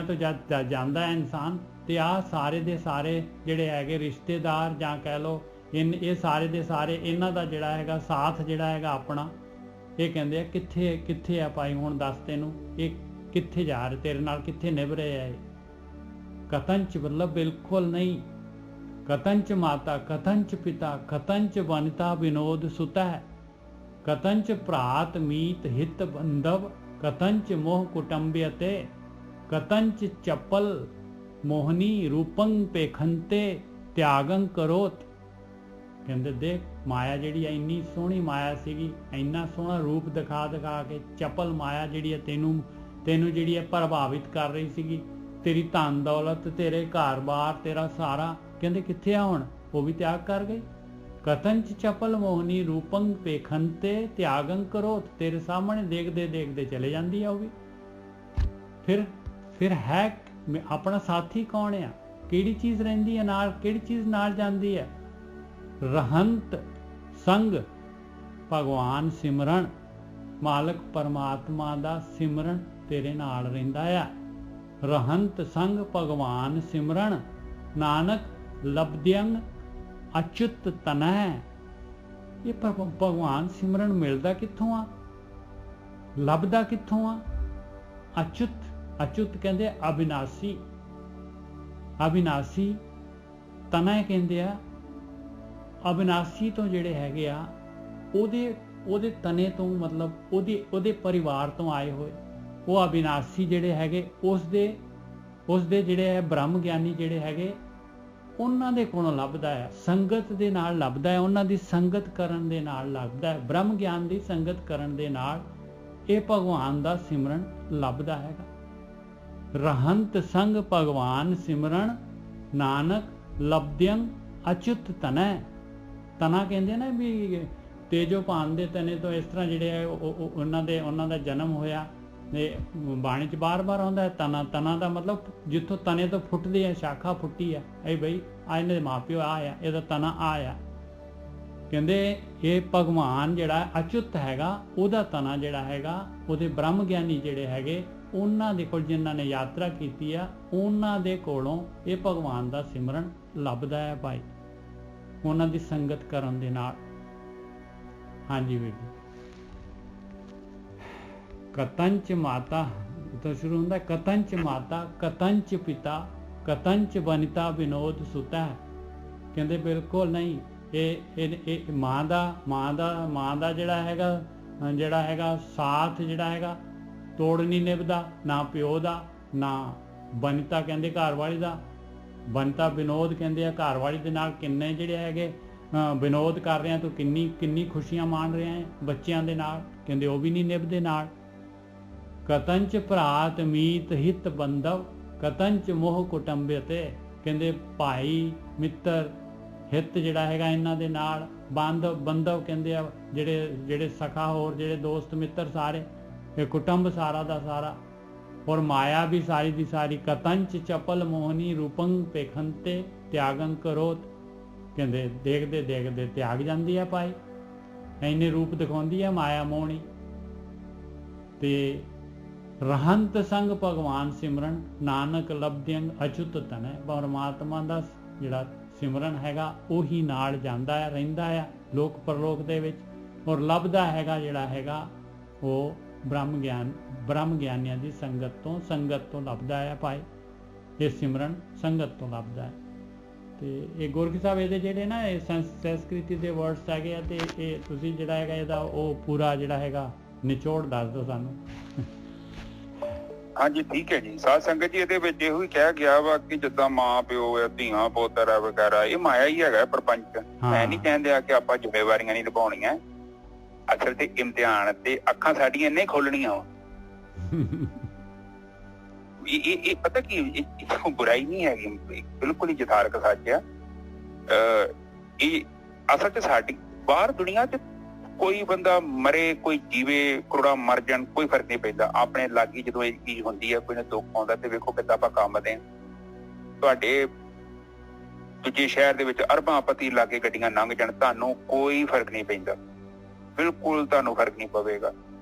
ਤੋਂ ਜਦ ਜਾਂਦਾ ਹੈ ਇਨਸਾਨ, ਤੇ ਆਹ ਸਾਰੇ ਦੇ ਸਾਰੇ ਜਿਹੜੇ ਹੈਗੇ ਰਿਸ਼ਤੇਦਾਰ ਜਾਂ ਕਹਿ ਲਓ ਇਹ ਸਾਰੇ ਦੇ ਸਾਰੇ ਇਹਨਾਂ ਦਾ ਜਿਹੜਾ ਹੈਗਾ ਸਾਥ ਜਿਹੜਾ ਹੈਗਾ ਆਪਣਾ, ਇਹ ਕਹਿੰਦੇ ਆ ਕਿੱਥੇ ਆ ਭਾਈ, ਹੁਣ ਦੱਸ ਤੈਨੂੰ ਇਹ ਕਿੱਥੇ ਜਾ ਰਹੇ, ਤੇਰੇ ਨਾਲ ਕਿੱਥੇ ਨਿਭ ਰਹੇ ਆ ਇਹ। ਕਤੰਚ ਮਤਲਬ ਬਿਲਕੁਲ ਨਹੀਂ। ਕਤੰਚ ਮਾਤਾ ਕਤੰਚ ਪਿਤਾ ਕਤੰਚ ਬਨਿਤਾ ਵਿਨੋਦ ਸੁਤ ਹੈ। ਕਤੰਚ ਭਰਾਤ ਮੀਤ ਹਿਤ ਬੰਧਵ ਕਤੰਚ ਮੋਹ ਕੁਟੰਬਿ ਅਤੇ ਕਤੰਚ ਚਪਲ ਮੋਹਨੀ ਰੂਪੰ ਪੇਖੰਤੇ ਤਿਆਗੰ ਕਰੋਤ। ਕਹਿੰਦੇ ਦੇਖ, ਮਾਇਆ ਜਿਹੜੀ ਆ ਇੰਨੀ ਸੋਹਣੀ ਮਾਇਆ ਸੀਗੀ, ਇੰਨਾ ਸੋਹਣਾ ਰੂਪ ਦਿਖਾ ਕੇ ਚਪਲ ਮਾਇਆ ਜਿਹੜੀ ਆ ਤੈਨੂੰ ਜਿਹੜੀ ਹੈ ਪ੍ਰਭਾਵਿਤ ਕਰ ਰਹੀ ਸੀਗੀ, ਤੇਰੀ ਧਨ ਦੌਲਤ, ਤੇਰੇ ਘਰ-ਬਾਰ, ਤੇਰਾ ਸਾਰਾ, ਕਹਿੰਦੇ ਕਿੱਥੇ ਆ ਹੁਣ, ਉਹ ਵੀ ਤਿਆਗ ਕਰ ਗਈ। ਕਤੰਚ ਚਪਲ ਮੋਹਨੀ ਰੂਪੰ ਪੇਖੰਤੇ ਤਿਆਗੰ ਕਰੋਤ, ਤੇਰੇ ਸਾਹਮਣੇ ਦੇਖਦੇ ਚਲੇ ਜਾਂਦੀ ਆ ਉਹ ਵੀ। ਫਿਰ ਹੈ ਆਪਣਾ ਸਾਥੀ ਕੌਣ ਆ, ਕਿਹੜੀ ਚੀਜ਼ ਰਹਿੰਦੀ ਹੈ ਨਾਲ, ਕਿਹੜੀ ਚੀਜ਼ ਨਾਲ ਜਾਂਦੀ ਹੈ। ਰਹੰਤ ਸੰਗ ਭਗਵਾਨ ਸਿਮਰਨ, ਮਾਲਕ ਪਰਮਾਤਮਾ ਦਾ ਸਿਮਰਨ ਤੇਰੇ ਨਾਲ ਰਹਿੰਦਾ ਆ। ਰਹੰਤ ਸੰਗ ਭਗਵਾਨ ਸਿਮਰਨ ਨਾਨਕ ਲਬਦਿਅੰ ਅਚੁੱਤ ਤਨੈ। ਇਹ ਭਗਵਾਨ ਸਿਮਰਨ ਮਿਲਦਾ ਕਿੱਥੋਂ ਆ, ਲੱਭਦਾ ਕਿੱਥੋਂ ਆ? ਅਚੁੱਤ ਕਹਿੰਦੇ ਅਬਿਨਾਸੀ ਤਨੈ ਕਹਿੰਦੇ ਆ। ਅਬਿਨਾਸੀ ਤੋਂ ਜਿਹੜੇ ਹੈਗੇ ਆ ਉਹਦੇ ਤਨੇ ਤੋਂ, ਮਤਲਬ ਉਹਦੇ ਪਰਿਵਾਰ ਤੋਂ ਆਏ ਹੋਏ ਉਹ ਅਬਿਨਾਸੀ ਜਿਹੜੇ ਹੈਗੇ, ਉਸਦੇ ਜਿਹੜੇ ਹੈ ਬ੍ਰਹਮ ਗਿਆਨੀ ਜਿਹੜੇ ਹੈਗੇ, ਉਹਨਾਂ ਦੇ ਕੋਲੋਂ ਲੱਭਦਾ ਹੈ, ਸੰਗਤ ਦੇ ਨਾਲ ਲੱਭਦਾ ਹੈ, ਉਹਨਾਂ ਦੀ ਸੰਗਤ ਕਰਨ ਦੇ ਨਾਲ ਲੱਭਦਾ ਹੈ, ਬ੍ਰਹਮ ਗਿਆਨ ਦੀ ਸੰਗਤ ਕਰਨ ਦੇ ਨਾਲ ਇਹ ਭਗਵਾਨ ਦਾ ਸਿਮਰਨ ਲੱਭਦਾ ਹੈਗਾ। ਰਹੰਤ ਸੰਗ ਭਗਵਾਨ ਸਿਮਰਨ ਨਾਨਕ ਲਬਦਿਅੰ ਅਚੁੱਤ ਤਨੈ। ਤਨਾ ਕਹਿੰਦੇ ਨਾ ਵੀ ਤੇਜੋਭਾਨ ਦੇ ਤਨੇ ਤੋਂ ਇਸ ਤਰ੍ਹਾਂ ਜਿਹੜੇ ਹੈ ਉਹਨਾਂ ਦਾ ਜਨਮ ਹੋਇਆ। ਤੇ ਬਾਣੀ 'ਚ ਬਾਰ-ਬਾਰ ਆਉਂਦਾ ਹੈ ਤਨਾ ਦਾ ਮਤਲਬ ਜਿੱਥੋਂ ਤਨੇ ਤੋਂ ਫੁੱਟਦੀ ਹੈ ਸ਼ਾਖਾ ਫੁੱਟੀ ਆ, ਇਹ ਬਈ ਆ ਇਹਨਾਂ ਦੇ ਮਾਪਿਓ ਆ ਇਹਦਾ ਤਨਾ ਆ। ਕਹਿੰਦੇ ਇਹ ਭਗਵਾਨ ਜਿਹੜਾ ਅਚੁੱਤ ਹੈਗਾ, ਉਹਦਾ ਤਨਾ ਜਿਹੜਾ ਹੈਗਾ, ਉਹਦੇ ਬ੍ਰਹਮ ਗਿਆਨੀ ਜਿਹੜੇ ਹੈਗੇ ਉਹਨਾਂ ਦੇ ਕੋਲ, ਜਿਨ੍ਹਾਂ ਨੇ ਯਾਤਰਾ ਕੀਤੀ ਆ, ਉਹਨਾਂ ਦੇ ਕੋਲੋਂ ਇਹ ਭਗਵਾਨ ਦਾ ਸਿਮਰਨ ਲੱਭਦਾ ਹੈ ਭਾਈ, ਉਹਨਾਂ ਦੀ ਸੰਗਤ ਕਰਨ ਦੇ ਨਾਲ। ਹਾਂਜੀ ਵੀਰ ਜੀ। ਕਤੰਚ ਮਾਤਾ ਤੋਂ ਸ਼ੁਰੂ ਹੁੰਦਾ, ਕਤੰਚ ਮਾਤਾ ਕਤੰਚ ਪਿਤਾ ਕਤੰਚ ਬਨਿਤਾ ਵਿਨੋਦ ਸੁਤਾ। ਕਹਿੰਦੇ ਬਿਲਕੁਲ ਨਹੀਂ, ਇਹ ਮਾਂ ਦਾ ਜਿਹੜਾ ਹੈਗਾ ਸਾਥ ਜਿਹੜਾ ਹੈਗਾ ਤੋੜ ਨਹੀਂ ਨਿਭਦਾ, ਨਾ ਪਿਓ ਦਾ ਨਾ ਬਨਿਤਾ ਕਹਿੰਦੇ ਘਰ ਵਾਲੀ ਦਾ। ਬਨਿਤਾ ਵਿਨੋਦ ਕਹਿੰਦੇ ਆ ਘਰ ਵਾਲੀ ਦੇ ਨਾਲ ਕਿੰਨੇ ਜਿਹੜੇ ਹੈਗੇ ਵਿਨੋਦ ਕਰ ਰਹੇ ਆ, ਤੂੰ ਕਿੰਨੀ ਖੁਸ਼ੀਆਂ ਮਾਣ ਰਿਹਾ ਹੈ ਬੱਚਿਆਂ ਦੇ ਨਾਲ, ਕਹਿੰਦੇ ਉਹ ਵੀ ਨਹੀਂ ਨਿਭਦੇ ਨਾਲ। ਕਤੰਚ ਭਰਾਤ ਮੀਤ ਹਿਤ ਬੰਧਵ ਕਤੰਚ ਮੋਹ ਕੁਟੰਬੇ ਤੇ, ਕਹਿੰਦੇ ਭਾਈ ਮਿੱਤਰ ਹਿੱਤ ਜਿਹੜਾ ਹੈਗਾ ਇਹਨਾਂ ਦੇ ਨਾਲ, ਬੰਧਵ ਕਹਿੰਦੇ ਆ ਜਿਹੜੇ ਸਖਾ, ਹੋਰ ਜਿਹੜੇ ਦੋਸਤ ਮਿੱਤਰ ਸਾਰੇ, ਇਹ ਕੁਟੰਬ ਸਾਰਾ ਦਾ ਸਾਰਾ, ਔਰ ਮਾਇਆ ਵੀ ਸਾਰੀ ਦੀ ਸਾਰੀ। ਕਤੰਚ ਚਪਲ ਮੋਹਨੀ ਰੂਪੰ ਪੇਖੰਤੇ ਤਿਆਗੰ ਕਰੋਤ, ਕਹਿੰਦੇ ਦੇਖਦੇ ਤਿਆਗ ਜਾਂਦੀ ਆ ਭਾਈ, ਇੰਨੇ ਰੂਪ ਦਿਖਾਉਂਦੀ ਆ ਮਾਇਆ ਮੋਹਣੀ। ਤੇ ਰਹੰਤ ਸੰਗ ਭਗਵਾਨ ਸਿਮਰਨ ਨਾਨਕ ਲਬਦਿਅੰਗ ਅਚੁੱਤ ਤਨੈ, ਪਰਮਾਤਮਾ ਦਾ ਜਿਹੜਾ ਸਿਮਰਨ ਹੈਗਾ ਉਹੀ ਨਾਲ ਜਾਂਦਾ ਹੈ, ਰਹਿੰਦਾ ਆ ਲੋਕ ਪਰਲੋਕ ਦੇ ਵਿੱਚ, ਔਰ ਲੱਭਦਾ ਹੈਗਾ ਜਿਹੜਾ ਹੈਗਾ ਉਹ ਬ੍ਰਹਮ ਗਿਆਨੀਆਂ ਦੀ ਸੰਗਤ ਤੋਂ ਲੱਭਦਾ ਹੈ ਭਾਈ। ਇਹ ਸਿਮਰਨ ਸੰਗਤ ਤੋਂ ਲੱਭਦਾ ਹੈ। ਤੇ ਇਹ ਗੁਰਕੀ ਸਾਹਿਬ ਇਹਦੇ ਜਿਹੜੇ ਨਾ ਇਹ ਸੰਸਕ੍ਰਿਤੀ ਦੇ ਵਰਡਸ ਹੈਗੇ ਆ, ਤੇ ਇਹ ਤੁਸੀਂ ਜਿਹੜਾ ਹੈਗਾ ਇਹਦਾ ਉਹ ਪੂਰਾ ਜਿਹੜਾ ਹੈਗਾ ਨਿਚੋੜ ਦੱਸ ਦਿਓ ਸਾਨੂੰ। ਹਾਂਜੀ ਠੀਕ ਹੈ ਜੀ। ਸਾਧ ਸੰਗਤ ਜੀ, ਇਹਦੇ ਵਿੱਚ ਇਹੋ ਹੀ ਕਿਹਾ ਗਿਆ ਵਾ ਕਿ ਜਿੱਦਾਂ ਮਾਂ ਪਿਓ ਹੈ, ਧੀਆਂ ਪੁੱਤਰ ਹੈ ਵਗੈਰਾ, ਇਹ ਮਾਇਆ ਹੀ ਹੈਗਾ ਪ੍ਰਪੰਚ। ਮੈਂ ਨਹੀਂ ਕਹਿੰਦੇ ਆ ਕਿ ਆਪਾਂ ਜ਼ਿੰਮੇਵਾਰੀਆਂ ਨਹੀਂ ਨਿਭਾਉਣੀਆਂ, ਅਸਲ ਤੇ ਇਮਤਿਹਾਨ ਤੇ ਅੱਖਾਂ ਸਾਡੀਆਂ ਇੰਨੇ ਖੋਲਣੀਆਂ ਵਾ। ਇਹ ਪਤਾ ਕੀ ਬੁਰਾਈ ਨਹੀਂ ਹੈਗੀ, ਬਿਲਕੁਲ ਹੀ ਯਥਾਰਥ ਸੱਚ ਆ। ਇਹ ਅਸਲ ਚ ਸਾਡੀ ਬਾਹਰ ਦੁਨੀਆ ਚ ਕੋਈ ਬੰਦਾ ਮਰੇ ਕੋਈ ਜੀਵੇ, ਕਰੋੜਾਂ ਮਰ ਜਾਣ, ਕੋਈ ਫਰਕ ਨਹੀਂ ਪੈਂਦਾ। ਆਪਣੇ ਲਾਗੀ ਜਦੋਂ ਇਹ ਚੀਜ਼ ਹੁੰਦੀ ਹੈ, ਕੋਈ ਨਾ ਦੁੱਖ ਆਉਂਦਾ, ਤੇ ਵੇਖੋ ਕਿੱਦਾਂ ਆਪਾਂ ਕੰਬਦੇ ਹਾਂ। ਤੁਹਾਡੇ ਦੂਜੇ ਸ਼ਹਿਰ ਦੇ ਵਿੱਚ ਅਰਬਾਂ ਪਤੀ ਲਾਗੇ ਗੱਡੀਆਂ ਲੰਘ ਜਾਣ, ਤੁਹਾਨੂੰ ਕੋਈ ਫਰਕ ਨਹੀਂ ਪੈਂਦਾ, ਬਿਲਕੁਲ ਤੁਹਾਨੂੰ ਫਰਕ ਨਹੀਂ ਪਵੇਗਾ।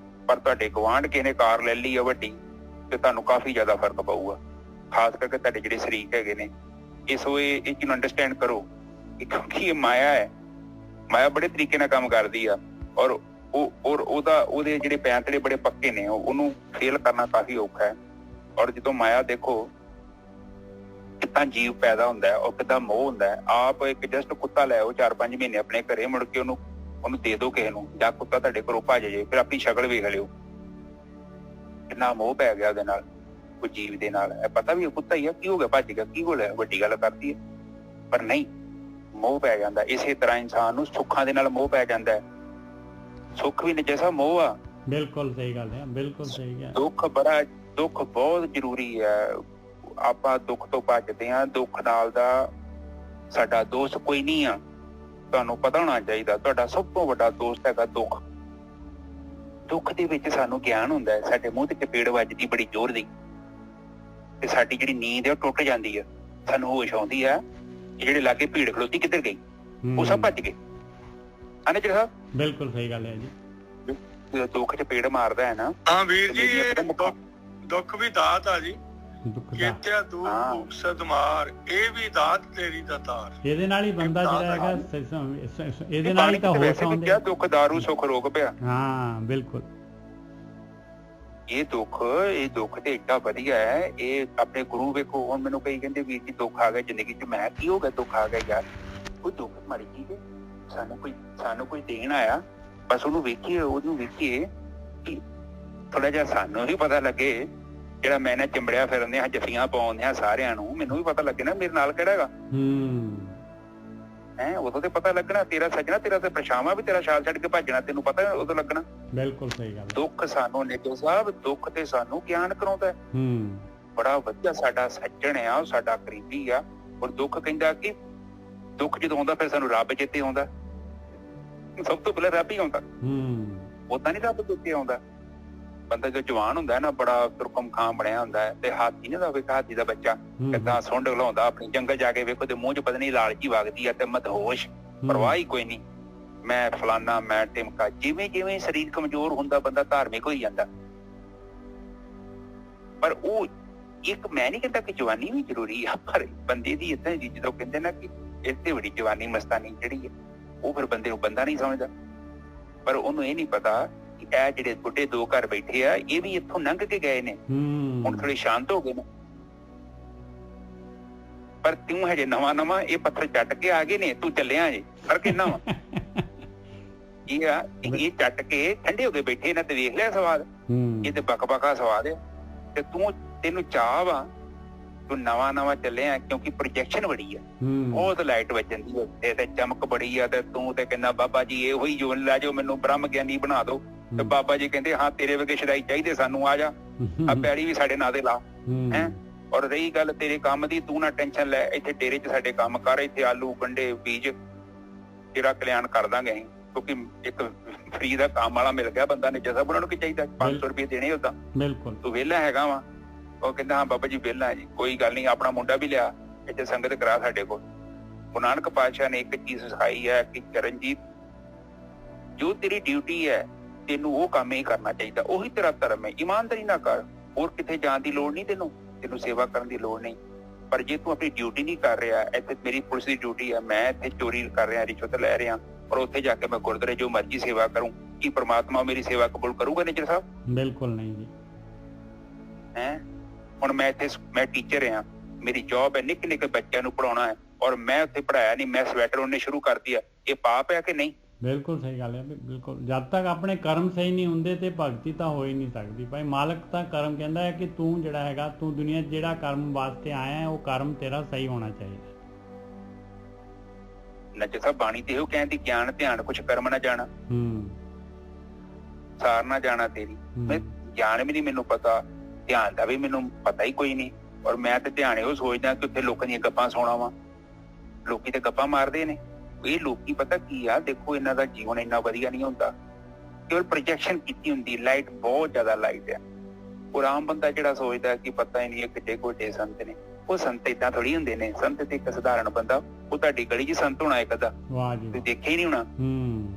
ਪਰ ਤੁਹਾਡੇ ਗੁਆਂਢ ਕਿਸੇ ਨੇ ਕਾਰ ਲੈ ਲਈ ਆ ਵੱਡੀ, ਤੇ ਤੁਹਾਨੂੰ ਕਾਫੀ ਜ਼ਿਆਦਾ ਫਰਕ ਪਊਗਾ, ਖਾਸ ਕਰਕੇ ਤੁਹਾਡੇ ਜਿਹੜੇ ਸ਼ਰੀਕ ਹੈਗੇ ਨੇ। ਇਸ ਚੀਜ਼ ਨੂੰ ਅੰਡਰਸਟੈਂਡ ਕਰੋ, ਕਿਉਂਕਿ ਇਹ ਮਾਇਆ ਹੈ। ਮਾਇਆ ਬੜੇ ਤਰੀਕੇ ਨਾਲ ਕੰਮ ਕਰਦੀ ਆ, ਔਰ ਉਹਦੇ ਜਿਹੜੇ ਪੈਂਤੜੇ ਬੜੇ ਪੱਕੇ ਨੇ, ਉਹਨੂੰ ਫੇਲ ਕਰਨਾ ਕਾਫੀ ਔਖਾ ਹੈ। ਔਰ ਜਦੋਂ ਮਾਇਆ ਦੇਖੋ ਕਿੱਦਾਂ ਜੀਵ ਪੈਦਾ ਹੁੰਦਾ ਹੈ, ਔਰ ਕਿੱਦਾਂ ਮੋਹ ਹੁੰਦਾ ਹੈ। ਆਪ ਇੱਕ ਜਸਟ ਕੁੱਤਾ ਲੈ ਆਓ 4-5 ਮਹੀਨੇ ਆਪਣੇ ਘਰੇ, ਮੁੜ ਕੇ ਉਹਨੂੰ ਦੇ ਦਿਓ ਕਿਸੇ ਨੂੰ, ਜਾਂ ਕੁੱਤਾ ਤੁਹਾਡੇ ਘਰੋਂ ਭੱਜ ਜੇ, ਫਿਰ ਆਪਣੀ ਸ਼ਕਲ ਵੇਖ ਲਿਓ ਕਿੰਨਾ ਮੋਹ ਪੈ ਗਿਆ ਉਹਦੇ ਨਾਲ, ਕੋਈ ਜੀਵ ਦੇ ਨਾਲ। ਇਹ ਪਤਾ ਵੀ ਉਹ ਕੁੱਤਾ ਹੀ ਆ, ਕੀ ਹੋ ਗਿਆ, ਭੱਜ ਗਿਆ, ਕੀ ਹੋ ਗਿਆ, ਵੱਡੀ ਗੱਲ ਕਰਦੀ ਹੈ, ਪਰ ਨਹੀਂ, ਮੋਹ ਪੈ ਜਾਂਦਾ। ਇਸੇ ਤਰ੍ਹਾਂ ਇਨਸਾਨ ਨੂੰ ਸੁੱਖਾਂ ਦੇ ਨਾਲ ਮੋਹ ਪੈ ਜਾਂਦਾ ਹੈ। ਸੁੱਖ ਵੀ ਜੈਸਾ ਮੋਹ ਆ। ਬਿਲਕੁਲ ਸਹੀ ਗੱਲ ਹੈ, ਬਿਲਕੁਲ ਸਹੀ ਹੈ। ਦੁੱਖ ਬਹੁਤ ਜ਼ਰੂਰੀ ਹੈ। ਆਪਾਂ ਦੁੱਖ ਤੋਂ ਭੱਜਦੇ ਹਾਂ, ਦੁੱਖ ਨਾਲ ਦਾ ਸਾਡਾ ਦੋਸਤ ਕੋਈ ਨਹੀਂ ਆ, ਤੁਹਾਨੂੰ ਪਤਾ ਹੋਣਾ ਚਾਹੀਦਾ। ਤੁਹਾਡਾ ਸਭ ਤੋਂ ਵੱਡਾ ਦੋਸਤ ਹੈਗਾ ਦੁੱਖ। ਦੁੱਖ ਦੇ ਵਿੱਚ ਸਾਨੂੰ ਗਿਆਨ ਹੁੰਦਾ ਹੈ, ਸਾਡੇ ਮੂੰਹ ਤੇ ਚਪੇੜ ਵੱਜਦੀ ਬੜੀ ਜ਼ੋਰ ਦੀ, ਤੇ ਸਾਡੀ ਜਿਹੜੀ ਨੀਂਦ ਹੈ ਉਹ ਟੁੱਟ ਜਾਂਦੀ ਹੈ। ਸਾਨੂੰ ਹੋਸ਼ ਆਉਂਦੀ ਹੈ ਕਿ ਜਿਹੜੇ ਲਾਗੇ ਭੀੜ ਖਲੋਤੀ ਕਿੱਧਰ ਗਈ, ਉਹ ਸਭ ਭੱਜ ਗਏ। ਆਨੇ ਜੀ ਸਾਹਿਬ ਬਿਲਕੁਲ ਸਹੀ ਗੱਲ ਹੈ ਜੀ। ਦੁੱਖ ਚਪੇੜ ਮਾਰਦਾ ਹੈ ਨਾ। ਹਾਂ ਵੀਰ ਜੀ, ਦੁੱਖ ਵੀ ਦਾਤ ਆ ਜੀ। ਕਿਤਿਆ ਦੂਰ ਮੁਕਸਦ ਮਾਰ, ਇਹ ਵੀ ਦਾਤ ਤੇਰੀ ਦਾ ਤਾਰ। ਇਹਦੇ ਨਾਲ ਹੀ ਬੰਦਾ ਜਿਹੜਾ ਹੈਗਾ, ਇਹਦੇ ਨਾਲ ਹੀ ਤਾਂ ਹੋਸ਼ ਆਉਂਦੀ ਹੈ। ਦੁੱਖ ਦਾਰੂ ਸੁੱਖ ਰੋਗ ਪਿਆ। ਹਾਂ ਬਿਲਕੁਲ। ਇਹ ਦੁੱਖ ਤੇ ਏਡਾ ਵਧੀਆ ਹੈ। ਇਹ ਆਪਣੇ ਗੁਰੂ ਵੇਖੋ, ਹੁਣ ਮੈਨੂੰ ਕਈ ਕਹਿੰਦੇ ਵੀਰ ਜੀ ਦੁੱਖ ਆ ਗਿਆ ਜ਼ਿੰਦਗੀ ਚ। ਮੈਂ ਕੀ ਹੋ ਗਿਆ ਦੁੱਖ ਆ ਗਿਆ? ਯਾਰ ਕੋਈ ਦੁੱਖ ਮਾੜੀ ਚੀਜ਼ ਹੈ, ਸਾਨੂੰ ਕੋਈ ਦੇਣ ਆਇਆ, ਬਸ ਉਹਨੂੰ ਵੇਖੀਏ ਕਿ ਥੋੜਾ ਜਿਹਾ ਸਾਨੂੰ ਵੀ ਪਤਾ ਲੱਗੇ। ਜਿਹੜਾ ਮੈਂ ਨਾ ਚਿੰਬੜਿਆ ਫਿਰਦੇ ਹਾਂ, ਜੱਫੀਆਂ ਪਾਉਂਦੇ ਹਾਂ ਸਾਰਿਆਂ ਨੂੰ, ਮੈਨੂੰ ਵੀ ਪਤਾ ਲੱਗੇ ਨਾ ਮੇਰੇ ਨਾਲ ਕਿਹੜਾ ਹੈਗਾ। ਉਦੋਂ ਤੇ ਪਤਾ ਲੱਗਣਾ ਤੇਰਾ ਸੱਜਣਾ, ਤੇਰਾ ਤੇ ਪਰਛਾਵਾਂ ਵੀ ਤੇਰਾ ਛਾਲ ਛੱਡ ਕੇ ਭੱਜਣਾ, ਤੈਨੂੰ ਪਤਾ ਉਦੋਂ ਲੱਗਣਾ। ਬਿਲਕੁਲ ਸਹੀ ਗੱਲ। ਦੁੱਖ ਸਾਨੂੰ ਨਿੱਕੋ ਸਾਹਿਬ, ਦੁੱਖ ਤੇ ਸਾਨੂੰ ਗਿਆਨ ਕਰਾਉਂਦਾ। ਬੜਾ ਵਧੀਆ ਸਾਡਾ ਸੱਜਣ ਆ, ਉਹ ਸਾਡਾ ਕਰੀਬੀ ਆ। ਔਰ ਦੁੱਖ ਕਹਿੰਦਾ ਕਿ ਦੁੱਖ ਜਦੋਂ ਆਉਂਦਾ ਫਿਰ ਸਾਨੂੰ ਰੱਬ ਚੇਤੇ ਆਉਂਦਾ। ਸਭ ਤੋਂ ਪਹਿਲਾਂ ਰੱਬ ਹੀ ਆਉਂਦਾ। ਉਦਾਂ ਨੀ ਰੱਬ ਉੱਤੇ ਆਉਂਦਾ। ਬੰਦਾ ਜੋ ਜਵਾਨ ਹੁੰਦਾ ਨਾ ਬੜਾ ਤੁਰਕਮ ਖਾਂ ਬਣਿਆ ਹੁੰਦਾ ਹੈ ਤੇ ਹਾਥੀ ਨਾ ਹੋਵੇ, ਹਾਥੀ ਦਾ ਬੱਚਾ ਕਿੱਦਾਂ ਸੁੰਡ ਹਿਲਾਉਂਦਾ ਆਪਣੀ, ਜੰਗਲ ਜਾ ਕੇ ਵੇਖੋ ਤੇ ਮੂੰਹ ਚ ਪਤਾ ਨੀ ਲਾਲਚੀ ਵਗਦੀ ਆ ਤੇ ਮਦਹੋਸ਼, ਪਰਵਾਹ ਹੀ ਕੋਈ ਨਹੀਂ, ਮੈਂ ਫਲਾਨਾ ਮੈਂ ਟਿਮਕਾ। ਜਿਵੇਂ ਜਿਵੇਂ ਸਰੀਰ ਕਮਜ਼ੋਰ ਹੁੰਦਾ ਬੰਦਾ ਧਾਰਮਿਕ ਹੋਈ ਜਾਂਦਾ। ਪਰ ਉਹ ਇੱਕ ਮੈਂ ਨਹੀਂ ਕਹਿੰਦਾ ਕਿ ਜਵਾਨੀ ਵੀ ਜ਼ਰੂਰੀ ਆ, ਪਰ ਬੰਦੇ ਦੀ ਏਦਾਂ ਜੀ ਜਦੋਂ ਕਹਿੰਦੇ ਨਾ ਕਿ ਇੱਥੇ ਬੜੀ ਜਵਾਨੀ ਮਸਤਾਨੀ ਜਿਹੜੀ ਹੈ ਉਹ ਫਿਰ ਬੰਦੇ ਨੂੰ ਬੰਦਾ ਨਹੀਂ ਸਮਝਦਾ। ਪਰ ਉਹਨੂੰ ਇਹ ਨਹੀਂ ਪਤਾ ਕਿ ਇਹ ਜਿਹੜੇ ਬੁੱਢੇ ਦੋ ਘਰ ਬੈਠੇ ਆ ਇਹ ਵੀ ਇੱਥੋਂ ਲੰਘ ਕੇ ਗਏ ਨੇ, ਹੁਣ ਥੋੜੇ ਸ਼ਾਂਤ ਹੋ ਗਏ ਨੇ। ਪਰ ਤੂੰ ਹਜੇ ਨਵਾਂ ਇਹ ਪੱਥਰ ਚੱਟ ਕੇ ਆ ਗਏ ਨੇ, ਤੂੰ ਚੱਲਿਆ ਜੇ। ਫਰਕ ਇੰਨਾ ਵਾ ਇਹ ਆ ਇਹ ਚੱਟ ਕੇ ਠੰਡੇ ਹੋ ਕੇ ਬੈਠੇ ਨਾ ਤੇ ਵੇਖ ਲਿਆ ਸਵਾਦ, ਇਹ ਤੇ ਬਕਬਕਾ ਸਵਾਦ ਆ। ਤੇ ਤੈਨੂੰ ਚਾਹ ਵਾ, ਤੂੰ ਨਵਾਂ ਚੱਲਿਆ ਕਿਉਂਕਿ ਪ੍ਰੋਜੈਕਸ਼ਨ ਬੜੀ ਆ, ਬਹੁਤ ਲਾਈਟ ਵੱਜਣ ਦੀ ਉੱਤੇ ਤੇ ਚਮਕ ਬੜੀ ਆ ਤੇ ਤੂੰ ਤੇ ਕਹਿੰਦਾ ਬਾਬਾ ਜੀ ਇਹੋ ਹੀ ਜੋਨ ਲੈ ਜਾਓ, ਮੈਨੂੰ ਬ੍ਰਹਮ ਗਿਆਨੀ ਬਣਾ ਦਿਓ। ਤੇ ਬਾਬਾ ਜੀ ਕਹਿੰਦੇ ਹਾਂ ਤੇਰੇ ਵਰਗੇ ਸ਼ਦਾਈ ਚਾਹੀਦੇ ਸਾਨੂੰ, ਆ ਜਾ ਆ ਪੈੜੀ ਵੀ ਸਾਡੇ ਨਾਂ ਦੇ ਲਾ ਹੈ। ਔਰ ਰਹੀ ਗੱਲ ਤੇਰੇ ਕੰਮ ਦੀ, ਤੂੰ ਨਾ ਟੈਨਸ਼ਨ ਲੈ, ਇੱਥੇ ਡੇਰੇ 'ਚ ਸਾਡੇ ਕੰਮ ਕਰ, ਇੱਥੇ ਆਲੂ ਗੰਢੇ ਬੀਜ ਤੇਰਾ ਕਲਿਆਣ ਕਰ ਦਾਂਗੇ ਅਸੀਂ। ਕਿਉਂਕਿ ਇੱਕ ਫਰੀ ਦਾ ਕੰਮ ਵਾਲਾ ਮਿਲ ਗਿਆ ਬੰਦਾ ਨੇ, ਜਸਾ ਉਹਨਾਂ ਨੂੰ ਕੀ ਚਾਹੀਦਾ 500 ਰੁਪਏ ਦੇਣੇ ਉਦਾਂ, ਤੂੰ ਵਿਹਲਾ ਹੈਗਾ ਵਾ। ਉਹ ਕਹਿੰਦਾ ਹਾਂ ਬਾਬਾ ਜੀ ਵਿਹਲਾ ਜੀ, ਕੋਈ ਗੱਲ ਨਹੀਂ, ਆਪਣਾ ਮੁੰਡਾ ਵੀ ਲਿਆ ਇੱਥੇ ਸੰਗਤ ਕਰਾ ਸਾਡੇ ਕੋਲ। ਗੁਰੂ ਨਾਨਕ ਪਾਤਸ਼ਾਹ ਨੇ ਇੱਕ ਚੀਜ਼ ਸਿਖਾਈ ਹੈ ਕਿ ਚਰਨਜੀਤ ਜੋ ਤੇਰੀ ਡਿਊਟੀ ਹੈ ਤੈਨੂੰ ਉਹ ਕੰਮ ਹੀ ਕਰਨਾ ਚਾਹੀਦਾ, ਉਹੀ ਤੇਰਾ ਧਰਮ ਹੈ। ਇਮਾਨਦਾਰੀ ਨਾ ਕਰ, ਹੋਰ ਕਿਤੇ ਜਾਣ ਦੀ ਲੋੜ ਨਹੀਂ, ਤੈਨੂੰ ਸੇਵਾ ਕਰਨ ਦੀ ਲੋੜ ਨਹੀਂ। ਪਰ ਜੇ ਤੂੰ ਆਪਣੀ ਡਿਊਟੀ ਨਹੀਂ ਕਰ ਰਿਹਾ, ਇੱਥੇ ਮੇਰੀ ਪੁਲਿਸ ਦੀ ਡਿਊਟੀ ਹੈ, ਮੈਂ ਇੱਥੇ ਚੋਰੀ ਕਰ ਰਿਹਾ, ਰਿਸ਼ਵਤ ਲੈ ਰਿਹਾ, ਔਰ ਉੱਥੇ ਜਾ ਕੇ ਮੈਂ ਗੁਰਦੁਆਰੇ ਜੋ ਮਰਜ਼ੀ ਸੇਵਾ ਕਰੂੰ, ਕੀ ਪ੍ਰਮਾਤਮਾ ਮੇਰੀ ਸੇਵਾ ਕਬੂਲ ਕਰੂਗਾ ਨੇਜਰ ਸਾਹਿਬ? ਬਿਲਕੁਲ ਨਹੀਂ ਜੀ। ਹੈ ਹੁਣ ਮੈਂ ਇੱਥੇ ਮੈਂ ਟੀਚਰ ਹਾਂ, ਮੇਰੀ ਜੌਬ ਹੈ ਨਿੱਕੇ ਬੱਚਿਆਂ ਨੂੰ ਪੜਾਉਣਾ ਹੈ, ਔਰ ਮੈਂ ਉੱਥੇ ਪੜਾਇਆ ਨਹੀਂ, ਮੈਂ ਸਵੈਟਰ ਉਹਨੇ ਸ਼ੁਰੂ ਕਰਤੀ ਆ, ਇਹ ਪਾਪ ਹੈ ਕਿ ਨਹੀਂ? ਬਿਲਕੁਲ ਸਹੀ ਗੱਲ ਹੈ, ਬਿਲਕੁਲ। ਜਦ ਤੱਕ ਆਪਣੇ ਕਰਮ ਸਹੀ ਨਹੀਂ ਹੁੰਦੇ ਤੇ ਭਗਤੀ ਤਾਂ ਹੋ ਹੀ ਨਹੀਂ ਸਕਦੀ। ਭਾਈ ਮਾਲਕ ਤਾਂ ਕਰਮ ਕਹਿੰਦਾ ਹੈ ਕਿ ਤੂੰ ਜਿਹੜਾ ਹੈਗਾ, ਤੂੰ ਦੁਨੀਆ 'ਚ ਜਿਹੜਾ ਕਰਮ ਵਾਸਤੇ ਆਇਆ ਹੈ ਉਹ ਕਰਮ ਤੇਰਾ ਸਹੀ ਹੋਣਾ ਚਾਹੀਦਾ। ਨੱਚ ਸਾਹਿਬ ਬਾਣੀ ਤੇ ਇਹੋ ਕਹਿੰਦੀ ਗਿਆਨ ਧਿਆਨ ਕੁਛ ਕਰਮ ਨਾ ਜਾਣਾ, ਸਾਰ ਨਾ ਜਾਣਾ ਤੇਰੀ। ਮੈਂ ਗਿਆਨ ਵੀ ਨਹੀਂ ਮੈਨੂੰ ਪਤਾ, ਧਿਆਨ ਦਾ ਵੀ ਮੈਨੂੰ ਪਤਾ ਹੀ ਕੋਈ ਨਹੀਂ, ਔਰ ਮੈਂ ਤੇ ਧਿਆਨ ਇਹੋ ਸੋਚਦਾ ਕਿ ਉੱਥੇ ਲੋਕਾਂ ਦੀਆਂ ਗੱਪਾਂ ਸੁਣਾ ਵਾ। ਲੋਕੀ ਤੇ ਗੱਪਾਂ ਮਾਰਦੇ ਨੇ, ਇਹ ਲੋਕੀ ਪਤਾ ਕੀ ਆ, ਦੇਖੋ ਇਹਨਾਂ ਦਾ ਜੀਵਨ ਇੰਨਾ ਵਧੀਆ ਨਹੀਂ ਹੁੰਦਾ, ਕੇਵਲ ਪ੍ਰੋਜੈਕਸ਼ਨ ਕੀਤੀ ਹੁੰਦੀ। ਲਾਈਟ ਬਹੁਤ ਜ਼ਿਆਦਾ ਲਾਈਟ ਆ। ਔਰ ਆਮ ਬੰਦਾ ਜਿਹੜਾ ਸੋਚਦਾ ਕਿ ਪਤਾ ਹੀ ਨਹੀਂ ਇਹ ਕਿੱਡੇ ਵੱਡੇ ਸੰਤ ਨੇ, ਉਹ ਸੰਤ ਏਦਾਂ ਥੋੜੀ ਹੁੰਦੇ ਨੇ। ਸੰਤ ਤੇ ਇੱਕ ਸਧਾਰਨ ਬੰਦਾ, ਉਹ ਤੁਹਾਡੀ ਗਲੀ 'ਚ ਸੰਤ ਹੋਣਾ ਇੱਕ ਅੱਧਾ, ਤੁਸੀਂ ਦੇਖਿਆ ਹੀ ਨਹੀਂ ਹੋਣਾ।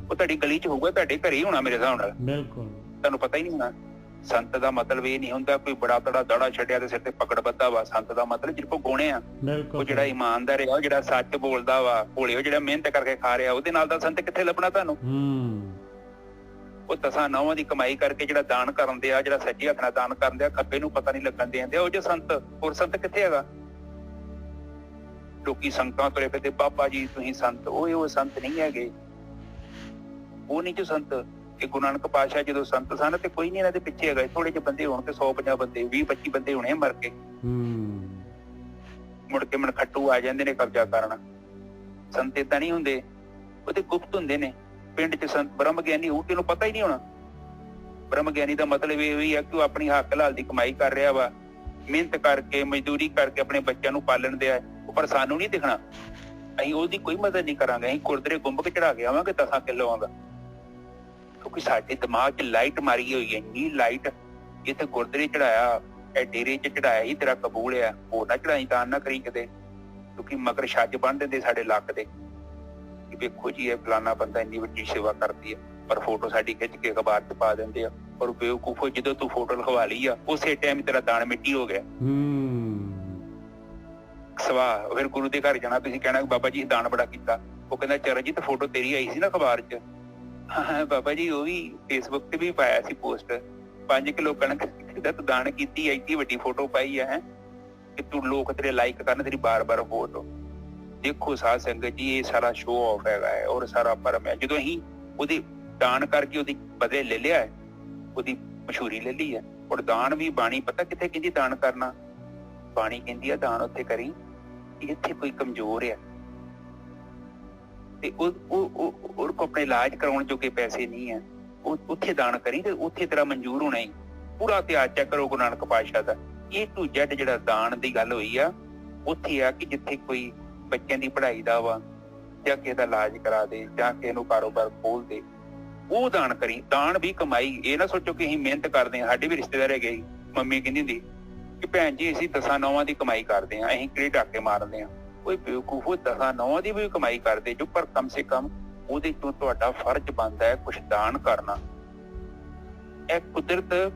ਉਹ ਤੁਹਾਡੀ ਗਲੀ 'ਚ ਹੋਊਗਾ, ਤੁਹਾਡੇ ਘਰੇ ਹੀ ਹੋਣਾ ਮੇਰੇ ਹਿਸਾਬ ਨਾਲ, ਬਿਲਕੁਲ ਤੁਹਾਨੂੰ ਪਤਾ ਹੀ ਨਹੀਂ ਹੋਣਾ। ਸੰਤ ਦਾ ਮਤਲਬ ਇਹ ਨਹੀਂ ਹੁੰਦਾ ਕੋਈ ਬੜਾ ਤੜਾ ਦਾੜਾ ਛੱਡਿਆ ਤੇ ਸਿਰ ਤੇ ਪਕੜ ਬੱਧਾ ਵਾ। ਸੰਤ ਦਾ ਮਤਲਬ ਜਿਹਦੇ ਕੋਲ ਗੁਣ ਆ, ਉਹ ਜਿਹੜਾ ਇਮਾਨਦਾਰ ਆ, ਉਹ ਜਿਹੜਾ ਸੱਚ ਬੋਲਦਾ ਵਾ, ਭੋਲੇ ਉਹ ਜਿਹੜਾ ਮਿਹਨਤ ਕਰਕੇ ਖਾ ਰਿਹਾ, ਉਹਦੇ ਨਾਲ ਦਾ ਸੰਤ ਕਿੱਥੇ ਲੱਭਣਾ ਤੁਹਾਨੂੰ? ਉਹ ਦਸਾਂ ਨੌਵਾਂ ਦੀ ਕਮਾਈ ਕਰਕੇ ਜਿਹੜਾ ਦਾਨ ਕਰਨ ਦੇ ਆ, ਜਿਹੜਾ ਸੱਜੇ ਹੱਥ ਨਾਲ ਦਾਨ ਕਰਨ ਦੇ ਆ, ਖੱਬੇ ਨੂੰ ਪਤਾ ਨਹੀਂ ਲੱਗਣ ਦਿੰਦੇ, ਉਹ ਜੋ ਸੰਤ। ਹੋਰ ਸੰਤ ਕਿੱਥੇ ਹੈਗਾ? ਲੋਕੀ ਸੰਗਤਾਂ ਤੁਰੇ ਫਿਰਦੇ, ਬਾਬਾ ਜੀ ਤੁਸੀਂ ਸੰਤ, ਉਹ ਸੰਤ ਨਹੀਂ ਹੈਗੇ, ਉਹ ਨਹੀਂ ਜੋ ਸੰਤ। ਕਿ ਗੁਰੂ ਨਾਨਕ ਪਾਤਸ਼ਾਹ ਜਦੋਂ ਸੰਤ ਸਨ ਤੇ ਕੋਈ ਨੀ ਇਹਨਾਂ ਦੇ ਪਿੱਛੇ ਹੈਗਾ, ਥੋੜੇ ਜਿਹੇ ਬੰਦੇ ਹੋਣ ਤੇ 150 ਬੰਦੇ 20-25 ਬੰਦੇ ਹੋਣੇ ਮਰ ਕੇ, ਮੁੜ ਕੇ ਮਨਖੱਟੂ ਆ ਜਾਂਦੇ ਨੇ ਕਬਜ਼ਾ ਕਰਨ। ਸੰਤ ਏਦਾਂ ਨਹੀਂ ਹੁੰਦੇ, ਉਹ ਤੇ ਗੁਪਤ ਹੁੰਦੇ ਨੇ। ਪਿੰਡ 'ਚ ਸੰਤ ਬ੍ਰਹਮ ਗਿਆਨੀ ਹੋਊ, ਤੈਨੂੰ ਪਤਾ ਹੀ ਨਹੀਂ ਹੋਣਾ। ਬ੍ਰਹਮ ਗਿਆਨੀ ਦਾ ਮਤਲਬ ਇਹ ਵੀ ਹੈ ਕਿ ਉਹ ਆਪਣੀ ਹੱਕ ਹਲਾਲ ਦੀ ਕਮਾਈ ਕਰ ਰਿਹਾ ਵਾ, ਮਿਹਨਤ ਕਰਕੇ ਮਜ਼ਦੂਰੀ ਕਰਕੇ ਆਪਣੇ ਬੱਚਿਆਂ ਨੂੰ ਪਾਲਣ ਦਿਆ, ਪਰ ਸਾਨੂੰ ਨਹੀਂ ਦਿਖਣਾ। ਅਸੀਂ ਉਹਦੀ ਕੋਈ ਮਦਦ ਨਹੀਂ ਕਰਾਂਗੇ, ਅਸੀਂ ਗੁਰਦੁਆਰੇ ਗੁੰਬਕ ਚੜਾ ਕੇ ਆਵਾਂਗੇ 10 ਕਿਲੋਆਂ ਦਾ, ਕਿਉਂਕਿ ਸਾਡੇ ਦਿਮਾਗ 'ਚ ਲਾਈਟ ਮਾਰੀ ਹੋਈ ਹੈ, ਇੰਨੀ ਲਾਈਟ। ਇੱਥੇ ਗੁਰਦੁਆਰੇ ਚੜਾਇਆ, ਇਹ ਡੇਰੇ 'ਚ ਚੜਾਇਆ ਹੀ ਤੇਰਾ ਕਬੂਲ ਆ, ਹੋਰ ਨਾ ਚੜਾਈ ਤਾਂ ਨਾ ਕਰੀ ਕਿਤੇ, ਕਿਉਂਕਿ ਮਗਰ ਛੱਜ ਬੰਨ ਦਿੰਦੇ ਸਾਡੇ ਲੱਕ ਦੇ ਕਿ ਵੇਖੋ ਜੀ ਇਹ ਫਲਾਨਾ ਬੰਦਾ ਇੰਨੀ ਵੱਡੀ ਸੇਵਾ ਕਰਦੀ ਹੈ, ਪਰ ਫੋਟੋ ਸਾਡੀ ਖਿੱਚ ਕੇ ਅਖਬਾਰ 'ਚ ਪਾ ਦਿੰਦੇ ਆ। ਔਰ ਬੇਵਕੂਫੋ ਜਦੋਂ ਤੂੰ ਫੋਟੋ ਲਖਵਾ ਲਈ ਆ, ਉਸੇ ਟਾਈਮ ਤੇਰਾ ਦਾਨ ਮਿੱਟੀ ਹੋ ਗਿਆ। ਸਵਾਹ ਫਿਰ ਗੁਰੂ ਦੇ ਘਰ ਜਾਣਾ, ਤੁਸੀਂ ਕਹਿਣਾ ਬਾਬਾ ਜੀ ਦਾਨ ਬੜਾ ਕੀਤਾ। ਉਹ ਕਹਿੰਦਾ ਚਰਨਜੀਤ ਫੋਟੋ ਤੇਰੀ ਆਈ ਸੀ ਨਾ ਅਖਬਾਰ 'ਚ? ਹਾਂ ਬਾਬਾ ਜੀ ਉਹ ਵੀ ਫੇਸਬੁੱਕ ਤੇ ਵੀ ਪਾਇਆ ਸੀ ਪੋਸਟ, 5 ਕਿਲੋ ਕਣਕ ਦਾ ਤੂੰ ਦਾਨ ਕੀਤੀ, ਐਡੀ ਵੱਡੀ ਫੋਟੋ ਪਾਈ ਹੈ ਕਿ ਤੂੰ ਲੋਕ ਤੇਰੇ ਲਾਈਕ ਕਰਨ ਤੇਰੀ ਬਾਰ-ਬਾਰ ਫੋਟੋ। ਦੇਖੋ ਸਾਧ ਸੰਗਤ ਜੀ, ਇਹ ਸਾਰਾ ਸ਼ੋਅ ਆਫ ਹੈਗਾ ਹੈ ਔਰ ਸਾਰਾ ਭਰਮ ਹੈ। ਜਦੋਂ ਅਸੀਂ ਉਹਦੇ ਦਾਨ ਕਰਕੇ ਉਹਦੀ ਬਦਲੇ ਲੈ ਲਿਆ, ਉਹਦੀ ਮਸ਼ਹੂਰੀ ਲੈ ਲਈ ਹੈ। ਔਰ ਦਾਨ ਵੀ ਬਾਣੀ ਪਤਾ ਕਿੱਥੇ ਕਹਿੰਦੀ ਦਾਨ ਕਰਨਾ? ਬਾਣੀ ਕਹਿੰਦੀ ਆ ਦਾਨ ਉੱਥੇ ਕਰੀ ਇੱਥੇ ਕੋਈ ਕਮਜ਼ੋਰ ਆ ਤੇ ਉਹ ਕੋ ਆਪਣੇ ਇਲਾਜ ਕਰਾਉਣ ਜੋਗੇ ਪੈਸੇ ਨਹੀਂ ਹੈ, ਉਹ ਉੱਥੇ ਦਾਨ ਕਰੀ ਤੇ ਉੱਥੇ ਤੇਰਾ ਮਨਜ਼ੂਰ ਹੋਣਾ ਹੀ। ਪੂਰਾ ਇਤਿਹਾਸ ਚੈੱਕ ਕਰੋ ਗੁਰੂ ਨਾਨਕ ਪਾਤਸ਼ਾਹ ਦਾ, A to Z ਜਿਹੜਾ ਦਾਨ ਦੀ ਗੱਲ ਹੋਈ ਆ ਉੱਥੇ ਆ ਕਿ ਜਿੱਥੇ ਕੋਈ ਬੱਚਿਆਂ ਦੀ ਪੜ੍ਹਾਈ ਦਾ ਵਾ, ਜਾਂ ਕਿਸੇ ਦਾ ਇਲਾਜ ਕਰਾ ਦੇ ਜਾਂ ਕਿਸੇ ਨੂੰ ਕਾਰੋਬਾਰ ਖੋਲ ਦੇ, ਉਹ ਦਾਨ ਕਰੀ। ਦਾਨ ਵੀ ਕਮਾਈ। ਇਹ ਨਾ ਸੋਚੋ ਕਿ ਅਸੀਂ ਮਿਹਨਤ ਕਰਦੇ ਹਾਂ। ਸਾਡੇ ਵੀ ਰਿਸ਼ਤੇਦਾਰ ਹੈਗੇ ਸੀ, ਮੰਮੀ ਕਹਿੰਦੀ ਹੁੰਦੀ ਕਿ ਭੈਣ ਜੀ ਅਸੀਂ 10-9 ਦੀ ਕਮਾਈ ਕਰਦੇ ਹਾਂ, ਅਸੀਂ ਕਿਹੜੇ ਡਾਕੇ ਮਾਰਦੇ ਹਾਂ। ਕੋਈ ਬੇਵਕੂਫ 10-9 ਦੀ ਵੀ ਕਮਾਈ ਕਰਦੇ ਜੋ, ਪਰ ਕਮ ਸੇ ਕਮ ਉਹਦੇ ਤੋਂ ਤੁਹਾਡਾ ਫਰਜ਼ ਬਣਦਾ ਹੈ ਕੁਛ ਦਾਨ ਕਰਨਾ। ਇਹ ਕੁਦਰਤ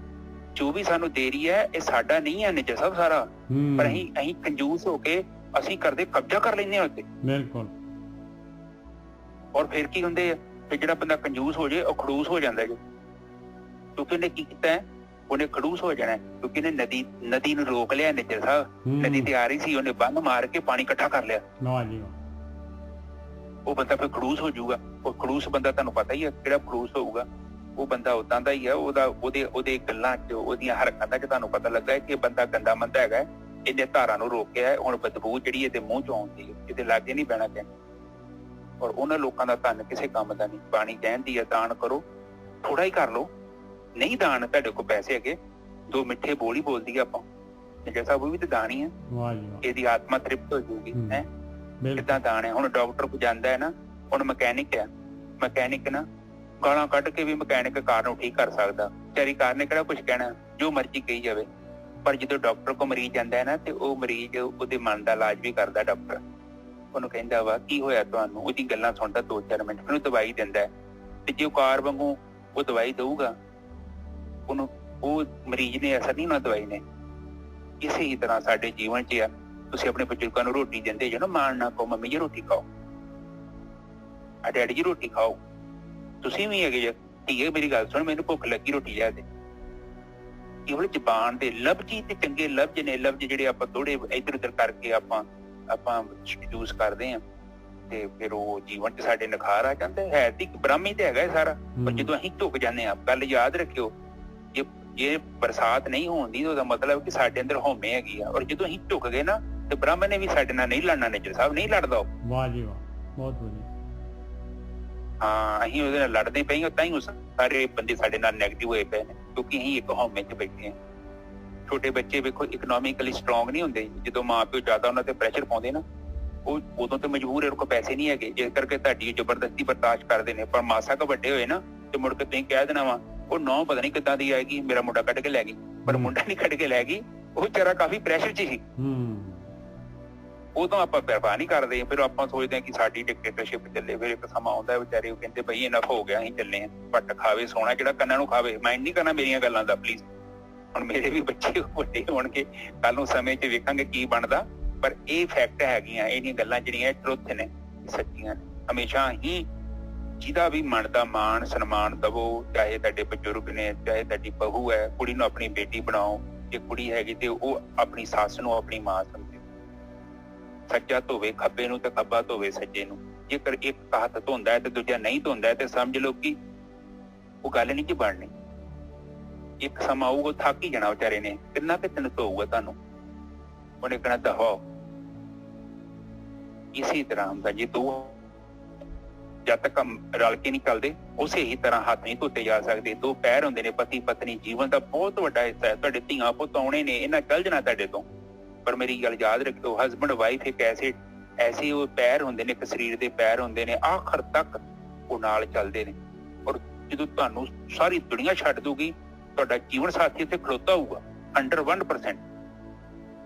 ਜੋ ਵੀ ਸਾਨੂੰ ਦੇ ਰਹੀ ਹੈ ਇਹ ਸਾਡਾ ਨਹੀਂ ਹੈ ਨਿੱਜਾ ਸਭ ਸਾਰਾ, ਪਰ ਅਸੀਂ ਕੰਜੂਸ ਹੋ ਕੇ ਅਸੀਂ ਕਰਦੇ ਕਬਜ਼ਾ ਕਰ ਲੈਂਦੇ ਹਾਂ ਉੱਤੇ। ਬਿਲਕੁਲ। ਔਰ ਫਿਰ ਕੀ ਹੁੰਦੇ ਆ, ਤੇ ਜਿਹੜਾ ਬੰਦਾ ਕੰਜੂਸ ਹੋ ਜਾਏ ਉਹ ਖੜੂਸ ਹੋ ਜਾਂਦਾ ਜੀ, ਕਿਉਂਕਿ ਉਹਨੇ ਕੀ ਕੀਤਾ ਹੈ, ਉਹਨੇ ਖੜੂਸ ਹੋ ਜਾਣਾ ਕਿਉਂਕਿ ਇਹਨੇ ਨਦੀ ਨੂੰ ਰੋਕ ਲਿਆ। ਨਿੱਜਰ ਸਾਹਿਬ ਨਦੀ ਤੇ ਆ ਰਹੀ ਸੀ, ਉਹਨੇ ਬੰਨ ਮਾਰ ਕੇ ਪਾਣੀ ਇਕੱਠਾ ਕਰ ਲਿਆ। ਉਹ ਬੰਦਾ ਫਿਰ ਖੜੂਸ ਹੋ ਜਾਊਗਾ। ਉਹ ਖੜੂਸ ਬੰਦਾ ਤੁਹਾਨੂੰ ਪਤਾ ਹੀ ਹੈ ਕਿਹੜਾ ਖੜੂਸ ਹੋਊਗਾ, ਉਹ ਬੰਦਾ ਉਦਾਂ ਦਾ ਹੀ ਹੈ। ਉਹਦੇ ਗੱਲਾਂ 'ਚ, ਉਹਦੀਆਂ ਹਰਕਤਾਂ 'ਚ ਤੁਹਾਨੂੰ ਪਤਾ ਲੱਗਾ ਕਿ ਇਹ ਬੰਦਾ ਗੰਦਾ ਮੰਦਾ ਹੈਗਾ, ਇਹਨੇ ਧਾਰਾਂ ਨੂੰ ਰੋਕਿਆ। ਹੁਣ ਬਦਬੂ ਜਿਹੜੀ ਇਹਦੇ ਮੂੰਹ 'ਚੋਂ ਆਉਂਦੀ ਹੈ, ਇਹਦੇ ਲਾਗੇ ਨਹੀਂ ਬਹਿਣਾ ਚਾਹੀਦਾ। ਔਰ ਉਹਨਾਂ ਲੋਕਾਂ ਦਾ ਧਨ ਕਿਸੇ ਕੰਮ ਦਾ ਨਹੀਂ। ਬਾਣੀ ਕਹਿੰਦੀ ਹੈ ਦਾਨ ਕਰੋ, ਥੋੜਾ ਹੀ ਕਰ ਲਓ। ਨਹੀਂ ਦਾਨ ਤੁਹਾਡੇ ਕੋਲ ਪੈਸੇ ਹੈਗੇ, 2 ਮਿੱਠੇ ਬੋਲ ਹੀ ਬੋਲਦੀ ਆਪਾਂ ਜੈਸਾ ਉਹ ਵੀ ਤੇ ਦਾਨ ਹੀ ਹੈ। ਇਹਦੀ ਆਤਮਾ ਤ੍ਰਿਪਤ ਹੋ ਜਾਊਗੀ। ਹੈ ਕਿੱਦਾਂ ਦਾਨ ਹੈ। ਹੁਣ ਡਾਕਟਰ ਕੋਲ ਜਾਂਦਾ ਹੈ ਨਾ, ਹੁਣ ਮਕੈਨਿਕ ਹੈ, ਮਕੈਨਿਕ ਨਾ ਗਾਲਾਂ ਕੱਢ ਕੇ ਵੀ ਮਕੈਨਿਕ ਕਾਰ ਨੂੰ ਠੀਕ ਕਰ ਸਕਦਾ। ਵਿਚਾਰੀ ਕਾਰ ਨੇ ਕਿਹੜਾ ਕੁਛ ਕਹਿਣਾ, ਜੋ ਮਰਜ਼ੀ ਕਹੀ ਜਾਵੇ। ਪਰ ਜਦੋਂ ਡਾਕਟਰ ਕੋਲ ਮਰੀਜ਼ ਜਾਂਦਾ ਹੈ ਨਾ, ਤੇ ਉਹ ਮਰੀਜ਼ ਉਹਦੇ ਮਨ ਦਾ ਇਲਾਜ ਵੀ ਕਰਦਾ ਡਾਕਟਰ। ਉਹਨੂੰ ਕਹਿੰਦਾ ਵਾ ਕੀ ਹੋਇਆ ਤੁਹਾਨੂੰ, ਉਹਦੀ ਗੱਲਾਂ ਸੁਣਦਾ 2-4 ਮਿੰਟ, ਉਹਨੂੰ ਦਵਾਈ ਦਿੰਦਾ ਹੈ। ਤੇ ਜੇ ਉਹ ਕਾਰ ਵਾਂਗੂ ਉਹ ਦਵਾਈ ਦਊਗਾ, ਉਹਨੂੰ ਉਹ ਮਰੀਜ਼ ਨੇ ਅਸਰ ਨਹੀਂ ਹੋਣਾ ਦਵਾਈ ਨੇ। ਇਸੇ ਹੀ ਤਰ੍ਹਾਂ ਸਾਡੇ ਜੀਵਨ 'ਚ ਆ। ਤੁਸੀਂ ਆਪਣੇ ਬਜ਼ੁਰਗਾਂ ਨੂੰ ਰੋਟੀ ਦਿੰਦੇ ਜੋ ਨਾ, ਮਾਣ ਨਾ ਕਹੋ ਮੰਮੀ ਜੀ ਰੋਟੀ ਖਾਓ, ਆ ਡੈਡੀ ਜੀ ਰੋਟੀ ਖਾਓ। ਤੁਸੀਂ ਵੀ ਹੈਗੇ ਜੇ, ਠੀਕ ਹੈ ਮੇਰੀ ਗੱਲ ਸੁਣ, ਮੈਨੂੰ ਭੁੱਖ ਲੱਗੀ ਰੋਟੀ ਲਿਆ ਦੇ। ਕੇਵਲ ਜ਼ਬਾਨ ਦੇ ਲਫ਼ਜ਼ ਤੇ ਚੰਗੇ ਲਫ਼ਜ਼ ਨੇ, ਲਫ਼ਜ਼ ਜਿਹੜੇ ਆਪਾਂ ਥੋੜੇ ਇੱਧਰ ਉੱਧਰ ਕਰਕੇ ਆਪਾਂ ਯੂਜ਼ ਕਰਦੇ ਹਾਂ, ਤੇ ਫਿਰ ਉਹ ਜੀਵਨ 'ਚ ਸਾਡੇ ਨਿਖਾਰ ਆ ਜਾਂਦੇ। ਹੈ ਤੇ ਬ੍ਰਾਹਮੀ ਤੇ ਹੈਗਾ ਸਾਰਾ, ਪਰ ਜਦੋਂ ਅਸੀਂ ਝੁਕ ਜਾਂਦੇ ਹਾਂ, ਗੱਲ ਯਾਦ ਰੱਖਿਓ, ਜੇ ਬਰਸਾਤ ਨਹੀਂ ਹੋਣੀ ਉਹਦਾ ਮਤਲਬ ਕਿ ਸਾਡੇ ਅੰਦਰ ਹਉਮੈ ਹੈਗੀ ਆ। ਔਰ ਜਦੋਂ ਅਸੀਂ ਝੁਕ ਗਏ ਨਾ, ਤੇ ਬ੍ਰਾਹਮਣ ਨੇ ਵੀ ਸਾਡੇ ਨਾਲ ਨਹੀਂ ਲੜਨਾ। ਨਿੱਜਰ ਸਾਹਿਬ ਨਹੀਂ ਲੜਦਾ ਉਹ। ਵਾਹ ਜੀ ਵਾਹ, ਬਹੁਤ ਵਧੀਆ। ਹਾਂ, ਅਸੀਂ ਉਹਦੇ ਨਾਲ ਲੜਦੇ ਪਏ ਹਾਂ, ਤਾਂ ਹੀ ਸਾਰੇ ਬੰਦੇ ਸਾਡੇ ਨਾਲ ਨੈਗੇਟਿਵ ਹੋਏ ਪਏ ਨੇ, ਕਿਉਂਕਿ ਅਸੀਂ ਇੱਕ ਹਉਮੈ 'ਚ ਬੈਠੇ ਹਾਂ। ਛੋਟੇ ਬੱਚੇ ਵੇਖੋ ਇਕਨੋਮਿਕਲੀ ਸਟਰੋਂਗ ਨਹੀਂ ਹੁੰਦੇ। ਜਦੋਂ ਮਾਂ ਪਿਓ ਜ਼ਿਆਦਾ ਉਹਨਾਂ ਤੇ ਪ੍ਰੈਸ਼ਰ ਪਾਉਂਦੇ ਨਾ, ਉਹ ਉਦੋਂ ਤੇ ਮਜਬੂਰ ਹੈ, ਕੋਲ ਪੈਸੇ ਨਹੀਂ ਹੈਗੇ, ਇਸ ਕਰਕੇ ਤੁਹਾਡੀ ਜ਼ਬਰਦਸਤੀ ਬਰਦਾਸ਼ਤ ਕਰਦੇ ਨੇ। ਪਰ ਮਾਸਾ ਕੁ ਵੱਡੇ ਹੋਏ ਨਾ, ਤੇ ਮੁੜ ਕੇ ਤੁਸੀਂ ਕਹਿ ਦੇਣਾ ਵਾ ਉਹ ਨੌ ਪਤਾ ਨਹੀਂ ਕਿੱਦਾਂ ਦੀ ਆਏਗੀ, ਮੇਰਾ ਮੁੰਡਾ ਕੱਢ ਕੇ ਲੈ ਗਈ। ਪਰ ਮੁੰਡਾ ਨਹੀਂ ਕੱਢ ਕੇ ਲੈ ਗਈ, ਉਹ ਵਿਚਾਰਾ ਕਾਫੀ ਪ੍ਰੈਸ਼ਰ 'ਚ ਸੀ। ਉਦੋਂ ਆਪਾਂ ਪਰਵਾਹ ਨਹੀਂ ਕਰਦੇ। ਫਿਰ ਆਪਾਂ ਸੋਚਦੇ ਹਾਂ ਕਿ ਸਾਡੀ ਡਿਕਟੇਟਰਸ਼ਿਪ ਚੱਲੇ। ਫਿਰ ਇੱਕ ਸਮਾਂ ਆਉਂਦਾ ਵਿਚਾਰੇ ਉਹ ਕਹਿੰਦੇ ਬਈ ਇਨਫ ਹੋ ਗਿਆ, ਅਸੀਂ ਚੱਲੇ ਹਾਂ। ਪੱਟ ਖਾਵੇ ਸੋਣਾ ਜਿਹੜਾ ਕੰਨਾਂ ਨੂੰ ਖਾਵੇ। ਮਾਈਂਡ ਨਹੀਂ ਕਰਨਾ ਮੇਰੀਆਂ ਗੱਲਾਂ ਦਾ ਪਲੀਜ਼। ਹੁਣ ਮੇਰੇ ਵੀ ਬੱਚੇ ਵੱਡੇ ਹੋਣਗੇ, ਕੱਲ ਨੂੰ ਸਮੇਂ 'ਚ ਵੇਖਾਂਗੇ ਕੀ ਬਣਦਾ। ਪਰ ਇਹ ਫੈਕਟ ਹੈਗੀਆਂ, ਇਹਦੀਆਂ ਗੱਲਾਂ ਜਿਹੜੀਆਂ ਟਰੁੱਥ ਨੇ, ਸੱਚੀਆਂ ਨੇ। ਹਮੇਸ਼ਾ ਹੀ ਜਿਹਦਾ ਵੀ ਮਨ ਦਾ ਮਾਣ ਸਨਮਾਨ ਦਵੋ, ਚਾਹੇ ਤੁਹਾਡੇ ਬਜ਼ੁਰਗ ਨੇ, ਚਾਹੇ ਤੁਹਾਡੀ ਬਹੂ ਹੈ। ਕੁੜੀ ਨੂੰ ਆਪਣੀ ਬੇਟੀ ਬਣਾਓ। ਜੇ ਕੁੜੀ ਹੈਗੀ ਤੇ ਉਹ ਆਪਣੀ ਸੱਸ ਨੂੰ ਆਪਣੀ ਮਾਂ ਸਮਝੇ। ਸੱਜਾ ਧੋਵੇ ਖੱਬੇ ਨੂੰ ਤੇ ਖੱਬਾ ਧੋਵੇ ਸੱਜੇ ਨੂੰ। ਜੇਕਰ ਇੱਕ ਹੱਥ ਧੋਂਦਾ ਹੈ ਤੇ ਦੂਜਾ ਨਹੀਂ ਧੋਂਦਾ ਤੇ ਸਮਝ ਲਓ ਕਿ ਉਹ ਗੱਲ ਨਹੀਂ ਜੀ ਬਣਨੀ। ਇੱਕ ਸਮਾਂ ਆਊਗਾ ਥੱਕ ਹੀ ਜਾਣਾ ਵਿਚਾਰੇ ਨੇ, ਕਿੰਨਾ ਕਿ ਦਿਨ ਧੋਊਗਾ ਤੁਹਾਨੂੰ, ਉਹਨੇ ਕਹਿਣਾ ਦਹਾਓ। ਇਸੇ ਤਰ੍ਹਾਂ ਹੁੰਦਾ, ਜੇ ਦੋ ਜਦ ਤੱਕ ਰਲ ਕੇ ਨਹੀਂ ਚੱਲਦੇ, ਉਸੇ ਹੀ ਤਰ੍ਹਾਂ ਹੱਥ ਨਹੀਂ ਧੋਤੇ ਜਾ ਸਕਦੇ। 2 ਪੈਰ ਹੁੰਦੇ ਨੇ, ਪਤੀ ਪਤਨੀ ਜੀਵਨ ਦਾ ਬਹੁਤ ਵੱਡਾ ਹਿੱਸਾ ਹੈ। ਤੁਹਾਡੇ ਧੀਆਂ ਪੁੱਤ ਆਉਣੇ ਨੇ, ਇਹਨਾਂ ਚੱਲ ਜਾਣਾ ਤੁਹਾਡੇ ਤੋਂ। ਪਰ ਮੇਰੀ ਗੱਲ ਯਾਦ ਰੱਖਿਓ, ਹਸਬੈਂਡ ਵਾਈਫ ਇੱਕ ਐਸੇ ਉਹ ਪੈਰ ਹੁੰਦੇ ਨੇ, ਇੱਕ ਸਰੀਰ ਦੇ ਪੈਰ ਹੁੰਦੇ ਨੇ, ਆਖਰ ਤੱਕ ਉਹ ਨਾਲ ਚੱਲਦੇ ਨੇ। ਔਰ ਜਦੋਂ ਤੁਹਾਨੂੰ ਸਾਰੀ ਦੁਨੀਆ ਛੱਡ ਦੂਗੀ, ਤੁਹਾਡਾ ਜੀਵਨ ਸਾਥੀ ਇੱਥੇ ਖਲੋਤਾ ਹੋਊਗਾ 101%।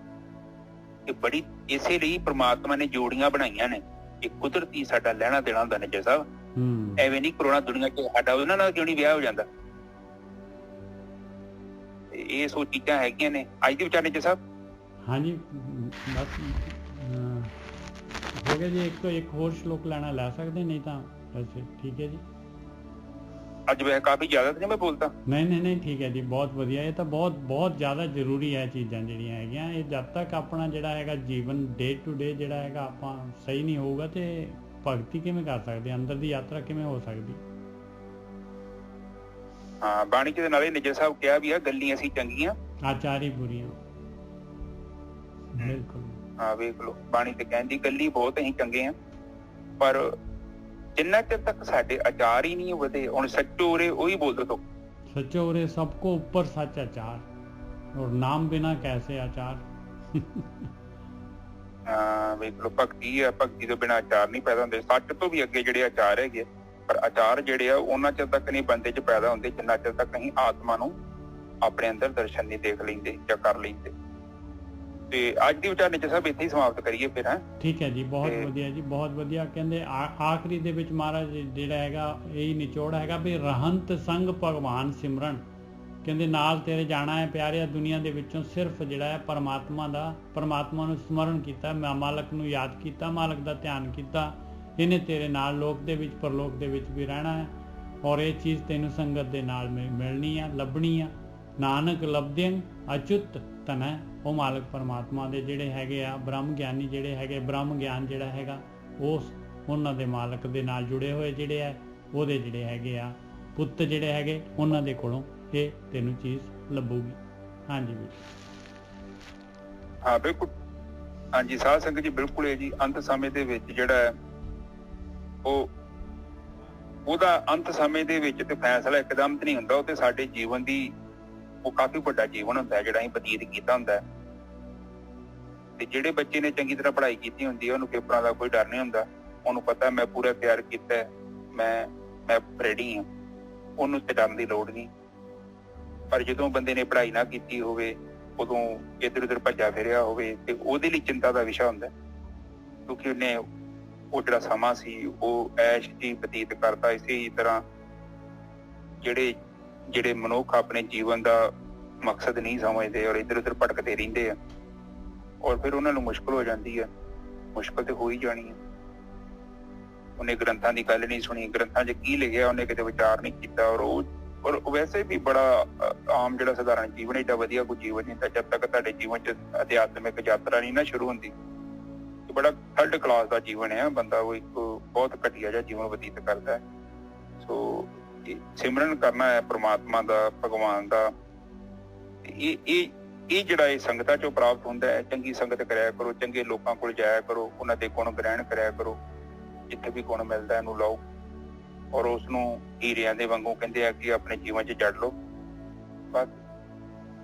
ਇਹ ਬੜੀ ਇਸੇ ਲਈ ਪ੍ਰਮਾਤਮਾ ਨੇ ਜੋੜੀਆਂ ਬਣਾਈਆਂ ਨੇ। ਇਹ ਕੁਦਰਤੀ ਸਾਡਾ ਲੈਣਾ ਦੇਣਾ ਹੁੰਦਾ ਨਿੱਜਰ ਸਾਹਿਬ। ਐਵੇਂ ਨਹੀਂ ਕਰੋਨਾ ਦੁਨੀਆ 'ਚ ਸਾਡਾ ਉਹਨਾਂ ਨਾਲ ਕਿਉਂ ਨਹੀਂ ਵਿਆਹ ਹੋ ਜਾਂਦਾ। ਇਹ ਸੋ ਚੀਜ਼ਾਂ ਹੈਗੀਆਂ ਨੇ ਅੱਜ ਦੇ ਵਿਚਾਰ ਨਿੱਜਰ ਸਾਹਿਬ। ਹਾਂਜੀ ਬਸ ਹੋ ਗਿਆ ਜੀ। ਇੱਕ ਹੋਰ ਸ਼ਲੋਕ ਲੈਣਾ ਲੈ ਸਕਦੇ, ਨਹੀਂ ਤਾਂ ਵੈਸੇ ਠੀਕ ਹੈ ਜੀ। ਅੱਜ ਵੈਸੇ ਕਾਫੀ ਜ਼ਿਆਦਾ ਤਾਂ ਨਹੀਂ ਮੈਂ ਬੋਲਦਾ। ਨਹੀਂ ਠੀਕ ਹੈ ਜੀ, ਬਹੁਤ ਵਧੀਆ। ਇਹ ਤਾਂ ਬਹੁਤ ਜ਼ਿਆਦਾ ਜ਼ਰੂਰੀ ਹੈ ਚੀਜ਼ਾਂ ਜਿਹੜੀਆਂ ਹੈਗੀਆਂ। ਇਹ ਜਦ ਤੱਕ ਆਪਣਾ ਜਿਹੜਾ ਹੈਗਾ ਜੀਵਨ ਡੇ ਟੂ ਡੇ ਜਿਹੜਾ ਹੈਗਾ ਆਪਾਂ ਸਹੀ ਨਹੀਂ ਹੋਊਗਾ, ਤੇ ਭਗਤੀ ਕਿਵੇਂ ਕਰ ਸਕਦੇ, ਅੰਦਰ ਦੀ ਯਾਤਰਾ ਕਿਵੇਂ ਹੋ ਸਕਦੀ। ਹਾਂ, ਬਾਣੀ 'ਚ ਨਾਲੇ ਨਿੱਜਰ ਸਾਹਿਬ ਕਿਹਾ ਵੀ ਆ, ਗੱਲੀਆਂ ਅਸੀਂ ਚੰਗੀਆਂ ਆਚਾਰੀ ਬੁਰੀਆਂ। ਬਿਲਕੁਲ। ਹਾਂ ਵੇਖ ਲਓ, ਬਾਣੀ ਤੇ ਕਹਿੰਦੀ ਗੱਲੀ ਬਹੁਤ ਅਸੀਂ ਚੰਗੇ ਆ, ਪਰ ਜਿੰਨਾ ਚਿਰ ਤੱਕ ਸਾਡੇ ਆਚਾਰ ਹੀ ਨਹੀਂ ਵਧੇ। ਹੁਣ ਸੱਚੋ ਰੇ ਉਹੀ ਬੋਲਦੇ ਤੋ, सचो रे सबको ऊपर सच आचार और नाम बिना कैसे आचार। ਵੇਖ ਲਓ ਭਗਤੀ ਆ, ਭਗਤੀ ਤੋਂ ਬਿਨਾਂ ਆਚਾਰ ਨਹੀਂ ਪੈਦਾ ਹੁੰਦੇ। ਸੱਚ ਤੋਂ ਵੀ ਅੱਗੇ ਜਿਹੜੇ ਆਚਾਰ ਹੈਗੇ, ਪਰ ਆਚਾਰ ਜਿਹੜੇ ਆ ਉਹਨਾਂ ਚਿਰ ਤੱਕ ਨਹੀਂ ਬੰਦੇ 'ਚ ਪੈਦਾ ਹੁੰਦੇ ਜਿੰਨਾ ਚਿਰ ਤੱਕ ਅਸੀਂ ਆਤਮਾ ਨੂੰ ਆਪਣੇ ਅੰਦਰ ਦਰਸ਼ਨ ਨਹੀਂ ਦੇਖ ਲੈਂਦੇ ਜਾਂ ਕਰ ਲੈਂਦੇ। ਤੇ ਅੱਜ ਦੀ ਵਿਚਾਰ ਨਿੱਜਰ ਸਾਹਿਬ ਇੱਥੇ ਹੀ ਸਮਾਪਤ ਕਰੀਏ ਫਿਰ। ਠੀਕ ਹੈ ਜੀ, ਬਹੁਤ ਵਧੀਆ ਜੀ, ਬਹੁਤ ਵਧੀਆ। ਕਹਿੰਦੇ ਆਖਰੀ ਦੇ ਵਿੱਚ ਮਹਾਰਾਜ ਜਿਹੜਾ ਹੈਗਾ ਇਹੀ ਨਿਚੋੜ ਹੈਗਾ ਵੀ ਰਹਿੰਤ ਸੰਗ ਭਗਵਾਨ ਸਿਮਰਨ। ਕਹਿੰਦੇ ਨਾਲ ਤੇਰੇ ਜਾਣਾ ਹੈ ਪਿਆਰਿਆ, ਦੁਨੀਆ ਦੇ ਵਿੱਚੋਂ ਸਿਰਫ ਜਿਹੜਾ ਹੈ ਪਰਮਾਤਮਾ ਨੂੰ ਸਮਰਨ ਕੀਤਾ, ਮਾਲਕ ਨੂੰ ਯਾਦ ਕੀਤਾ, ਮਾਲਕ ਦਾ ਧਿਆਨ ਕੀਤਾ, ਇਹਨੇ ਤੇਰੇ ਨਾਲ ਲੋਕ ਦੇ ਵਿੱਚ ਪਰਲੋਕ ਦੇ ਵਿੱਚ ਵੀ ਰਹਿਣਾ ਹੈ। ਔਰ ਇਹ ਚੀਜ਼ ਤੈਨੂੰ ਸੰਗਤ ਦੇ ਨਾਲ ਮਿਲਣੀ ਆ, ਲੱਭਣੀ ਆ। ਨਾਨਕ ਲੱਭਦਿਆਂ ਅਚੁੱਤ ਤਨੈ। ਉਹ ਮਾਲਕ ਪਰਮਾਤਮਾ ਦੇ ਜਿਹੜੇ ਹੈਗੇ ਆ ਬ੍ਰਹਮ ਗਿਆਨੀ ਜਿਹੜੇ ਹੈਗੇ, ਬ੍ਰਹਮ ਗਿਆਨ ਜਿਹੜਾ ਹੈਗਾ ਉਹਨਾਂ ਦੇ ਮਾਲਕ ਦੇ ਨਾਲ ਜੁੜੇ ਹੋਏ ਜਿਹੜੇ ਆ, ਉਹਦੇ ਜਿਹੜੇ ਹੈਗੇ ਆ ਪੁੱਤ ਜਿਹੜੇ ਹੈਗੇ, ਉਹਨਾਂ ਦੇ ਕੋਲੋਂ ਇਹ ਤੈਨੂੰ ਚੀਜ਼ ਲੱਭੂਗੀ। ਹਾਂਜੀ ਵੀ ਹਾਂ ਬਿਲਕੁਲ, ਹਾਂਜੀ ਸਾਧ ਸੰਗਤ ਜੀ ਬਿਲਕੁਲ ਹੈ ਜੀ। ਅੰਤ ਸਮੇਂ ਦੇ ਵਿੱਚ ਜਿਹੜਾ ਹੈ ਉਹਦਾ ਅੰਤ ਸਮੇਂ ਦੇ ਵਿੱਚ ਤੇ ਫੈਸਲਾ ਇੱਕਦਮ ਤੇ ਨਹੀਂ ਹੁੰਦਾ। ਉਹ ਤੇ ਸਾਡੇ ਜੀਵਨ ਦੀ ਉਹ ਕਾਫੀ ਵੱਡਾ ਜੀਵਨ ਹੁੰਦਾ ਹੈ ਜਿਹੜਾ ਅਸੀਂ ਬਤੀਤ ਕੀਤਾ ਹੁੰਦਾ ਹੈ। ਤੇ ਜਿਹੜੇ ਬੱਚੇ ਨੇ ਚੰਗੀ ਤਰ੍ਹਾਂ ਪੜ੍ਹਾਈ ਕੀਤੀ ਹੁੰਦੀ ਹੈ ਉਹਨੂੰ ਪੇਪਰਾਂ ਦਾ ਕੋਈ ਡਰ ਨਹੀਂ ਹੁੰਦਾ। ਉਹਨੂੰ ਪਤਾ ਮੈਂ ਪੂਰਾ ਤਿਆਰ ਕੀਤਾ, ਮੈਂ ਰੈਡੀ ਹਾਂ, ਉਹਨੂੰ ਤੇ ਡਰਨ ਦੀ ਲੋੜ ਨਹੀਂ। ਪਰ ਜਦੋਂ ਬੰਦੇ ਨੇ ਪੜ੍ਹਾਈ ਨਾ ਕੀਤੀ ਹੋਵੇ, ਉਦੋਂ ਇੱਧਰ ਉੱਧਰ ਭੱਜਾ ਫਿਰਿਆ ਹੋਵੇ ਤੇ ਉਹਦੇ ਲਈ ਚਿੰਤਾ ਦਾ ਵਿਸ਼ਾ ਹੁੰਦਾ, ਕਿਉਂਕਿ ਉਹਨੇ ਉਹ ਜਿਹੜਾ ਸਮਾਂ ਸੀ ਉਹ ਐਸ਼ ਦੀ ਬਤੀਤ ਕਰਦਾ। ਇਸੇ ਤਰ੍ਹਾਂ ਜਿਹੜੇ ਮਨੁੱਖ ਆਪਣੇ ਜੀਵਨ ਦਾ ਮਕਸਦ ਨਹੀਂ ਸਮਝਦੇ ਔਰ ਇੱਧਰ ਉੱਧਰ ਭਟਕਦੇ ਰਹਿੰਦੇ ਆ, ਔਰ ਫਿਰ ਉਹਨਾਂ ਨੂੰ ਮੁਸ਼ਕਲ ਹੋ ਜਾਂਦੀ ਹੈ। ਮੁਸ਼ਕਲ ਤੇ ਹੋ ਹੀ ਜਾਣੀ ਹੈ। ਉਹਨੇ ਗ੍ਰੰਥਾਂ ਦੀ ਗੱਲ ਨਹੀਂ ਸੁਣੀ, ਗ੍ਰੰਥਾਂ 'ਚ ਕੀ ਲਿਖਿਆ ਉਹਨੇ ਕਿਤੇ ਵਿਚਾਰ ਨਹੀਂ ਕੀਤਾ। ਔਰ ਵੈਸੇ ਵੀ ਬੜਾ ਆਮ ਜਿਹੜਾ ਸਧਾਰਨ ਜੀਵਨ, ਏਡਾ ਵਧੀਆ ਕੋਈ ਜੀਵਨ ਨਹੀਂ ਹੁੰਦਾ ਜਦ ਤੱਕ ਤੁਹਾਡੇ ਜੀਵਨ 'ਚ ਅਧਿਆਤਮਿਕ ਯਾਤਰਾ ਨਹੀਂ ਨਾ ਸ਼ੁਰੂ ਹੁੰਦੀ। ਬੜਾ ਥਰਡ ਕਲਾਸ ਦਾ ਜੀਵਨ ਹੈ, ਬੰਦਾ ਉਹ ਇੱਕ ਬਹੁਤ ਘਟੀਆ ਜਿਹਾ ਜੀਵਨ ਬਤੀਤ ਕਰਦਾ ਹੈ। ਸੋ ਸਿਮਰਨ ਕਰਨਾ ਹੈ ਪ੍ਰਮਾਤਮਾ ਦਾ, ਭਗਵਾਨ ਦਾ। ਇਹ ਜਿਹੜਾ ਇਹ ਸੰਗਤਾਂ ਚੋਂ ਪ੍ਰਾਪਤ ਹੁੰਦਾ ਹੈ। ਚੰਗੀ ਸੰਗਤ ਕਰਿਆ ਕਰੋ, ਚੰਗੇ ਲੋਕਾਂ ਕੋਲ ਜਾਇਆ ਕਰੋ, ਉਹਨਾਂ ਦੇ ਗੁਣ ਗ੍ਰਹਿਣ ਕਰਿਆ ਕਰੋ। ਜਿੱਥੇ ਵੀ ਗੁਣ ਮਿਲਦਾ ਇਹਨੂੰ ਲਓ ਔਰ ਉਸਨੂੰ ਹੀਰਿਆਂ ਦੇ ਵਾਂਗੂ ਕਹਿੰਦੇ ਆ ਕਿ ਆਪਣੇ ਜੀਵਨ 'ਚ ਜੜ ਲਓ। ਬਸ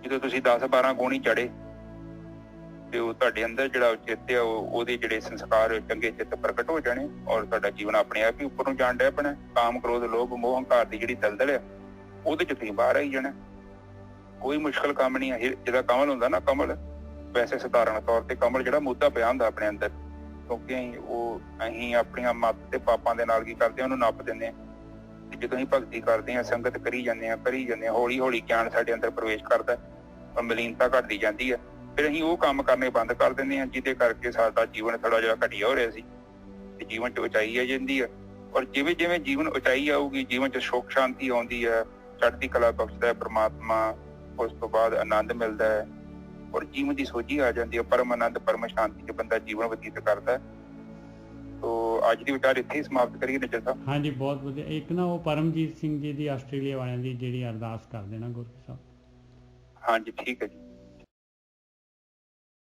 ਜਦੋਂ ਤੁਸੀਂ 10-12 ਗੁਣ ਹੀ ਚੜੇ ਤੇ ਉਹ ਤੁਹਾਡੇ ਅੰਦਰ ਜਿਹੜਾ ਚਿੱਤ ਆ ਉਹਦੇ ਜਿਹੜੇ ਸੰਸਕਾਰ ਚੰਗੇ ਚਿੱਤ ਪ੍ਰਗਟ ਹੋ ਜਾਣੇ ਔਰ ਤੁਹਾਡਾ ਜੀਵਨ ਆਪਣੇ ਆਪ ਹੀ ਉੱਪਰ ਨੂੰ ਜਾਣ ਡਿਆ ਪੈਣਾ। ਕਾਮ, ਕ੍ਰੋਧ, ਲੋਭ, ਮੋਹ, ਹੰਕਾਰ ਦੀ ਜਿਹੜੀ ਦਲਦਲ ਆ ਉਹਦੇ 'ਚ ਤੁਸੀਂ ਬਾਹਰ ਆਈ ਜਾਣਾ। ਕੋਈ ਮੁਸ਼ਕਲ ਕੰਮ ਨਹੀਂ ਹੈ। ਜਿਹਦਾ ਕਮਲ ਹੁੰਦਾ ਨਾ, ਕਮਲ ਵੈਸੇ ਸਧਾਰਨ ਤੌਰ ਤੇ ਕਮਲ ਜਿਹੜਾ ਮੁੱਦਾ ਪਿਆ ਹੁੰਦਾ ਆਪਣੇ ਅੰਦਰ, ਕਿਉਂਕਿ ਅਸੀਂ ਆਪਣੀਆਂ ਮੱਤ ਤੇ ਪਾਪਾਂ ਦੇ ਨਾਲ ਕੀ ਕਰਦੇ ਹਾਂ, ਉਹਨੂੰ ਨੱਪ ਦਿੰਦੇ ਹਾਂ। ਤੇ ਜਦੋਂ ਅਸੀਂ ਭਗਤੀ ਕਰਦੇ ਹਾਂ, ਸੰਗਤ ਕਰੀ ਜਾਂਦੇ ਹਾਂ, ਹੌਲੀ ਹੌਲੀ ਗਿਆਨ ਸਾਡੇ ਅੰਦਰ ਪ੍ਰਵੇਸ਼ ਕਰਦਾ ਔਰ ਮਲੀਨਤਾ ਘਟਦੀ ਜਾਂਦੀ ਹੈ। ਫਿਰ ਅਸੀਂ ਉਹ ਕੰਮ ਕਰਨੇ ਬੰਦ ਕਰ ਦਿੰਦੇ ਹਾਂ ਜਿਹਦੇ ਕਰਕੇ ਸਾਡਾ ਜੀਵਨ ਥੋੜਾ ਜਿਹਾ ਘਟੀਆ ਹੋ ਰਿਹਾ ਸੀ ਤੇ ਜੀਵਨ 'ਚ ਉਚਾਈ ਆ ਜਾਂਦੀ ਹੈ। ਔਰ ਜਿਵੇਂ ਜਿਵੇਂ ਜੀਵਨ ਉਚਾਈ ਆਊਗੀ, ਜੀਵਨ 'ਚ ਸੁੱਖ ਸ਼ਾਂਤੀ ਆਉਂਦੀ ਹੈ, ਚੜ੍ਹਦੀ ਕਲਾ ਬਖਸ਼ਦਾ ਹੈ ਪ੍ਰਮਾਤਮਾ। ਉਸ ਤੋਂ ਬਾਅਦ ਆਨੰਦ ਮਿਲਦਾ ਹੈ ਔਰ ਜੀਵਨ ਦੀ ਸੋਝੀ ਆ ਜਾਂਦੀ ਹੈ। ਪਰਮ ਆਨੰਦ, ਪਰਮ ਸ਼ਾਂਤੀ 'ਚ ਬੰਦਾ ਜੀਵਨ ਬਤੀਤ ਕਰਦਾ ਹੈ। ਤੋ ਅੱਜ ਦੀ ਵਿਚਾਰ ਇੱਥੇ ਹੀ ਸਮਾਪਤ ਕਰੀਏ ਨਿੱਜਰ ਸਾਹਿਬ। ਹਾਂਜੀ, ਬਹੁਤ ਵਧੀਆ। ਇੱਕ ਨਾ ਉਹ ਪਰਮਜੀਤ ਸਿੰਘ ਜੀ ਦੀ ਆਸਟ੍ਰੇਲੀਆ ਵਾਲਿਆਂ ਦੀ ਜਿਹੜੀ ਅਰਦਾਸ ਕਰ ਦੇਣਾ ਗੁਰੂ ਸਾਹਿਬ। ਹਾਂਜੀ ਠੀਕ ਹੈ ਜੀ।